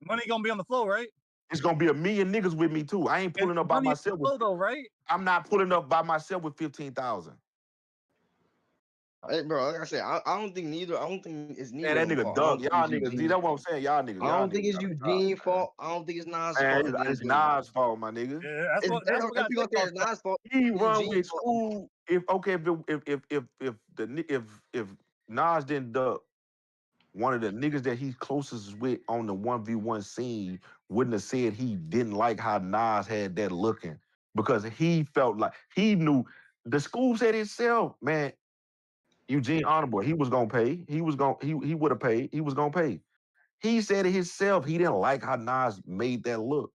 Money gonna be on the floor, right? It's gonna be a million niggas with me too. I ain't pulling up by Money on the myself. floor, though, right? I'm not pulling up by myself with 15,000. Hey, bro, like I said, I don't think neither. I don't think it's Man, neither that of them nigga fault. I don't dug. think Y'all it's niggas. See, Eugene. that's what I'm saying. Y'all niggas. I don't think it's Eugene's fault. I don't think it's Nas' fault. Man, At the end it's of the day. Nas' fault, my nigga. Yeah, that's what If got you gonna say it's Nas' fault, He run Eugene's with fault. Skoob. If Nas didn't duck, one of the niggas that he's closest with on the 1v1 scene wouldn't have said he didn't like how Nas had that looking because he felt like he knew. The Skoob said himself, man. Eugene Honorable, he was gonna pay. He would have paid. He was gonna pay. He said it himself. He didn't like how Nas made that look.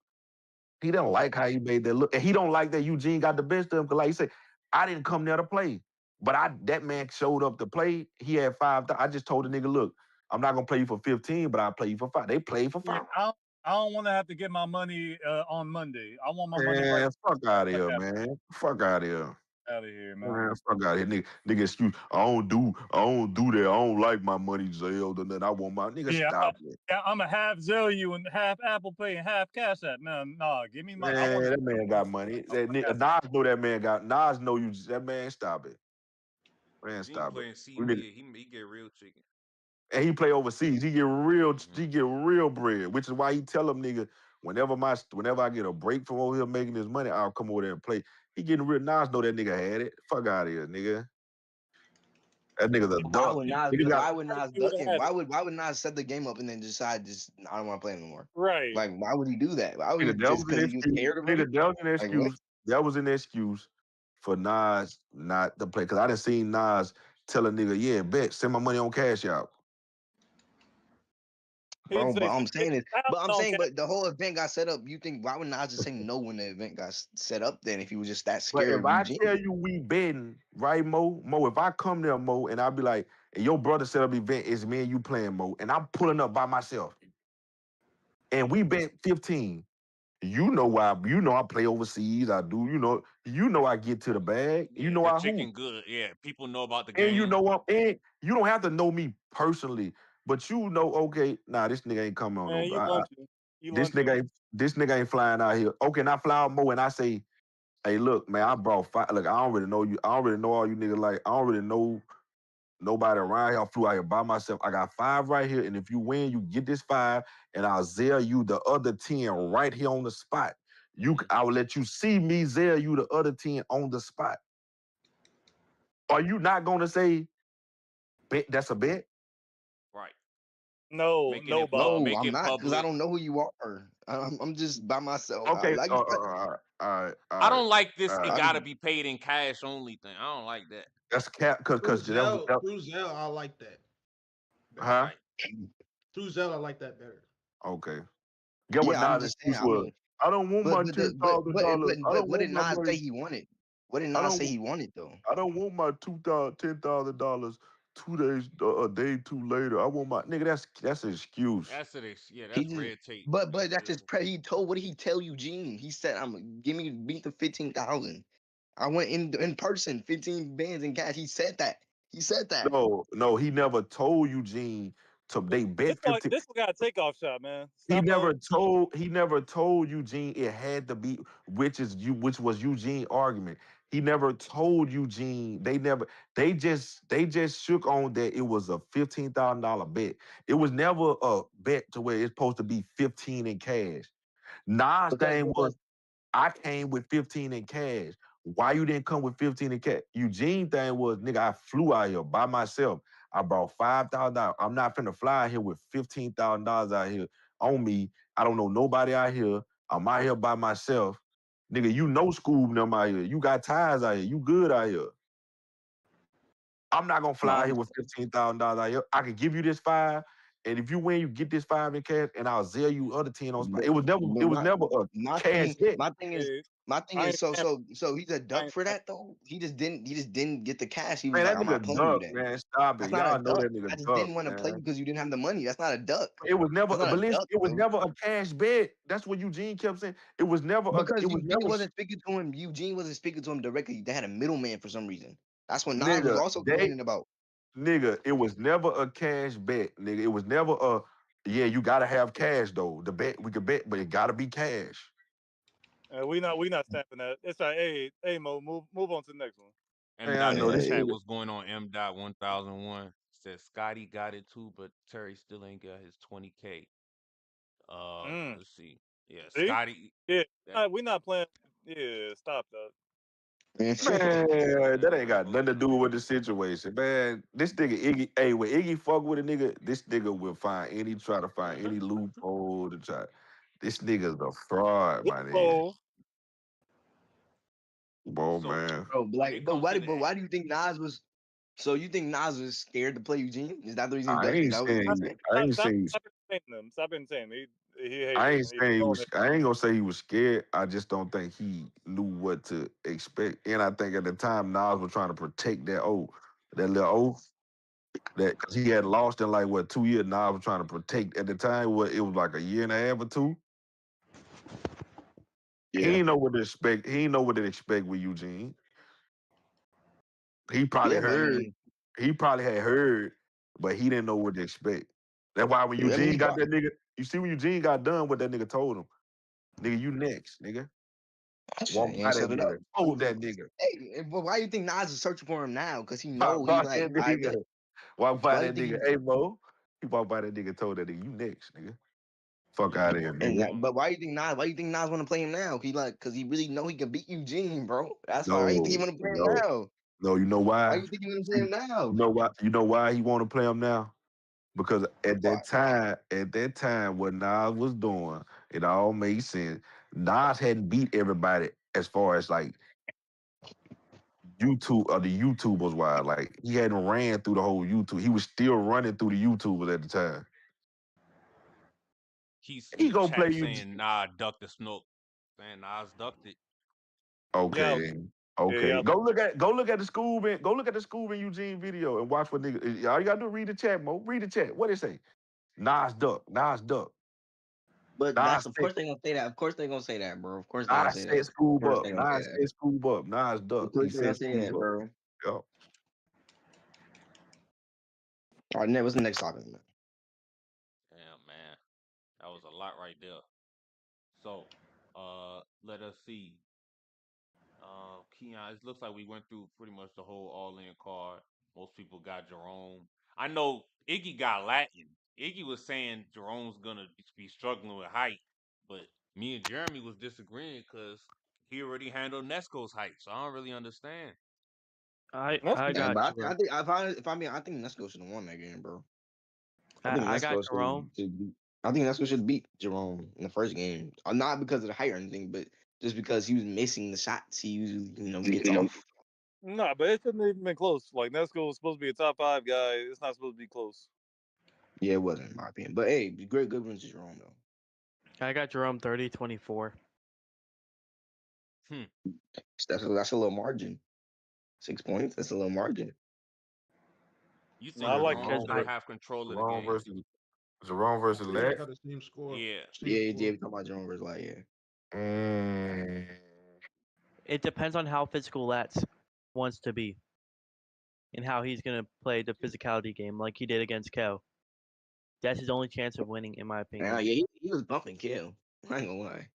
He didn't like how he made that look, and he don't like that Eugene got the best of him. Cause like you said, I didn't come there to play, but that man showed up to play. He had 5. I just told the nigga, look, I'm not gonna play you for 15, but I'll play you for 5. They played for 5. I don't want to have to get my money on Monday. I want my money right. Man, fuck out of here, man. Fuck out of here. Out of here, man. Man, fuck out here, nigga. Excuse. I don't do that. I don't like my money, Zelda. Then I want my nigga. Yeah, Stop it. I'm a half Zelle you and half Apple Pay and half Cash App. Man, nah, give me my. I Man, want that man got money. That nigga, Nas know that man got. Nas know you. That man, stop it. Man, Gene stop it. playing CB, he get real chicken. And he play overseas. He get real. Mm-hmm. He get real bread, which is why he tell him, nigga, whenever I get a break from over here making this money, I'll come over there and play. He getting real. Nas know that nigga had it. Fuck out of here, nigga. That nigga's a Why duck. would Nas? Nigga got, Why would Nas duck him? Why would Nas set the game up and then decide I don't want to play anymore? Right. Like, why would he do that? Why would he nigga, just because he was scared of him? Nigga, that was an Like, what? excuse. That was an excuse for Nas not to play. Cause I done seen Nas tell a nigga, yeah, bet, send my money on Cash App. Bro, but I'm saying but the whole event got set up. You think why would Nas just say no when the event got set up? Then if he was just that But scared if of I Eugene, tell you we betting, right, Mo, if I come there, Mo, and I'll be like, and your brother set up the event, it's me and you playing, Mo, and I'm pulling up by myself, and we bet 15. You know I play overseas. I do. You know I get to the bag. Yeah, you know the I chicken hoop. good. Yeah, people know about the game. And you know and you don't have to know me personally, but you know, okay, nah, this nigga ain't coming on Man, this nigga ain't flying out here. Okay, and I fly out Mo and I say, hey, look, man, I brought five. Look, I don't really know you. I don't really know all you niggas. Like, I don't really know nobody around here. I flew out here by myself. I got 5 right here, and if you win, you get this 5, and I'll zell you the other 10 right here on the spot. I will let you see me zell you the other 10 on the spot. Are you not gonna say, bet that's a bet? Right. No, I'm not because I don't know who you are. I'm just by myself. Okay, all right. I don't like this. It right. gotta be paid in cash only thing. I don't like that. That's cap because through Zell, I like that. Huh? Through Zell, I like that better. Okay. Get what I'm Nas' just saying. excuse was. I don't want my $10,000. What did Nas say he wanted? What did Nas say he wanted though? I don't want my $10,000 2 days a day too later. I want my nigga. That's an excuse. That's red tape. But that's just he told. What did he tell Eugene? He said, "I'm beat the 15,000." I went in person, 15 bands in cash. He said that. No, he never told Eugene to they bet 15. This got a takeoff shot, man. He never told Eugene it had to be, which was Eugene's argument. He never told Eugene. They just shook on that it was a $15,000 bet. It was never a bet to where it's supposed to be 15 in cash. Nas' thing was, I came with 15 in cash. Why you didn't come with 15 in cash? Eugene thing was, nigga, I flew out here by myself. I brought $5,000. I'm not finna fly out here with $15,000 out here on me. I don't know nobody out here. I'm out here by myself. Nigga, you know Skoob and them out here. You got ties out here. You good out here. I'm not gonna fly out here with $15,000 out here. I can give you this 5, and if you win, you get this 5 in cash, and I'll zell you other 10 on spot. It was never a cash hit. My thing is so he's a duck for that though. He just didn't get the cash. He was man, like, that I'm not nigga playing duck, you that. man. Stop it. Y'all know that nigga I just duck, didn't want to play because you didn't have the money. That's not a duck. It was never never a cash bet. That's what Eugene kept saying. It was never Eugene wasn't speaking to him. Eugene wasn't speaking to him directly. They had a middleman for some reason. That's what Nas was also complaining about. Nigga, it was never a cash bet, nigga. It was never a, yeah, you gotta have cash though. The bet we could bet, but it gotta be cash. We not stamping that. It's like, hey, Mo, move on to the next one. M. Dot in the chat, what's going on? M. Dot 1001 says Scotty got it too, but Terry still ain't got his 20K. Let's see. Yeah, see? Scotty. Yeah, we not playing. Yeah, stop that. Man, that ain't got nothing to do with the situation, man. This nigga Iggy, hey, when Iggy fuck with a nigga, this nigga will try to find any loophole to try. This nigga's a fraud, my nigga. Bro, man. Bro, but why do you think Nas was? So you think Nas was scared to play Eugene? Is that the reason? I ain't saying. Stop saying he I ain't gonna say he was scared. I just don't think he knew what to expect. And I think at the time Nas was trying to protect that little oath, that because he had lost in like 2 years. Nas was trying to protect at the time. It was like a year and a half or 2. Yeah. He didn't know what to expect. He didn't know what to expect with Eugene. He probably Yeah, but I heard. mean, He probably had heard, but he didn't know what to expect. That's why when I mean, Eugene got that nigga, you see when Eugene got done, what that nigga told him, nigga, you next, nigga. Walk he by ain't that shut it up. nigga, hold that nigga. Hey, but why you think Nas is searching for him now? Because he Walk know he by like, that I nigga. bet. Walk by Why you that think nigga. he? Hey Mo, he walked by that nigga, told that nigga, you next, nigga. Fuck out of here, And nigga. but why you think Nas? Why you think Nas want to play him now? He like, because he really know he can beat Eugene, bro. That's why. Why you think he No, want to play him no, now? no. You know Why why? you think he want to play him You now? know why? You know why he want to play him now? Because Why? at that time, what Nas was doing, it all made sense. Nas hadn't beat everybody as far as like YouTube or the YouTubers wise. Like he hadn't ran through the whole YouTube. He was still running through the YouTubers at the time. He's He in the gonna play chat you. saying, "Nah, duck the snook." Saying Nas ducked it. Okay Yeah, then. yeah. Okay. Go look at the Skoob and Eugene video and watch what nigga. All you gotta do read the chat, Mo. Read the chat. What it say? Nas duck. Nas duck. But that's Nas of said, course they gonna say that. Of course they gonna say that, bro. Of course they gonna Nas say said that. Of Skoob course up. they gonna say Nas that. said Skoob up. Nas Of duck. He course they said gonna say that, Skoob up. bro. Yo. All right, what's the next topic, man? Damn, man, that was a lot right there. So, let us see. Keon, it looks like we went through pretty much the whole all-in card. Most people got Jerome. I know Iggy got Latin. Iggy was saying Jerome's gonna be struggling with height, but me and Jeremy was disagreeing because he already handled Nesco's height, so I don't really understand. I Yeah, got but I Jerome. think if I mean I think Nesco should have won that game, bro. I got Jerome. I think Nesco should beat Jerome in the first game. Not because of the height or anything, but just because he was missing the shots he usually, gets off. No, but it shouldn't have even been close. Like Nesco was supposed to be a top 5 guy. It's not supposed to be close. Yeah, it wasn't in my opinion. But hey, good wins to Jerome though. I got Jerome 30-24. That's a little margin. 6 points. That's a little margin. You No, think I like Jerome's Because gonna have control of the Jerome game? versus Yeah, they Lex. got the same score. Yeah. Same Yeah, score. we talking about Jerome versus like it depends on how physical Lats wants to be and how he's gonna play the physicality game like he did against Kel. That's his only chance of winning, in my opinion. yeah, he was bumping Kill. I ain't gonna lie.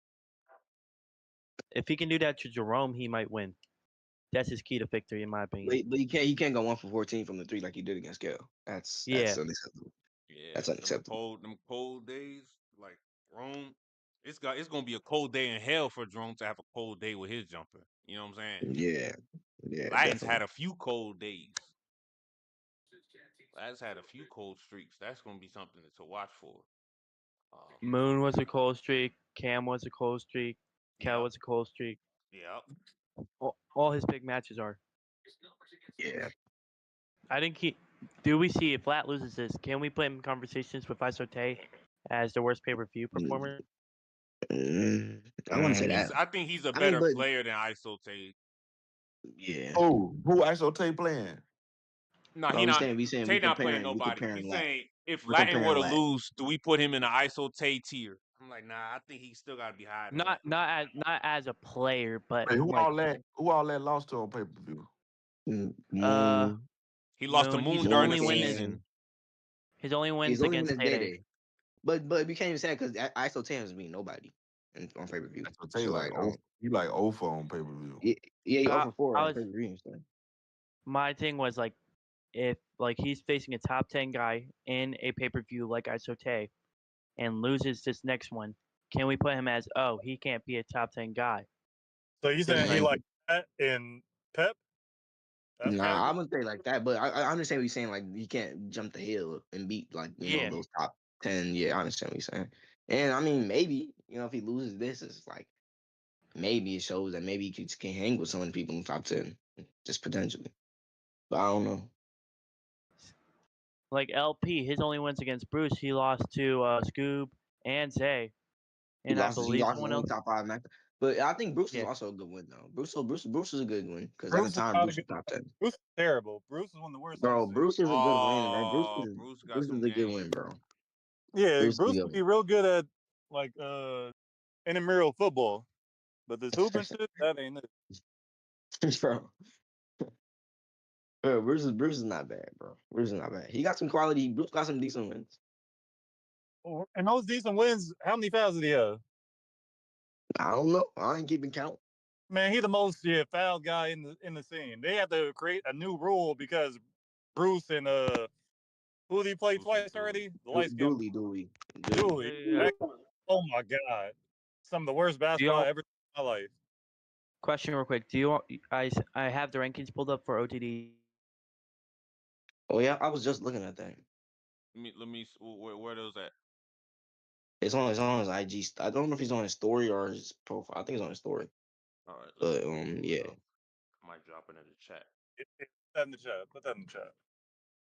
If he can do that to Jerome, he might win. That's his key to victory, in my opinion. But he can't go 1 for 14 from the 3 like he did against Kill. That's Yeah. unacceptable. Yeah, That's unacceptable. them cold days, like Rome, it's gonna be a cold day in hell for Jerome to have a cold day with his jumper. You know what I'm saying? Yeah. Yeah, Latin's definitely. had a few cold days. Latin's had a few cold streaks. That's gonna be something to watch for. Moon was a cold streak. Cam was a cold streak. Kel Yep. was a cold streak. Yep. All his big matches are. Yeah. I think he. Do we see if Flat loses this? Can we put him in conversations with Isote as the worst pay-per-view performer? I wouldn't say that. I think he's a I mean, better but player than Isote. yeah. Oh, who Isote playing? No, No, he not. we saying Tay not playing we nobody. comparing He's that. saying if We're Latin were comparing to that. lose, do we put him in the ISO Tay tier? I'm like, nah. I think he still got to be higher than that. Not as a player, but Hey, who like all that lost to on pay per view? Moon. He lost to Moon. Moon during the Cam. season. His only He's wins only winning against Day Tay. Day. But we can't even say because ISO Tam doesn't beat nobody on pay per view. Isote like he like 0 for on pay per view. Yeah, he 0 for 4 I on was pay per view. my thing was like if like he's facing a top 10 guy in a pay-per-view like Isote and loses this next one, can we put him as he can't be a top 10 guy? So you saying he like that in Pep? That's Nah, I wouldn't say like that, but I understand what you're saying. Like you can't jump the hill and beat like those top 10. Yeah, I understand what you're saying. And I mean, maybe if he loses this, it's like maybe it shows that maybe he can hang with some of the people in the top 10, just potentially. But I don't know. Like LP, his only wins against Bruce, he lost to Skoob and Zay, and I believe someone else. Top 5 match. But I think Bruce is also a good win though. Bruce is a good win because at the time Bruce was top 10. Bruce is terrible. Bruce is one of the worst. Bro, Bruce is a good win, man. Bruce got Bruce some is a good game. win, bro. Yeah, Bruce would be real good at like intramural football, but this hooping shit, that ain't it. Bro. Bro, Bruce is not bad, bro. Bruce is not bad. He got some quality. Bruce got some decent wins. And those decent wins, how many fouls did he have? I don't know. I ain't keeping count. Man, he the most foul guy in the scene. They have to create a new rule because Bruce and who did he play twice already? The light skin Dooley. Yeah. Oh my god, some of the worst basketball I ever seen in my life. Question real quick. Do you? I have the rankings pulled up for OTD. Oh yeah, I was just looking at that. Let me. Where those at? It's on his IG. I don't know if he's on his story or his profile. I think it's on his story. All right. But yeah. I might drop it in the chat. Put that in the chat. Put that in the chat.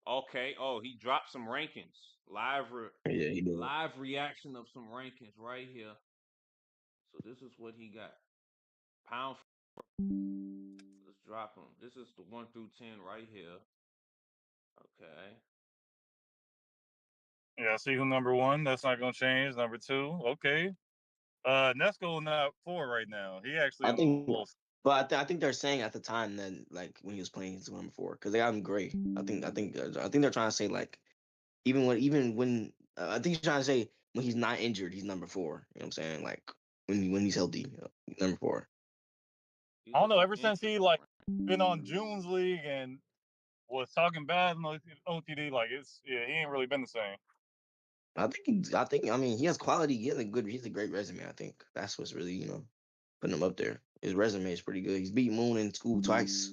Okay. Oh, he dropped some rankings. Yeah, he did. Live reaction of some rankings right here. So this is what he got. Pound. Let's drop them. This is the 1 through 10 right here. Okay. Yeah, see who number one. That's not gonna change. Number two, okay. Nesco not 4 right now. He actually. I think, but I think they're saying at the time that like when he was playing, he's number 4 because they got him great. I think they're trying to say like even when I think he's trying to say when he's not injured, he's number 4. You know what I'm saying? Like when he's healthy, number 4. I don't know. Ever since he like been on June's league and was talking bad in OTD, like he ain't really been the same. I mean he has quality. He's a great resume. I think that's what's really putting him up there. His resume is pretty good. He's beat Moon in school twice,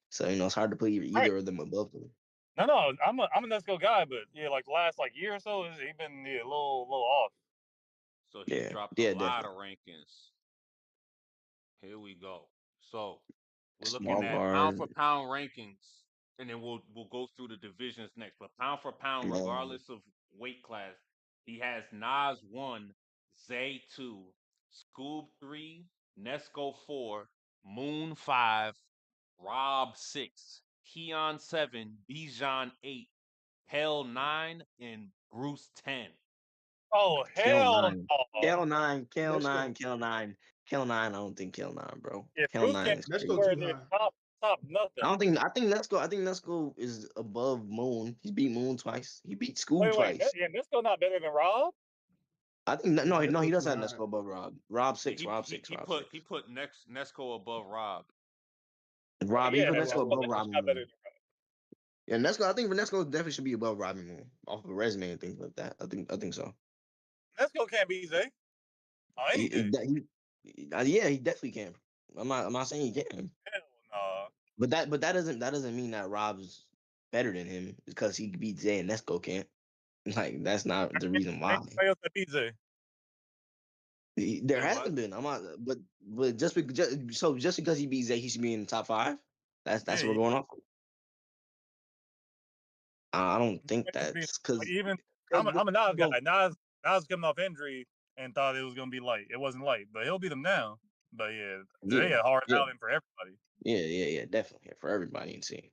so it's hard to put either of them above him. No, I'm a Nesco guy, but like last year or so, he been a little off. So he dropped a lot of rankings. Here we go. So we're looking at pound for pound rankings, and then we'll go through the divisions next. But pound for pound, regardless of weight class, he has Nas 1, Zay 2, Skoob 3, Nesco 4, Moon 5, Rob 6, Keon 7, Bijan 8, Hell 9, and Bruce 10. Oh hell no! Kel 9. I don't think Kel 9, bro. Yeah, Kel 9 is Let's crazy. go too high. Top nothing. I think Nesco is above Moon. He's beat Moon twice. He beat Skoob twice. Yeah, Nesco not better than Rob. I think no, he does have Nesco above Rob. Rob 6. He put Nesco above Rob. Rob, he put Nesco above Rob. Yeah, Nesco. I think Nesco definitely should be above Robbie Moon off of a resume and things like that. I think so. Nesco can't beat Zay. He definitely can. I'm not saying he can. Hell no. But that doesn't mean that Rob's better than him because he beat Zay and Nesco can't. Like that's not the reason why. Else that beat Zay. There hasn't been. But just because he beat Zay, he should be in the top 5. That's what we're going off. I don't think that's because even I'm a Nas guy. Nas coming off injury and thought it was gonna be light. It wasn't light, but he'll beat them now. But they a hard outing for everybody. Yeah, definitely for everybody in scene.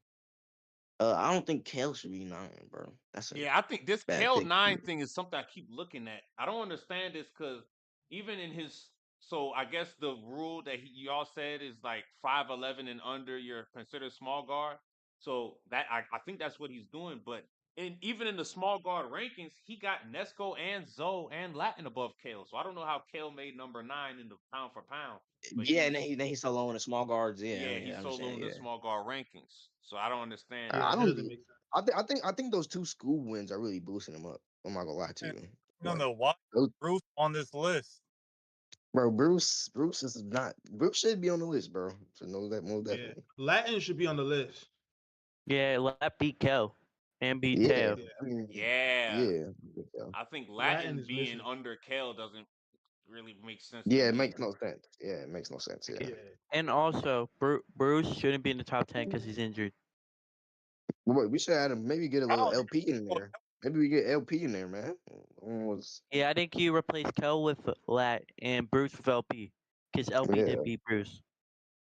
I don't think Kale should be 9, bro. I think this Kale 9 thing is something I keep looking at. I don't understand this because even in his, so I guess the rule that y'all said is like 5'11" and under, you're considered small guard. So that I think that's what he's doing. But even in the small guard rankings, he got Nesco and Zoe and Latin above Kale. So I don't know how Kale made number 9 in the pound for pound. But and then he's so low in the small guards. He's so low in the small guard rankings. So I don't understand. I think those 2 school wins are really boosting him up. I'm not gonna lie to you. I don't know why Bruce on this list. Bro, Bruce should be on the list, bro. So know that most definitely. Yeah. Latin should be on the list. Yeah, Lat beat Kel and beat Teo. I think Latin being under Kel doesn't really make sense. Yeah, it makes no sense. Yeah, it makes no sense. Yeah. And also, Bruce shouldn't be in the top 10 because he's injured. Wait, we should add him. Maybe get a little LP in there. Maybe we get LP in there, man. Yeah, I think you replace Kel with Lat and Bruce with LP because LP did beat Bruce.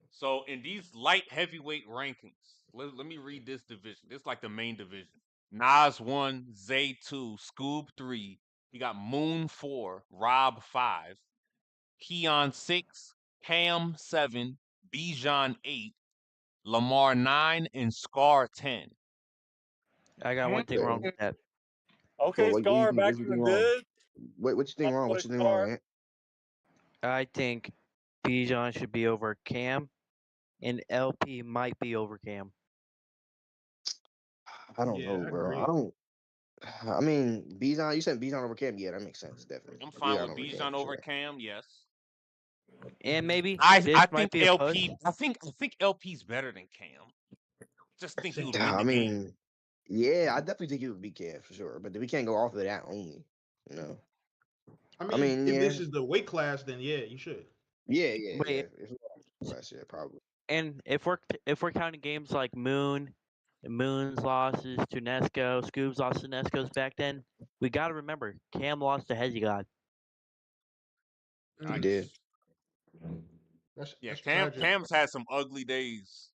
So in these light heavyweight rankings, let me read this division. This is like the main division. Nas 1, Zay 2, Skoob 3. You got Moon 4, Rob 5, Keon 6, Cam 7, Bijan 8, Lamar 9, and Scar 10. I got one thing wrong with that. Okay, Scar back to the good. What you think wrong? What you think wrong, man? I think Bijan should be over Cam, and LP might be over Cam. I don't know, bro. I mean, Bijan. You said Bijan over Cam. Yeah, that makes sense. Definitely. I'm fine with Bijan over Cam. Yes. And maybe I might think be LP. I think LP's better than Cam. Just think he would win the game. Yeah, I definitely think it would be Cam for sure. But we can't go off of that only. You know. I mean, if this is the weight class, then yeah, you should. Yeah. If class, yeah, probably. And if we're counting games like Moon's losses to Nesco, Skoob's lost to Nesco's back then, we got to remember Cam lost to Hezzy God. He did. That's Cam's had some ugly days.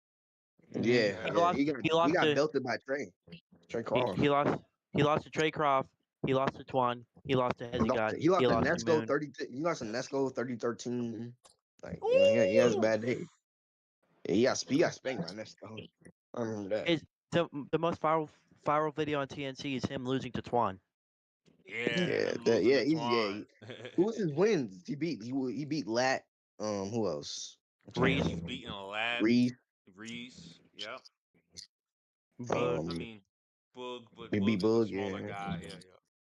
Yeah, he got belted by Trey. Trey Croft. He lost to Trey Croft. He lost to Twan. He lost to Hezzy God. He lost to Nesco 30. He lost to Nesco 30-13. Like he has a bad day. Yeah, he got spanked by Nesco. I remember that. The most viral video on TNC is him losing to Twan. Who was his wins? He beat Lat. Who else? Reese. He's beating Lat. Reese. Yep. Bug. I mean, Bug, but he beat Bug Bug. is a smaller guy.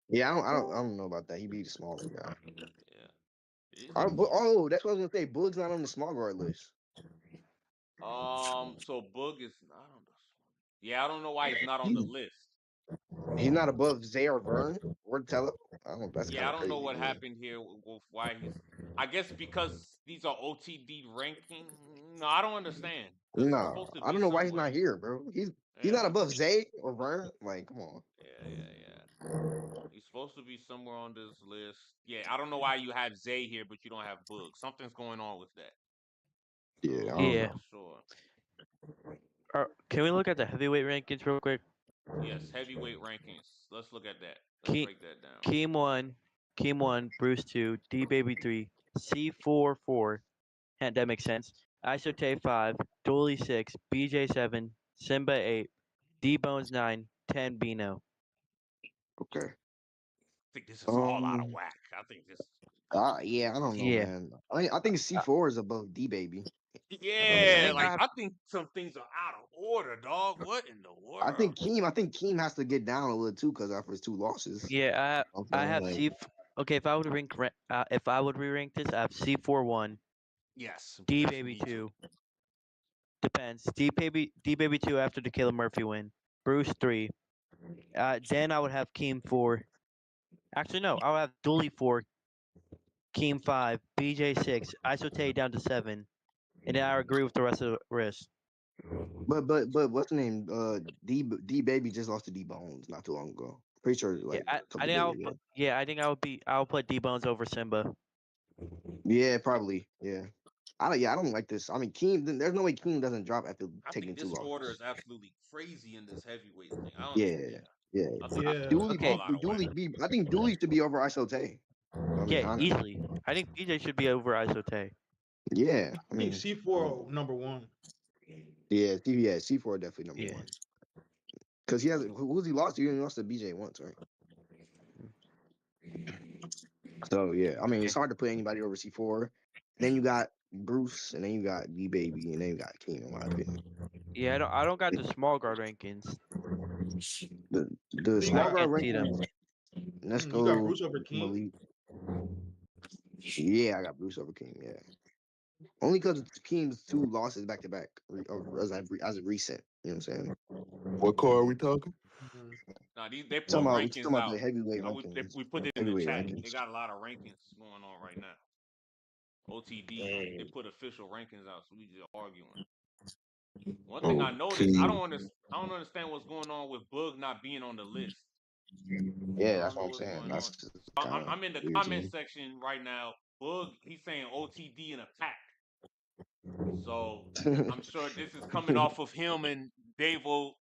Yeah, I don't know about that. He beat a smaller guy. Yeah. That's what I was gonna say. Bug's not on the small guard list. So Bug is not on the. Yeah, I don't know why he's not on the list. He's not above Zay or Vern or Tella. I don't know what happened here with why he's. I guess because these are OTD ranking. No, I don't understand. No, I don't know why he's not here, bro. He's not above Zay or Vern. Like, come on. Yeah. He's supposed to be somewhere on this list. Yeah, I don't know why you have Zay here, but you don't have Bug. Something's going on with that. Yeah. Sure. Can we look at the heavyweight rankings real quick? Yes, heavyweight rankings. Let's look at that. Let's break that down. Keem 1, Bruce 2, D Baby 3, C4 4. That makes sense. Isote 5, Dooley 6, BJ 7, Simba 8, D Bones 9, 10 Bino. Okay. I think this is all out of whack. I think this. Yeah, I don't know, man. I think C4 is above D Baby. Yeah, I think some things are out of order, dog. What in the world? I think Keem has to get down a little too because after his 2 losses. Yeah, I have C. Okay, if I would re-rank this, I have C4 1. Yes. D Baby 2. Depends. D Baby 2 after the Caleb Murphy win. Bruce 3. Then I would have Keem 4. Actually, no, I'll have Dooley 4. Keem 5. BJ 6. Isote down to 7. And then I agree with the rest of the list. But what's the name? D Baby just lost to D Bones not too long ago. Pretty sure. I think I'll put D Bones over Simba. Yeah, probably. Yeah. I don't like this. I mean, Keem. There's no way Keem doesn't drop after taking 2 losses. This order is absolutely crazy in this heavyweight thing. I think Dooley should be over Isote. Easily. I think BJ should be over Isote. Yeah, I think C4 number 1. Yeah, C4 definitely number 1. Because he has who's he lost to? He only lost to BJ once, right? So yeah, I mean it's hard to put anybody over C4. Then you got Bruce, and then you got D Baby, and then you got Keem. In my opinion. Yeah, I don't got the small guard rankings. The small guard rankings. Let's go. You got Bruce over Keem. Yeah, I got Bruce over Keem. Yeah. Only because Keem's 2 losses back to back as a recent. You know what I'm saying? What core are we talking? Nah, they put rankings out. The heavyweight rankings. We put it in the chat. They got a lot of rankings going on right now. OTD, they put official rankings out, so we just arguing. One thing I noticed, I don't understand what's going on with Bug not being on the list. Yeah, that's what I'm saying. I'm in the comment section right now. Bug, he's saying OTD in a pack. So I'm sure this is coming off of him and Davo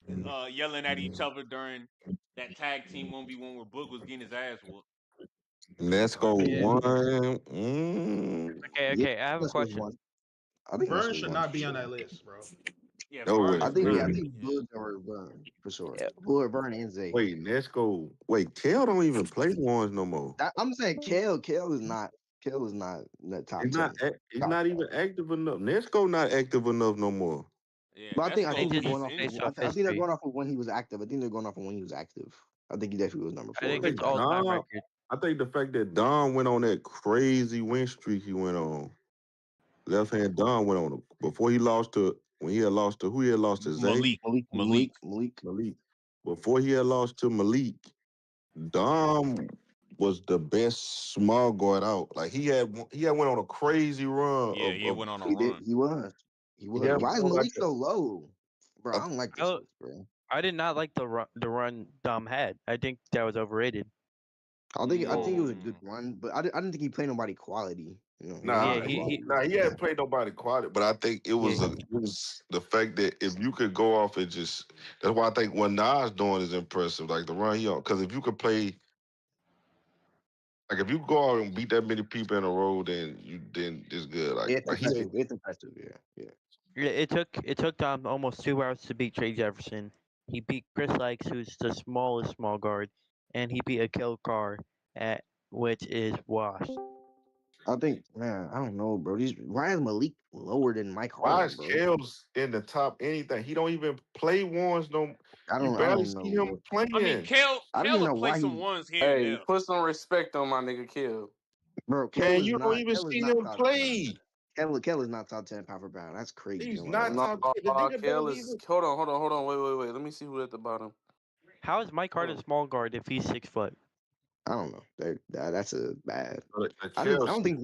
yelling at each other during that tag team 1v1 where Bug was getting his ass whooped. Let's go 1. Okay. I have a question. Vern should not be on that list, bro. Yeah, No Burn way. I is think not. I Really? think Yeah. Bud or Burn for sure. Yeah. Bud, Burn, and Zay. Wait, Nesco. Wait, Kel don't even play ones no more. I'm saying Kale. Kale is not in the top He's not. 10. He's Top not five. even active enough. Nesco not active enough no more. Yeah, But I They think Nesco, they're just he's going off. based I, off injured. I think they're history. going off of when he was active. I think they're going off of when he was active. I think he definitely was number I 4. think If it's he's all active. time Nah, record. I think the fact that Don went on that crazy win streak he went on. Left hand Don went on before he lost to when he had lost to who he had lost to Zay Malik. Malik. Before he had lost to Malik, Dom was the best small guard out. Like he had went on a crazy run Yeah, he of went on a He did. run. He was. He he was. had Why is went on like Malik so low, bro? I don't like this I, list, bro. I did not like the run Dom had. I think that was overrated. I think it was a good Mm, run, but I didn't think he played nobody quality. You know, he wasn't nah Yeah, that he quality. nah he hadn't played nobody quality, but I think yeah. it was the fact that if you could go off and just that's why I think what Nas doing is impressive. Like the run he on because if you could play like if you go out and beat that many people in a row, then it's good. Yeah, it's Like he impressive. ain't It's impressive. Yeah, yeah. Yeah, it took Dom almost 2 hours to beat Trey Jefferson. He beat Chris Likes, who's the smallest small guard, and he beat Akil Carr, at which is washed. I think, man, I don't know, bro. Why is Malik lower than Mike why Harden, is bro? Kels in the top anything? He don't even play ones no. You I barely don't see know, him bro. I mean, playing. I don't Kel even will know play why some he, ones here and Hey, there. put some respect on my nigga Kill. bro. Man, you don't even Kel is see not him top 10. play. Kel is not top 10 pound for pound. That's crazy. He's I'm not gonna not lie. No, top 10. The nigga Kill don't is. even. Hold on. Wait. Let me see who at the bottom. How is Mike Harden small guard if he's 6 foot? I don't know. That's a bad. The I Kels, don't think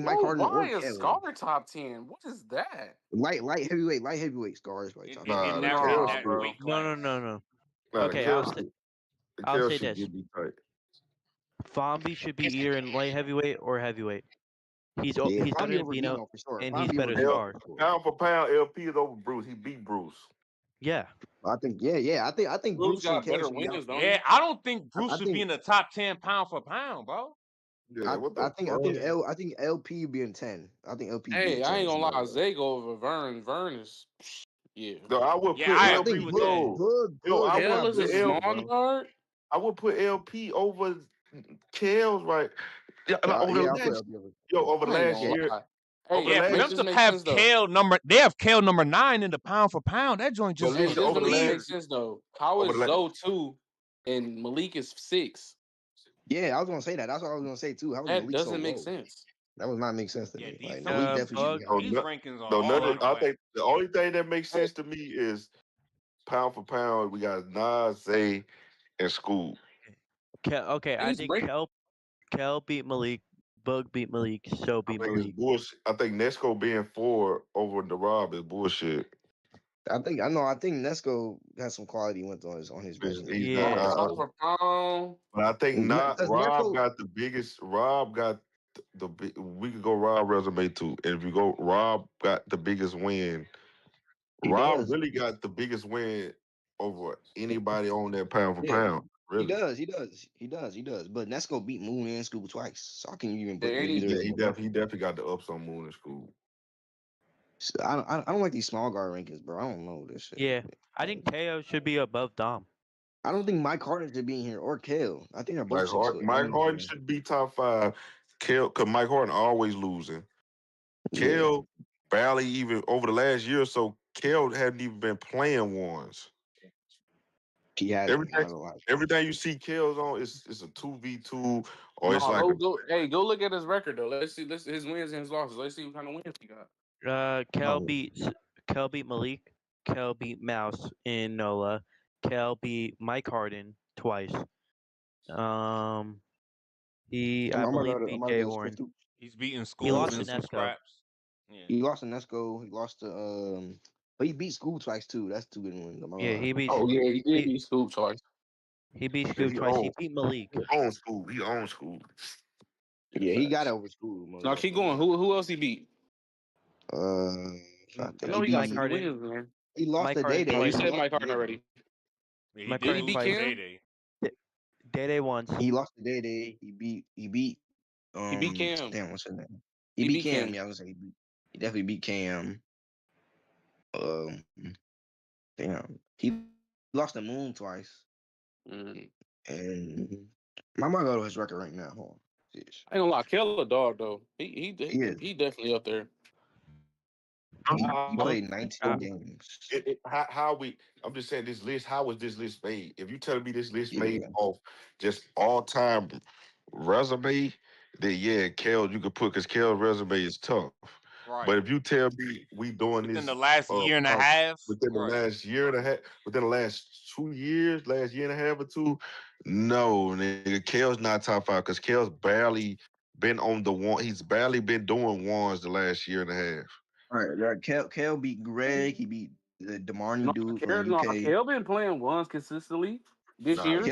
Mike Bro, Harden why or is Kel Scar top 10? What is that? light heavyweight scars probably top 10. In nah, the Nah, that Kels, bro. weight No, no, class. no, no. nah, Okay, the I'll Kels say should this: get me tight. Fombi should be either in light heavyweight or heavyweight. Yeah, He's better Fabio than over Dino, Dino for sure. and he's Fabio over better Dino Scar. for sure. Pound for pound, LP is over Bruce. He beat Bruce. Yeah, I think yeah. I think Bruce Bruce and got Kel better should be out wins, don't there. Yeah, he? I don't think Bruce I should be think in the top 10 pound for pound, bro. Yeah, what the fuck? I think LP be in 10. I think LP be in Hey, I 10 ain't gonna small lie. guard. Zay go over Vern. Vern is. Yeah. No, I would Yeah, put I Bro, I agree LP. think with that. I Bud Kel would got is a put better L. wins, small bro. guard? I would put LP over Kels right. Yeah, Yeah, I'll put LP over. over the I ain't last gonna Yeah, year, lie. over Hey, the Yeah, for last. make them this to make have sense though. They have Kale number 9 in the pound for pound. That joint But just Hey, is listen, this over don't the even weird. make last, sense though. How over is the last. Zoe 2 and Malik is 6? yeah, I was gonna say that. That's what I was gonna say too. How was That Malik so doesn't make low? sense. That would not make sense to Yeah, me. these Like some of Malik these definitely should Bug, be No, higher. these rankings are no, all nothing. out of I whack. think the only thing that makes sense to me is pound for pound. We got Nas, Zay, and Skoob. Okay, I He's think break. Kel beat Malik, Bug beat Malik, so I beat think it's Malik. bullshit. I think Nesco being 4 over the Rob is bullshit. I think Nesco has some quality went on his resume. He's Yeah, not. Pound for pound. But I think not. Because Rob Nesco, got the biggest. Rob got we could go Rob resume too. And if you go, Rob got the biggest win. he Rob does. really got the biggest win over anybody on that pound for Yeah, pound. he Really. does. He does. But Nesco beat Moon and Scuba twice. So how can you even put Yeah, He, either de- of he them above? definitely he definitely got the ups on Moon in school. So I don't like these small guard rankings, bro. I don't know this shit. yeah. I think Teo should be above Dom. I don't think Mike Harden should be in here or Kale. I think they're both 6 foot. Mike Harden should be top 5. Kale, cause Mike Harden always losing. Yeah, Kale barely even over the last year or so. Kale hadn't even been playing ones. he hasn't. I'm Everything, not gonna lie. everything you see Kale's on is a 2v2 or it's No, like a go look at his record though. Let's see his wins and his losses. Let's see what kind of wins he got. Kel beat Malik. Kel beat Mouse in NOLA. Kel beat Mike Harden twice. I believe I'm beat about to Jay go to Warren. too. He's beating He schools lost in to some Nesco. scraps. Yeah. He lost to Nesco. He lost to but he beat School twice too. That's 2 good wins. I'm not gonna Yeah, lie. Oh yeah, he did beat Scoop twice. he beat yeah, Skoob twice. He beat Malik. he owns school. He owns school. Yeah, he got over School. Most Now keep definitely. going. Who else he beat? I I think know he got Mike some Harden. wins, man. he lost Mike to Day Harden Day. No, you twice. said Mike Harden already. Yeah, he Mike did Did he Harden lose beat to twice. Day Cam? Day. Day once. He lost to Day Day. He beat He beat Cam. damn, what's his name? He He beat beat Cam. Cam. Yeah, I was gonna say he definitely beat Cam. Um Damn. He lost the moon twice. And I might go to his record right now. Hold on. I ain't gonna lie, Kel a dog though. He is. He definitely up there. He played 19 games. How we? I'm just saying this list. How was this list made? If you telling me this list made Yeah. off just all time resume, then yeah, Kel you could put because Kel's resume is tough. But Right. if you tell me we doing Within the this last year and a half. within the Right. last year and a half, within the last 2 years, last year and a half or two, no, nigga, Kel's not top five because Kel's barely been on the one. He's barely been doing ones the last year and a half. All right. Kel beat Greg. He beat the Demarni dude from the No, UK. Kel been playing ones consistently this year.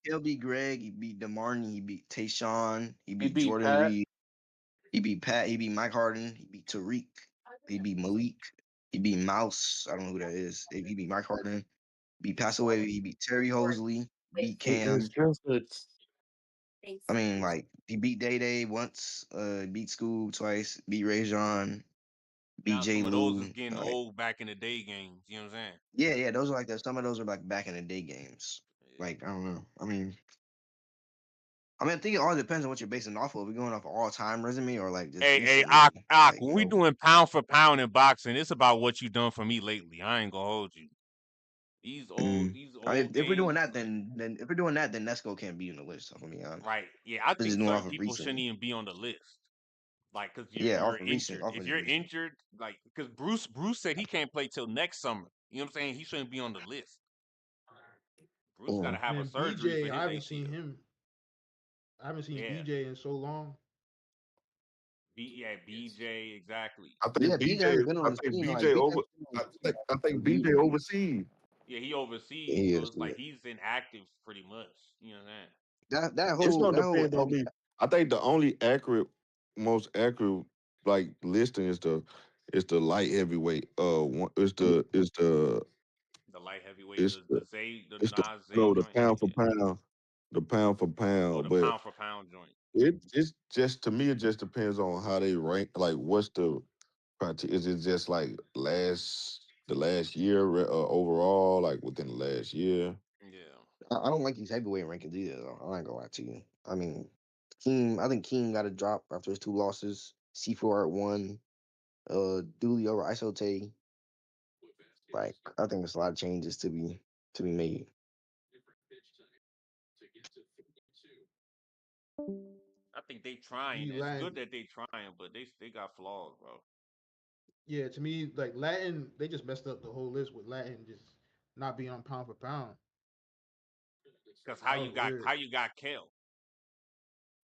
Kel beat Greg. He beat Demarni. He beat Tayshawn. He He beat beat Jordan Pat. Reed. He beat Pat. He beat Mike Harden. He beat Tariq. He beat Malik. He beat Mouse. I don't know who that is. He beat Mike Harden. Beat Passaway. He beat Terry Hosley. Beat Cam. I mean, like he beat Day Day once. Beat Skoob twice. Beat Rajon. Beat Now J. some of those is Lou. getting Like, old back in the day games. You know what I'm saying? yeah. Those are like that. Some of those are like back in the day games. Like I don't know. I mean, I think it all depends on what you're basing off of. We're going off an all-time resume or like just Hey, recently. Like, when we doing pound for pound in boxing, it's about what you done for me lately. I ain't gonna hold you. These old I mean, if we're doing games, that, then if we're doing that, then Nesco can't be on the list. If I'm being honest, right? Yeah, I this is think going certain off of people shouldn't recently. even be on the list. Like, cause Yeah, you're off of recent, injured. off of If just you're recent. injured, like, cause Bruce said he can't play till next summer. You know what I'm saying? He shouldn't be on the list. Bruce got to have a And surgery for BJ, I his haven't seen ACL. him. I haven't seen Yeah, BJ in so long. BJ, exactly. I think Yeah, BJ has BJ. been I on the think scene. Like BJ BJ's over. been on I the scene think I for think BJ years. overseas. Yeah, he overseas, He so is. it's like he's inactive pretty much. You know what I'm saying? It's gonna That whole depend on me. I think the only most accurate like listing is the light heavyweight. The light heavyweight, It's the the it's the Nas Zay no the joint. pound for Yeah. pound, the pound for Oh, pound. the But pound for pound joint. it's just to me it just depends on how they rank. Like what's the is it just like the last year overall like within the last year? Yeah. I don't like these heavyweight rankings either. Though. I ain't gonna lie to you. I mean, I think Keem got a drop after his 2 losses. C4 at 1. Dooley over Isote. Like I think there's a lot of changes to be made. I think they To trying. me, It's good Latin, that they trying, but they got flaws, bro. yeah, to me, like Latin, they just messed up the whole list with Latin just not being on pound for pound. Cause That was how weird. you got Kel?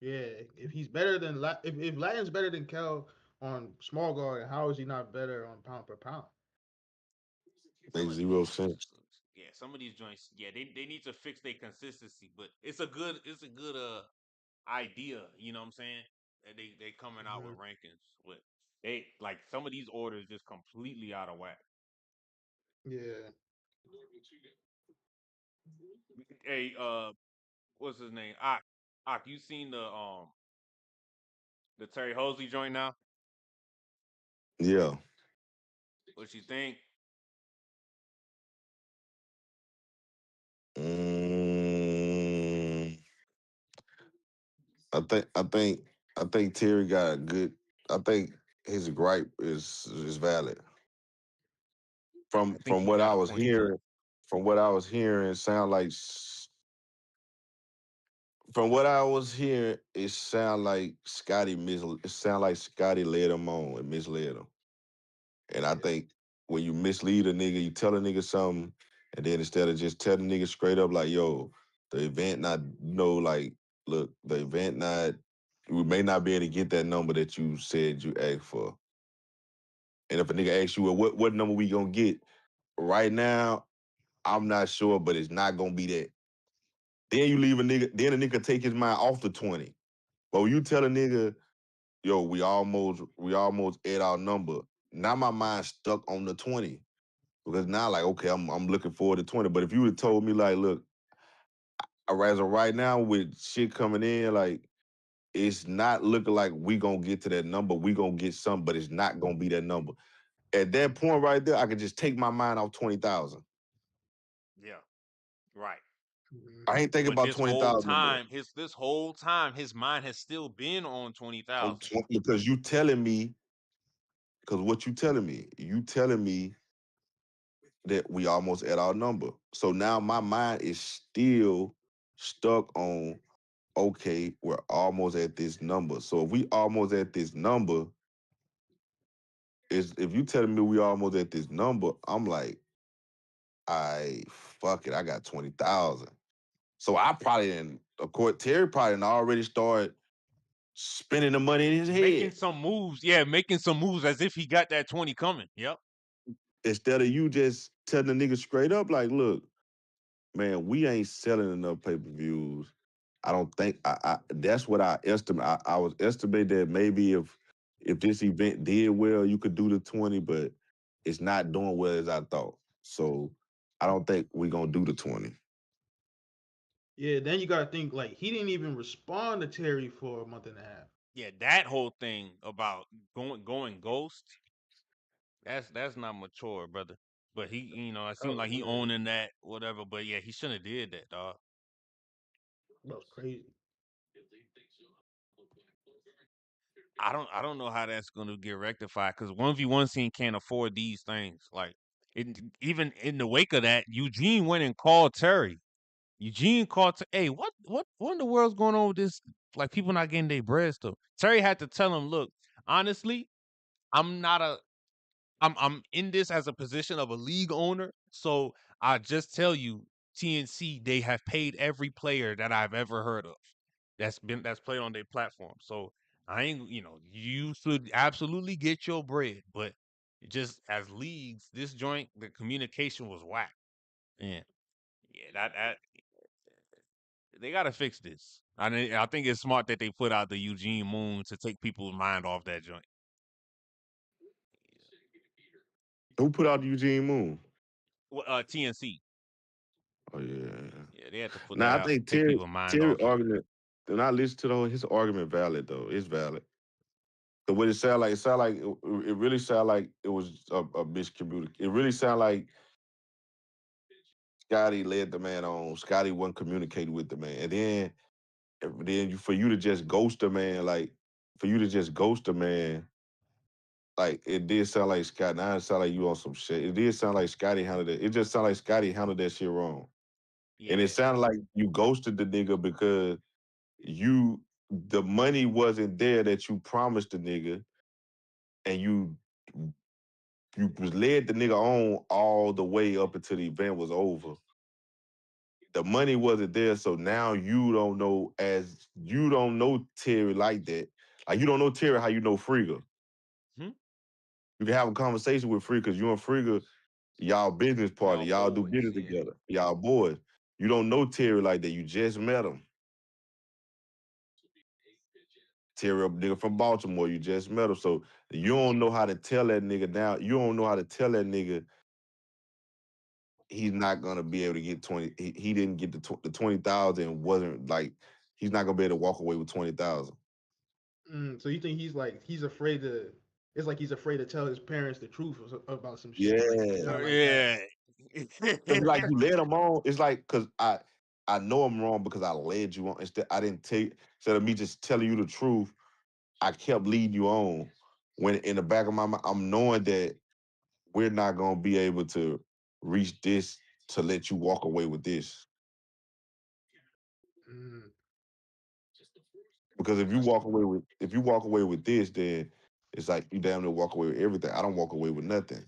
Yeah, if he's better than if Latin's better than Kel on small guard, how is he not better on pound per pound? Some Makes of zero sense. yeah, some of these joints, yeah, they need to fix their consistency, but it's a good idea, you know what I'm saying? That they coming out with Hmm. rankings with they like some of these orders just completely out of whack. Yeah, Hey, what's his name? You seen the Terry Hosley joint now? Yeah. What you think? Mm, I think Terry got a good. I think his gripe is valid. I think From he what got I a was point too. hearing, sound like from what I was hearing, it sound like It sound like Scotty led him on and misled him. And I think when you mislead a nigga, you tell a nigga something, and then instead of just telling the nigga straight up like, yo, the event not, like, look, the event not, we may not be able to get that number that you said you asked for. And if a nigga asks you, well, what number we gonna get? Right now, I'm not sure, but it's not gonna be that. Then you leave a nigga, then a nigga take his mind off the 20. But when you tell a nigga, yo, we almost at our number, now my mind stuck on the 20. Because now, like, okay, I'm looking forward to 20. But if you would have told me, like, look, as of right now, with shit coming in, like, it's not looking like we gonna get to that number. We gonna get something, but it's not gonna be that number. At that point right there, I could just take my mind off 20,000. Yeah, right. I ain't thinking But about this whole 20,000 no more. time, his mind has still been on 20,000. Because you telling me, because what you telling me that we almost at our number. So now my mind is still stuck on, okay, we're almost at this number. So if we almost at this number, if you telling me we almost at this number, I'm like, fuck it, I got 20,000. So I probably didn't, of course, Terry probably didn't already start spending the money in his Making head. some moves. Yeah, making some moves as if he got that 20 coming. Yep. Instead of you just telling the nigga straight up, like, look, man, we ain't selling enough pay-per-views. I don't think that's what I estimate. I was estimating that maybe if this event did well, you could do the 20, but it's not doing well as I thought. So I don't think we're gonna do the 20. Yeah, then you gotta think like he didn't even respond to Terry for a month and a half. Yeah, that whole thing about going ghost, that's not mature, brother. But he, it seemed like he owning that, whatever. But yeah, he shouldn't have did that, dog. That was crazy. I don't know how that's gonna get rectified because 1v1 scene can't afford these things. Like, even in the wake of that, Eugene went and called Terry. Eugene called, hey, what in the world's going on with this? Like, people not getting their bread stuff. Terry had to tell him, look, honestly, I'm in this as a position of a league owner. So I just tell you, TNC, they have paid every player that I've ever heard of that's played on their platform. So I ain't, you should absolutely get your bread, but just as leagues, this joint, the communication was whack. And yeah, that they gotta fix this. I think it's smart that they put out the Eugene Moon to take people's mind off that joint. Who put out the Eugene Moon? TNC. Oh yeah. Yeah, they had to put that Now I out to think take Terry people's mind Terry off it. argument. And I listen to his argument valid though. It's valid. The way it sound like it really sound like it was a miscommunication. It really sound like Scotty led the man on. Scotty wasn't communicating with the man, and then for you to just ghost the man, like it did sound like Scott. Now it sound like you on some shit. It did sound like Scotty handled it. It just sounded like Scotty handled that shit wrong, and it Yeah. sounded like you ghosted the nigga because the money wasn't there that you promised the nigga, and you was led the nigga on all the way up until the event was over. The money wasn't there, so now you don't know Terry like that. Like you don't know Terry how you know Frigga. Hmm? You can have a conversation with Frigga because you and Frigga, y'all business partner, y'all do boys, business yeah. together, y'all boys. You don't know Terry like that. You just met him. Terry, a nigga from Baltimore, you just met him, so you don't know how to tell that nigga now. You don't know how to tell that nigga he's not gonna be able to get 20. He didn't get the 20,000. Wasn't like he's not gonna be able to walk away with 20,000. So you think he's afraid to? It's like he's afraid to tell his parents the truth about some shit. Yeah, Like it sound like that. because like you led him on. It's like because I know I'm wrong because I led you on. Instead, I didn't take instead of me just telling you the truth. I kept leading you on. When in the back of my mind, I'm knowing that we're not gonna be able to reach this to let you walk away with this. Mm. Because if you walk away with this, then it's like you damn near walk away with everything. I don't walk away with nothing.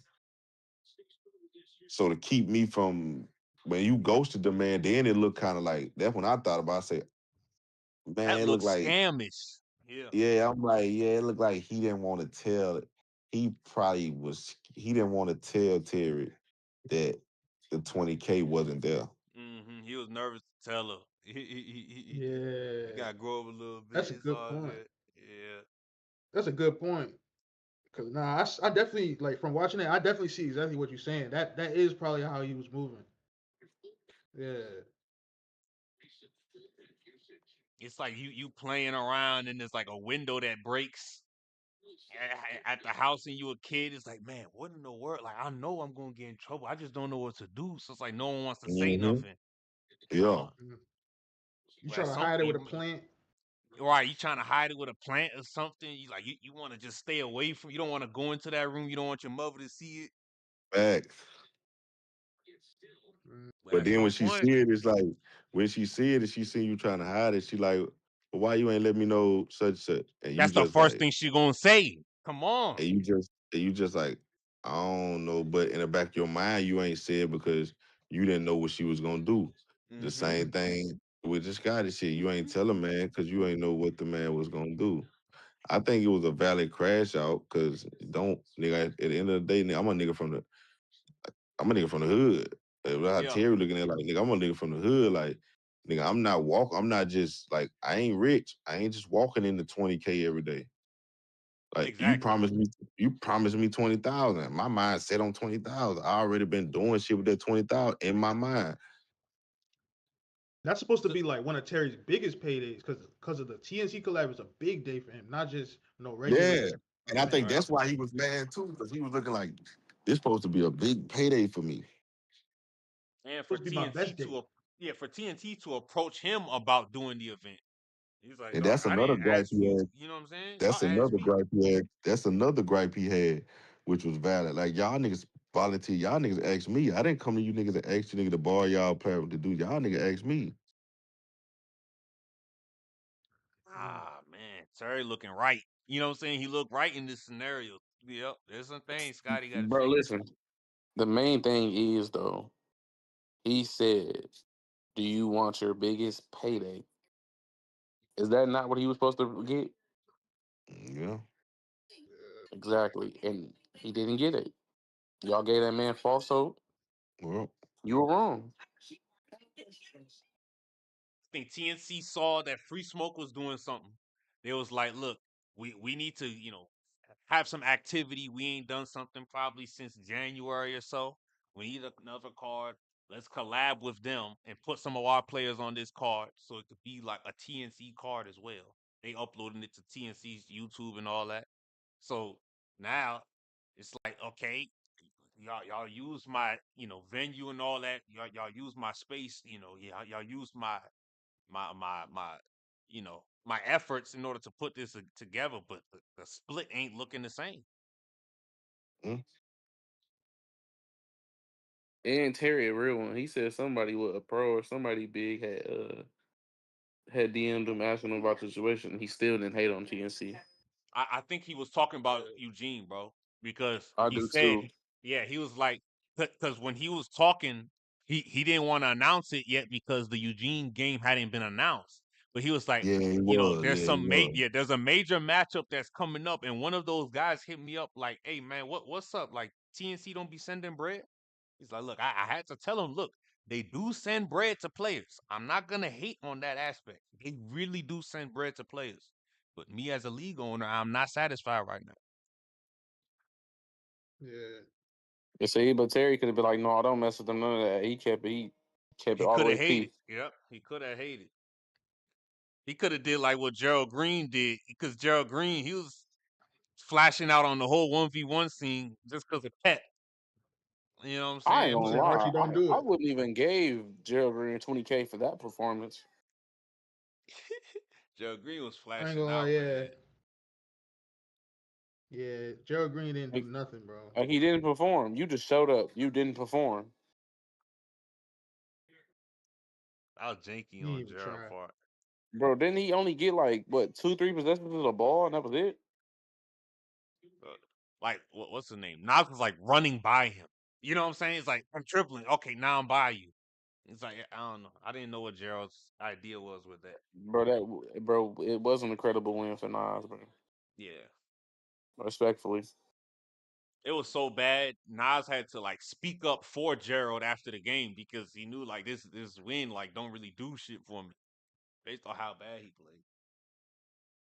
So to keep me from when you ghosted the man, then it looked kind of like that's when I thought about. I say, man, That it looked looks like scamish. Yeah. yeah. I'm like yeah, it looked like he didn't want to tell. He didn't want to tell Terry that the 20K wasn't there. He was nervous to tell her. He Yeah, gotta grow up a little bit. that's a It's good all point. good. Yeah. That's a good point. Cause nah, I definitely like from watching it. I definitely see exactly what you're saying. That is probably how he was moving. Yeah. It's like you playing around and there's like a window that breaks at the house and you a kid, it's like, man, what in the world? Like, I know I'm gonna get in trouble. I just don't know what to do. So it's like no one wants to say Mm-hmm. nothing. Yeah. Mhm. You Well, try to hide it with a something, plant. right? You trying to hide it with a plant or something? You want to just stay away from. You don't want to go into that room. You don't want your mother to see it. Facts. Mm. But But at then when some she point, see it, it's like when she see it and she see you trying to hide it, she like, well, why you ain't let me know such such? And you that's the just first like, thing she gonna say. Come on. and you just like, I don't know. But in the back of your mind, you ain't said because you didn't know what she was gonna do. The Mm-hmm. same thing with the Scotty shit. You ain't tell a man because you ain't know what the man was gonna do. I think it was a valid crash out because don't nigga at the end of the day, nigga, I'm a nigga from the hood. How Yeah, Terry looking at like nigga, I'm a nigga from the hood. Like nigga, I'm not just like I ain't rich. I ain't just walking into 20K every day. Like exactly. you promised me 20,000. My mind set on 20,000. I already been doing shit with that 20,000 in my mind. That's supposed to be like one of Terry's biggest paydays because of the TNC collab is a big day for him, not just no regular Yeah. And I event. think Right. that's why he was mad too, because he was looking like this supposed to be a big payday for me. And for Supposed to be my TNT best day. for TNT to approach him about doing the event. He's like, And dog, that's I another didn't gripe ask he you. had. You know what I'm saying? Y'all That's asked another me. gripe he had. That's another gripe he had, which was valid. Like y'all niggas volunteer. Y'all niggas asked me. I didn't come to you niggas and ask you niggas to borrow y'all platform to do. Y'all niggas asked me. Ah, man, Terry looking right. You know what I'm saying? He looked right in this scenario. Yep, there's some things Scotty got to Bro, change. listen. The main thing is though, he said, "Do you want your biggest payday?" Is that not what he was supposed to get? Yeah. Exactly, and he didn't get it. Y'all gave that man false hope. Well, You were wrong. I think TNC saw that Free Smoke was doing something. They was like, look, we need to, have some activity. We ain't done something probably since January or so. We need another card. Let's collab with them and put some of our players on this card so it could be like a TNC card as well. They uploading it to TNC's YouTube and all that. So now it's like, okay, y'all use my, venue and all that. Y'all use my space, y'all use my my efforts in order to put this together, but the split ain't looking the same. mm, And Terry, a real one. He said somebody with a pro or somebody big had DM'd him asking him about the situation. He still didn't hate on TNC. I think he was talking about Eugene, bro, because I he do said, too. yeah, he was like, because when he was talking, he didn't want to announce it yet because the Eugene game hadn't been announced. But he was like, yeah, he was. there's Yeah, he some was. there's a major matchup that's coming up, and one of those guys hit me up like, hey man, what's up? Like TNC don't be sending bread. He's like, look, I had to tell him, look, they do send bread to players. I'm not gonna hate on that aspect. They really do send bread to players. But me as a league owner, I'm not satisfied right now. Yeah. You see, but Terry could have been like, "No, I don't mess with them. None of that." He kept it He all the could way have hated. peace. Yep, he could have hated. He could have did like what Gerald Green did, because Gerald Green, he was flashing out on the whole 1v1 scene just because of Pet. You know what I'm I ain't saying? He gonna said But Archie lie. don't I, do I it. wouldn't even gave Gerald Green 20K for that performance. Gerald Green was I ain't flashing gonna lie, out, yeah. man. Yeah. Gerald Green didn't do Like, nothing, bro. like he didn't perform. You just showed up. You didn't perform, I was janky He didn't on even Gerald try. part. bro. Didn't he only get like what 2, 3 possessions of the ball and that was it? Like, what's the name? Nas was like running by him. You know what I'm saying? It's like, I'm tripling. Okay, now I'm by you. It's like, I don't know. I didn't know what Gerald's idea was with that. Bro, it was an incredible win for Nas, bro. Yeah. Respectfully. It was so bad. Nas had to like speak up for Gerald after the game because he knew like this win like don't really do shit for me based on how bad he played.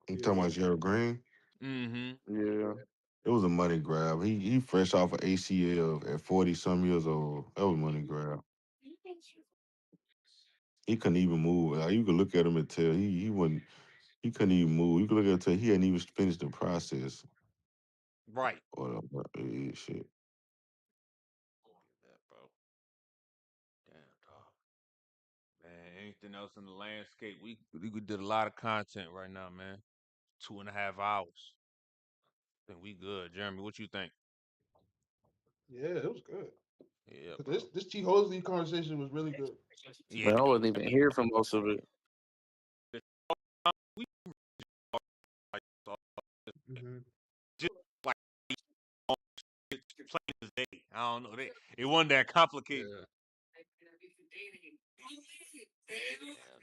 You talking Yeah. about Gerald Green? Mm-hmm. Yeah. It was a money grab. He fresh off of ACL at 40 some years old. That was a money grab. He couldn't even move. Like, you could look at him and tell he couldn't even move. You could look at him and tell he hadn't even finished the process. Right. Whatever. Shit. Yeah, bro. Damn, dog. Man, anything else in the landscape? We did a lot of content right now, man. 2.5 hours. I think we good. Jeremy, what you think? Yeah, it was good. Yeah, bro. This T Hosley conversation was really good. Yeah. Man, I wasn't even here for most of it. We like, Mm-hmm. just like plain as day. I don't know. It wasn't that complicated.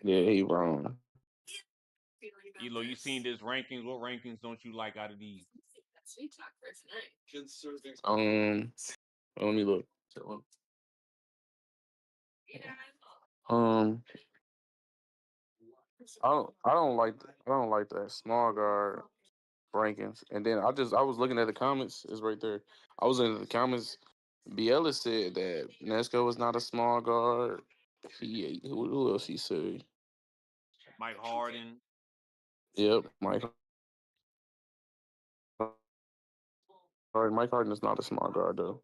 Yeah. Yeah, he wrong. Elo, you seen this rankings? What rankings don't you like out of these? Let me look. Um, I don't like that small guard rankings. And then I was looking at the comments. It's right there. I was in the comments. Biella said that Nesco was not a small guard. Who else he said? Mike Harden. Yep, Mike Harden is not a small guard though.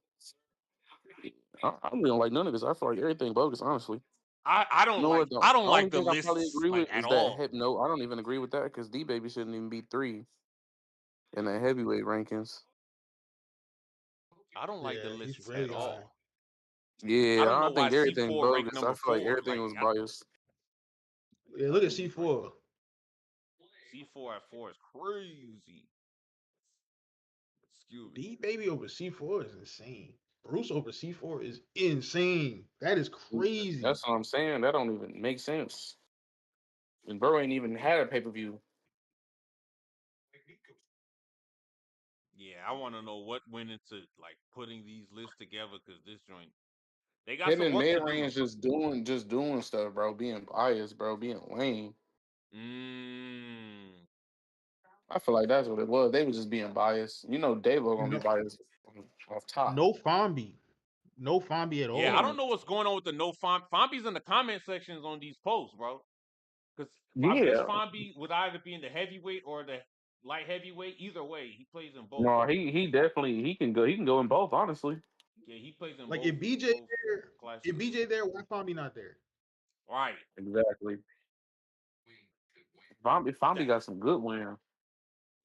I really don't like none of this. I feel like everything bogus, honestly. I You don't know like what? The I don't only like the thing I probably lists agree like with at is that all. no, I don't even agree with that because D Baby shouldn't even be 3 in the heavyweight rankings. I don't like the Yeah, he's lists at really high. all. I Yeah, don't know I why think everything C4 ranked bogus. I number feel like 4. everything Like was biased. Yeah, look at C4. C4 at 4 is crazy. Excuse me. D Baby over C4 is insane. Bruce over C4 is insane. That is crazy. That's what I'm saying. That don't even make sense. And bro ain't even had a pay-per-view. Yeah, I want to know what went into like putting these lists together because this joint they got Him some and work mid to do. range just doing stuff, bro. Being biased, bro. Being lame. I feel like that's what it was. They were just being biased. You know, Davo gonna be biased off top. No Fombi. No Fombi at Yeah, I all. don't know what's going on with the no Fombi's in the comment sections on these posts, bro. Because I guess Yeah. Fombi would either be in the heavyweight or the light heavyweight. Either way, he plays in both. No, he definitely he can go in both, honestly. Yeah, he plays in Like both. if BJ Both there, classes. if BJ there, why Fombi not there? Right. Exactly. Fombi got some good wins.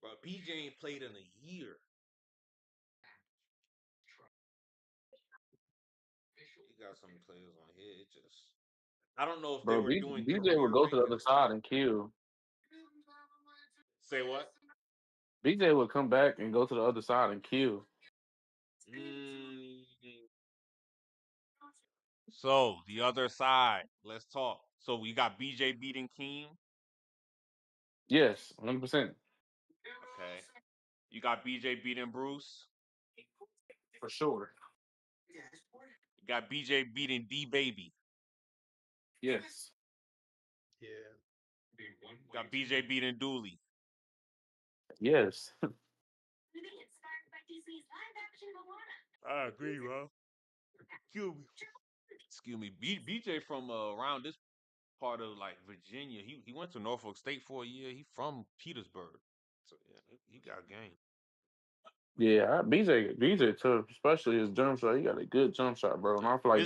But BJ ain't played in a year. He got some players on here. It just I don't know if they Bro, were doing BJ would career go to the rankings. other side and kill. Say what? BJ would come back and go to the other side and kill. So the other side, let's talk. So we got BJ beating Keem. Yes, 100%. Okay. You got BJ beating Bruce. For sure. You got BJ beating D Baby. Yes. Yeah. You got BJ beating Dooley. Yes. I agree, bro. Excuse me. BJ from around this part of like Virginia. He went to Norfolk State for a year. He from Petersburg. So yeah, he got game. Yeah, BJ tough, especially his jump shot. He got a good jump shot, bro. And I feel like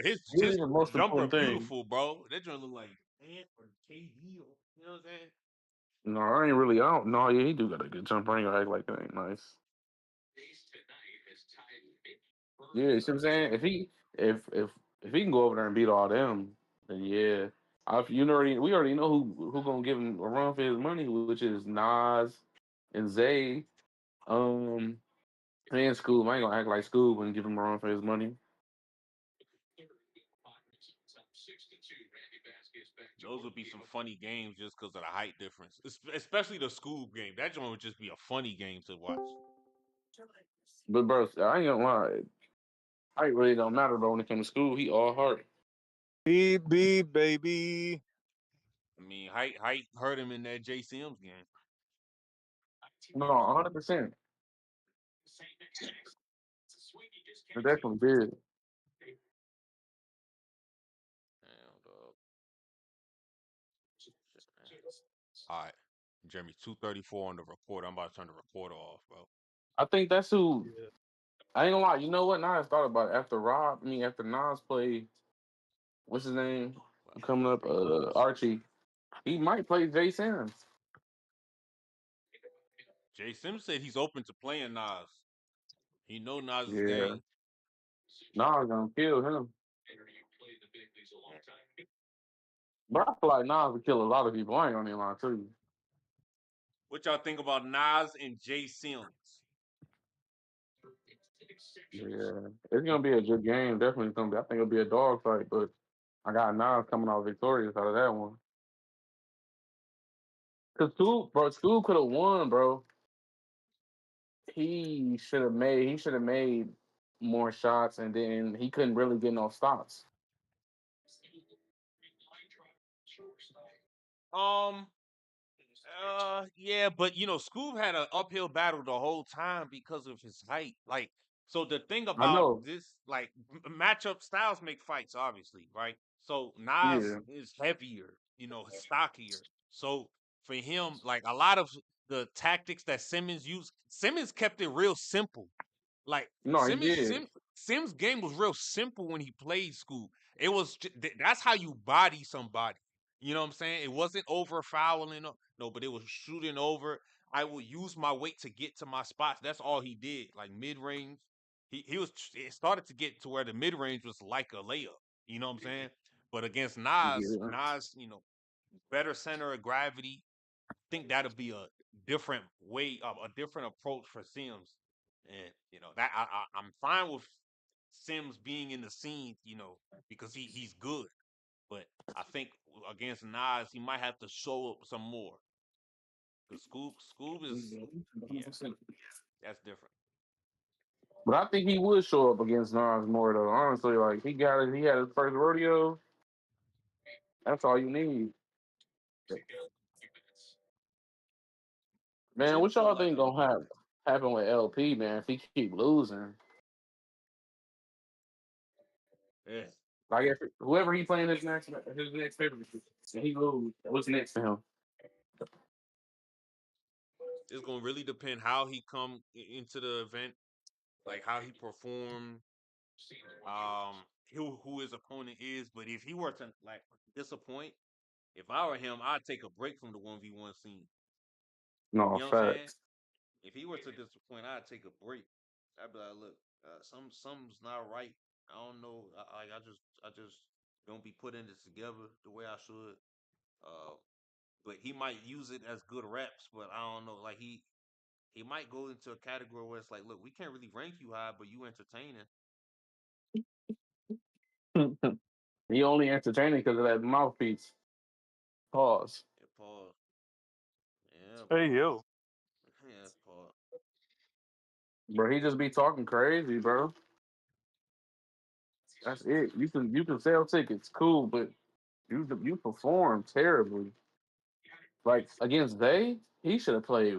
His he's the most jumper important thing. beautiful, bro. That joint look like Ant or KD. You know what I'm saying? No, I don't know. Yeah, he do got a good jumper. I ain't gonna act like that ain't nice. Yeah, you see what I'm saying? If he can go over there and beat all them, then yeah. We already know who gonna give him a run for his money, which is Nas and Zay, and Skoob. I ain't gonna act like Skoob and give him a run for his money. Those would be some funny games just because of the height difference, especially the Skoob game. That joint would just be a funny game to watch. But bro, I ain't gonna lie, height really don't matter, bro. When it comes to Skoob, he all heart. Beep beep baby. I mean, height hurt him in that J Sims game. No, 100%. It definitely did. Damn, dog. All right, Jeremy, 2:34 on the recorder. I'm about to turn the recorder off, bro. I think that's who. I ain't gonna lie. You know what? Now I thought about it. After Nas played, what's his name? Coming up, Archie. He might play Jay Sims. Jay Sims said he's open to playing Nas. He know Nas's Yeah, game. Nas gonna kill him. But I feel like Nas would kill a lot of people. I ain't gonna even lie to you. What y'all think about Nas and Jay Sims? Yeah, it's gonna be a good game. Definitely gonna be. I think it'll be a dog fight, but I got Nas coming out victorious out of that one. Cause Skoob could have won, bro. He should have made more shots, and then he couldn't really get no stops. Um, yeah, but Scoob had an uphill battle the whole time because of his height. Like, so the thing I about know. this, like, matchup styles make fights, obviously, right? So Nas Yeah. is heavier, stockier. So for him, like a lot of the tactics that Simmons used, Simmons kept it real simple. Like No, he did. Sims' game was real simple when he played School. It was that's how you body somebody. You know what I'm saying? It wasn't over fouling, no, but it was shooting over. I would use my weight to get to my spots. That's all he did. Like mid range, he was. It started to get to where the mid range was like a layup. You know what I'm saying? But against Yeah. Nas, better center of gravity. Think that'll be a different way of a different approach for Sims. And that I'm fine with Sims being in the scene, because he's good. But I think against Nas, he might have to show up some more. Because Skoob is, yeah, 100%. that's different. But I think he would show up against Nas more though. Honestly, like he got it. He had his first rodeo. That's all you need. Man, what Sims y'all look like think gonna happen with LP, man, if he keep losing? yeah, Like if whoever he playing his next paper, and he lose, what's next for him? it's gonna really depend how he come into the event, like how he perform, who his opponent is. But if he were to like disappoint, if I were him, I'd take a break from the 1v1 scene. No You know what I'm saying? facts. If he were to disappoint, I'd take a break. I'd be like, look, something's not right. I don't know. I just don't be putting this together the way I should. Uh, but he might use it as good reps. But I don't know. Like he might go into a category where it's like, look, we can't really rank you high, but you entertaining. He only entertaining because of that mouthpiece. Pause. Yeah, Paul. Yeah, Hey Paul. yo. Yeah, Paul. Bro, he just be talking crazy, bro. That's it. You can sell tickets, cool, but you perform terribly. Like against Zay, he should have played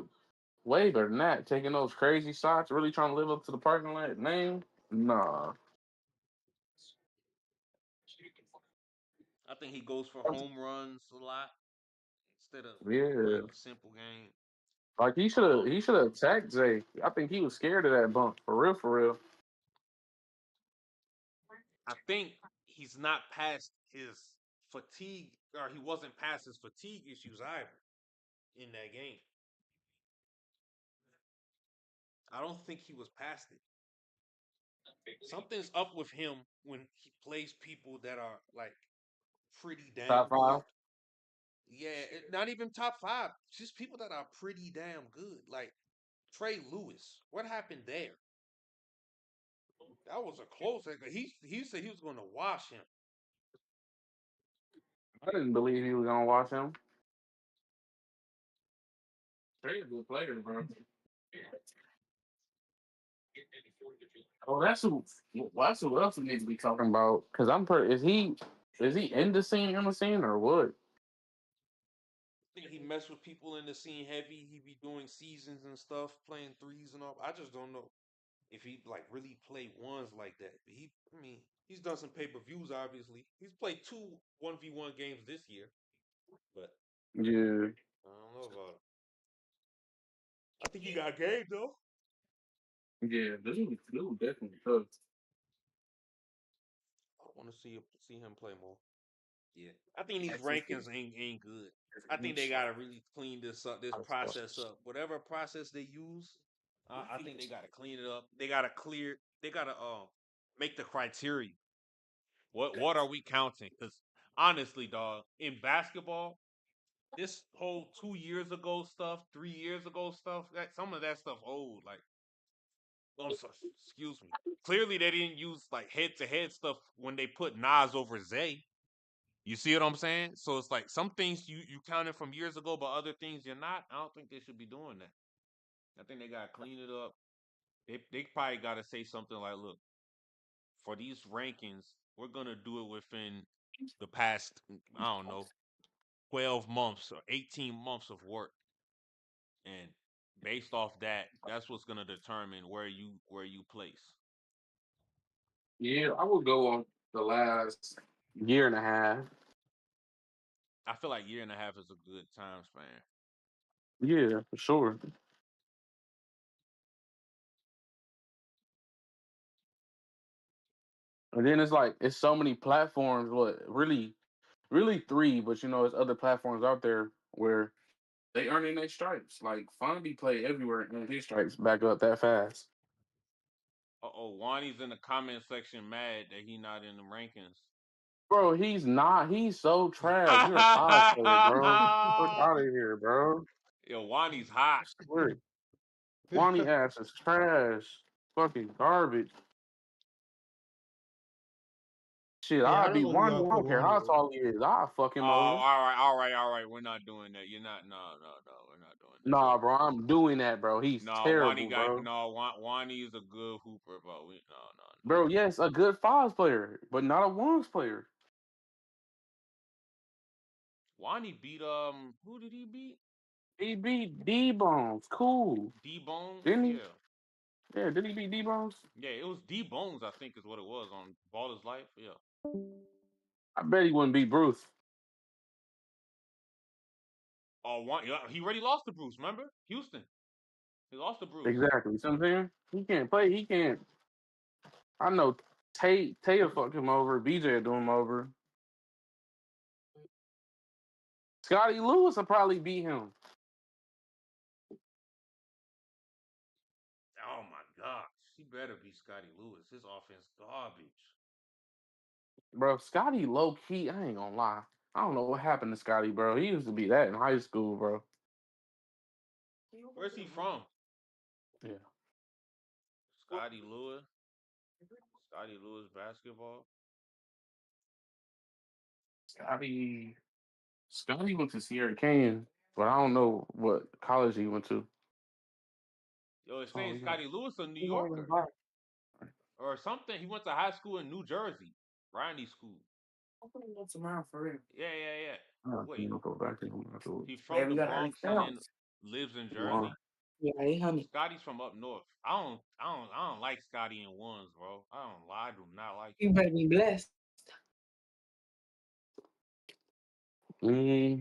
way better than that. Taking those crazy shots, really trying to live up to the parking lot name. Nah. I think he goes for home runs a lot instead of Yeah. playing a simple game. Like he should have attacked Zay. I think he was scared of that bump. For real, for real. I think he's not past his fatigue, or he wasn't past his fatigue issues either in that game. I don't think he was past it. Something's up with him when he plays people that are like pretty Top damn five. good. Yeah, not even top five, just people that are pretty damn good. Like Trey Lewis. What happened there? That was a close. He said he was going to wash him. I didn't believe he was gonna watch him. Trey's a good player, bro. Oh, that's who else we need to be talking about. Cause I'm pretty. Is he in the scene or what? I think he messed with people in the scene heavy. He be doing seasons and stuff, playing threes and all. I just don't know if he like really played ones like that. But I mean, he's done some pay per views. Obviously, he's played two 1v1 games this year, but Yeah. I don't know about him. I think he got game though. Yeah, dude definitely tough. I want to see him play more. Yeah, I think these rankings ain't good. I think they gotta really clean this up, this process up. Whatever process they use, I think they gotta clean it up. They gotta clear. They gotta make the criteria. What are we counting? Because honestly, dog, in basketball, this whole 2 years ago stuff, 3 years ago stuff, that some of that stuff old. Like, I'm sorry, excuse me. Clearly, they didn't use like head to head stuff when they put Nas over Zay. You see what I'm saying? So it's like some things you counted from years ago, but other things you're not. I don't think they should be doing that. I think they gotta clean it up. They probably gotta say something like, look, for these rankings, we're gonna do it within the past, I don't know, 12 months or 18 months of work. And based off that, that's what's gonna determine where you place. Yeah, I would go on the last year and a half. I feel like year and a half is a good time span. Yeah, for sure. And then it's like it's so many platforms. What really three, but there's other platforms out there where they earning their stripes. Like Fondy play everywhere and his stripes back up that fast. Uh-oh, Wani's in the comment section mad that he not in the rankings. Bro, he's not. He's so trash. You're a five player, bro. Fuck out of here, bro. Yo, Wani's hot. Swear. Wani ass is trash. Fucking garbage. Shit, Yeah, I I'd don't be know who Wani. y'all I put don't care Wani how over. tall he is. I'll fuck Oh, him over. all right. We're not doing that. You're not. No. We're not doing that. Nah, bro, I'm doing that, bro. He's No, Wani terrible, got bro. no. Wani is a good hooper, but no. Bro, yes, a good fives player, but not a ones player. Wani beat Who did he beat? He beat D Bones. Cool. D Bones. Didn't he? Yeah, Yeah, did he beat D Bones? yeah. It was D Bones. I think is what it was on Baller's Life. Yeah. I bet he wouldn't beat Bruce. Oh, he already lost to Bruce. Remember Houston? He lost to Bruce. Exactly. See what I'm saying? He can't play. He can't. I know Tay fuck him over. BJ will do him over. Scotty Lewis will probably beat him. Oh my gosh, he better be Scotty Lewis. His offense garbage. Bro, Scotty low key, I ain't gonna lie. I don't know what happened to Scotty, bro. He used to be that in high school, bro. Where's he from? Yeah. Scotty Lewis. Scotty Lewis basketball. Scotty went to Sierra Canyon, but I don't know what college he went to. Yo, it's Oh, saying yeah. Scotty Lewis a New Yorker or something. He went to high school in New Jersey, Riley School. Yeah. Wait, Go back to him afterwards. he's from the Bronx and then lives in Jersey. Yeah, honey. Scotty's from up north. I don't like Scotty in ones, bro. I don't lie. I do not like You him. better be blessed. I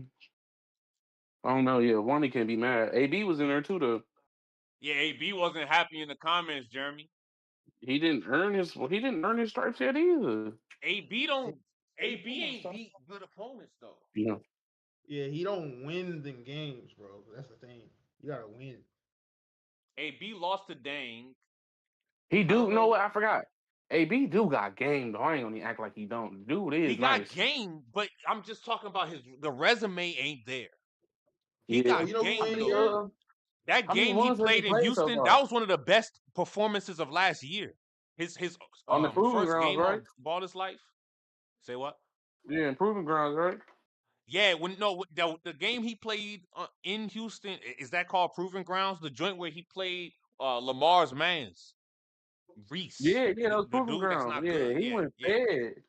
don't know. Yeah, Wani can't be mad. AB was in there too, though. Yeah, AB wasn't happy in the comments, Jeremy. He didn't earn his stripes yet either. AB don't. AB ain't beat good opponents though. Yeah. Yeah, he don't win the games, bro. That's the thing. You gotta win. AB lost to Dang. He I do don't know know. what I forgot. AB do got game though. I ain't gonna act like he don't. Dude He is got nice. game, but I'm just talking about the resume ain't there. He Yeah. Oh, you got know who game he though. is? That How many game he ones has he played in played so Houston, that far? was one of the best performances of last year. His On the proving first grounds, game right? on Ball His Life. Say what? Yeah, improving grounds, right? Yeah, the game he played in Houston, is that called Proving Grounds? The joint where he played Lamar's man's Reese, Yeah, that was the proving dude that's grounds. not Yeah, good. he Yeah, went yeah. fed.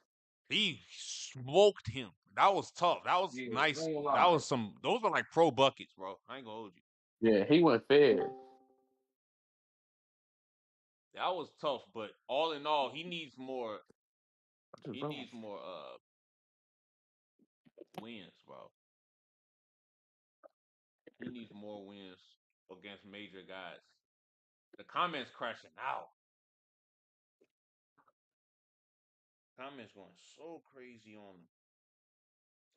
He smoked him. That was tough. That was Yeah, I nice. ain't gonna That lie. was those are like pro buckets, bro. I ain't gonna hold you. Yeah, he went fed. That was tough, but all in all, he needs more. I just He don't. needs more wins, bro. He needs more wins against major guys. The Comments crashing out. Comments going so crazy on them.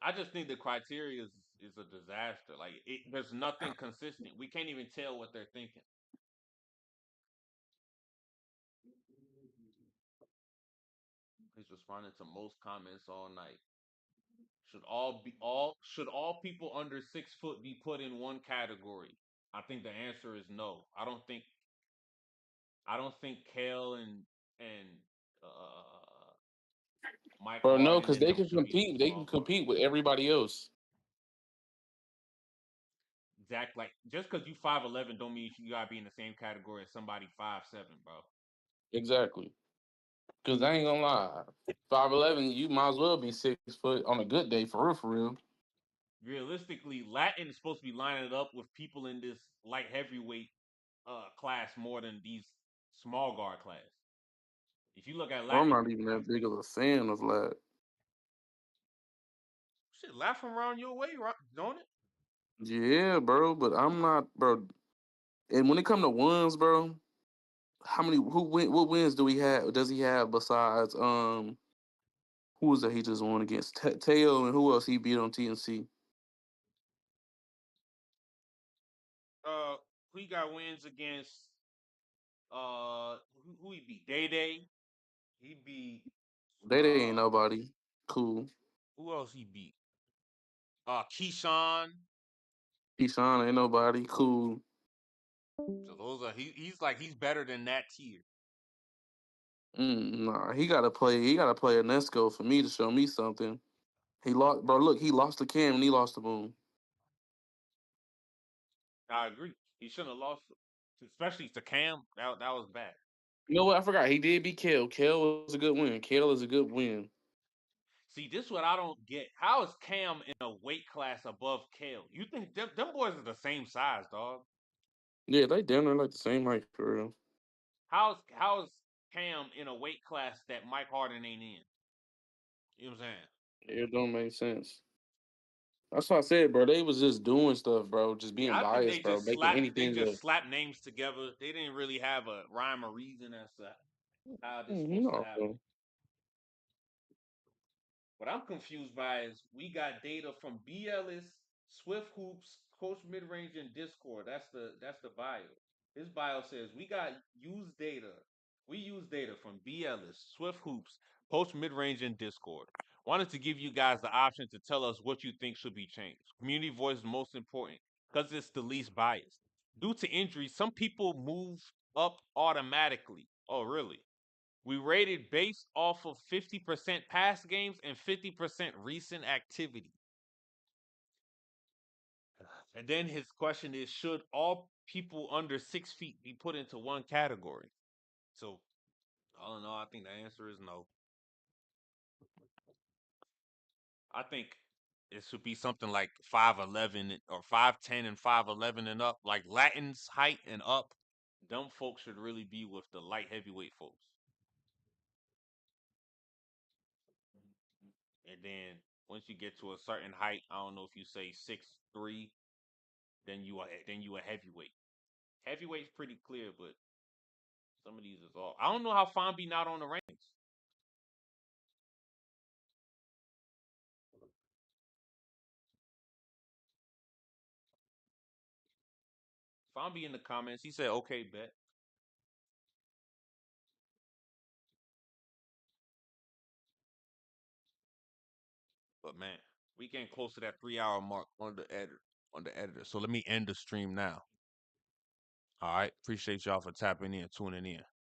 I just think the criteria is a disaster. Like there's nothing consistent. We can't even tell what they're thinking. He's responding to most comments all night. Should all people under 6 foot be put in one category? I think the answer is no. I don't think Kale and Mike Bro, no, Harden because and they them can should be compete. They small can guard. compete with everybody else. Zach, like just because you 5'11" don't mean you gotta be in the same category as somebody 5'7", bro. Exactly. Because I ain't gonna lie, 5'11", you might as well be 6 foot on a good day, for real, for real. Realistically, Latin is supposed to be lining up with people in this light heavyweight class more than these small guard class. If you look at I'm Latin, not even that big of a fan of that. shit, Lat from around your way, don't it? Yeah, bro, but I'm not, bro. And when it come to ones, bro, what wins do he have? Does he have besides who was that he just won against? Teo, and who else he beat on TNC? Who he got wins against? Who he beat? Day Day. He beat. They ain't nobody. Cool. Who else he beat? Keyshawn. Keyshawn ain't nobody. Cool. So those are he's better than that tier. Nah, he gotta play. He gotta play a Nesco for me to show me something. He lost, bro. Look, he lost to Cam and he lost to Boom. I agree. He shouldn't have lost, especially to Cam. That was bad. You know what? I forgot. He did beat Kale. Kale was a good win. Kale is a good win. See, this is what I don't get. How is Cam in a weight class above Kale? You think them boys are the same size, dog? Yeah, they damn near like the same height for real. How's Cam in a weight class that Mike Harden ain't in? You know what I'm saying? It don't make sense. That's what I said, bro. They was just doing stuff, bro. Just Yeah, being I think biased, bro. Making anything look. slapped names together. They didn't really have a rhyme or reason as to how this You supposed to know, happen. bro. What I'm confused by is we got data from B. Ellis, Swift Hoops, Coach Midrange, and Discord. That's the bio. His bio says we got used data. We use data from B. Ellis, Swift Hoops, Coach Midrange, and Discord. Wanted to give you guys the option to tell us what you think should be changed. Community voice is most important because it's the least biased. Due to injury, some people move up automatically. Oh, really? We rated based off of 50% past games and 50% recent activity. And then his question is, should all people under 6 feet be put into one category? So, all in all, I think the answer is no. I think it should be something like 5'11" or 5'10" and 5'11" and up. Like Latin's height and up, them folks should really be with the light heavyweight folks. And then once you get to a certain height, I don't know if you say 6'3", then you a heavyweight. Heavyweight's pretty clear, but some of these is all. I don't know how Fonby not on the rankings. Fonby in the comments, he said, "Okay, bet." But man, we getting close to that 3 hour mark on the editor. So let me end the stream now. All right. Appreciate y'all for tapping in, tuning in.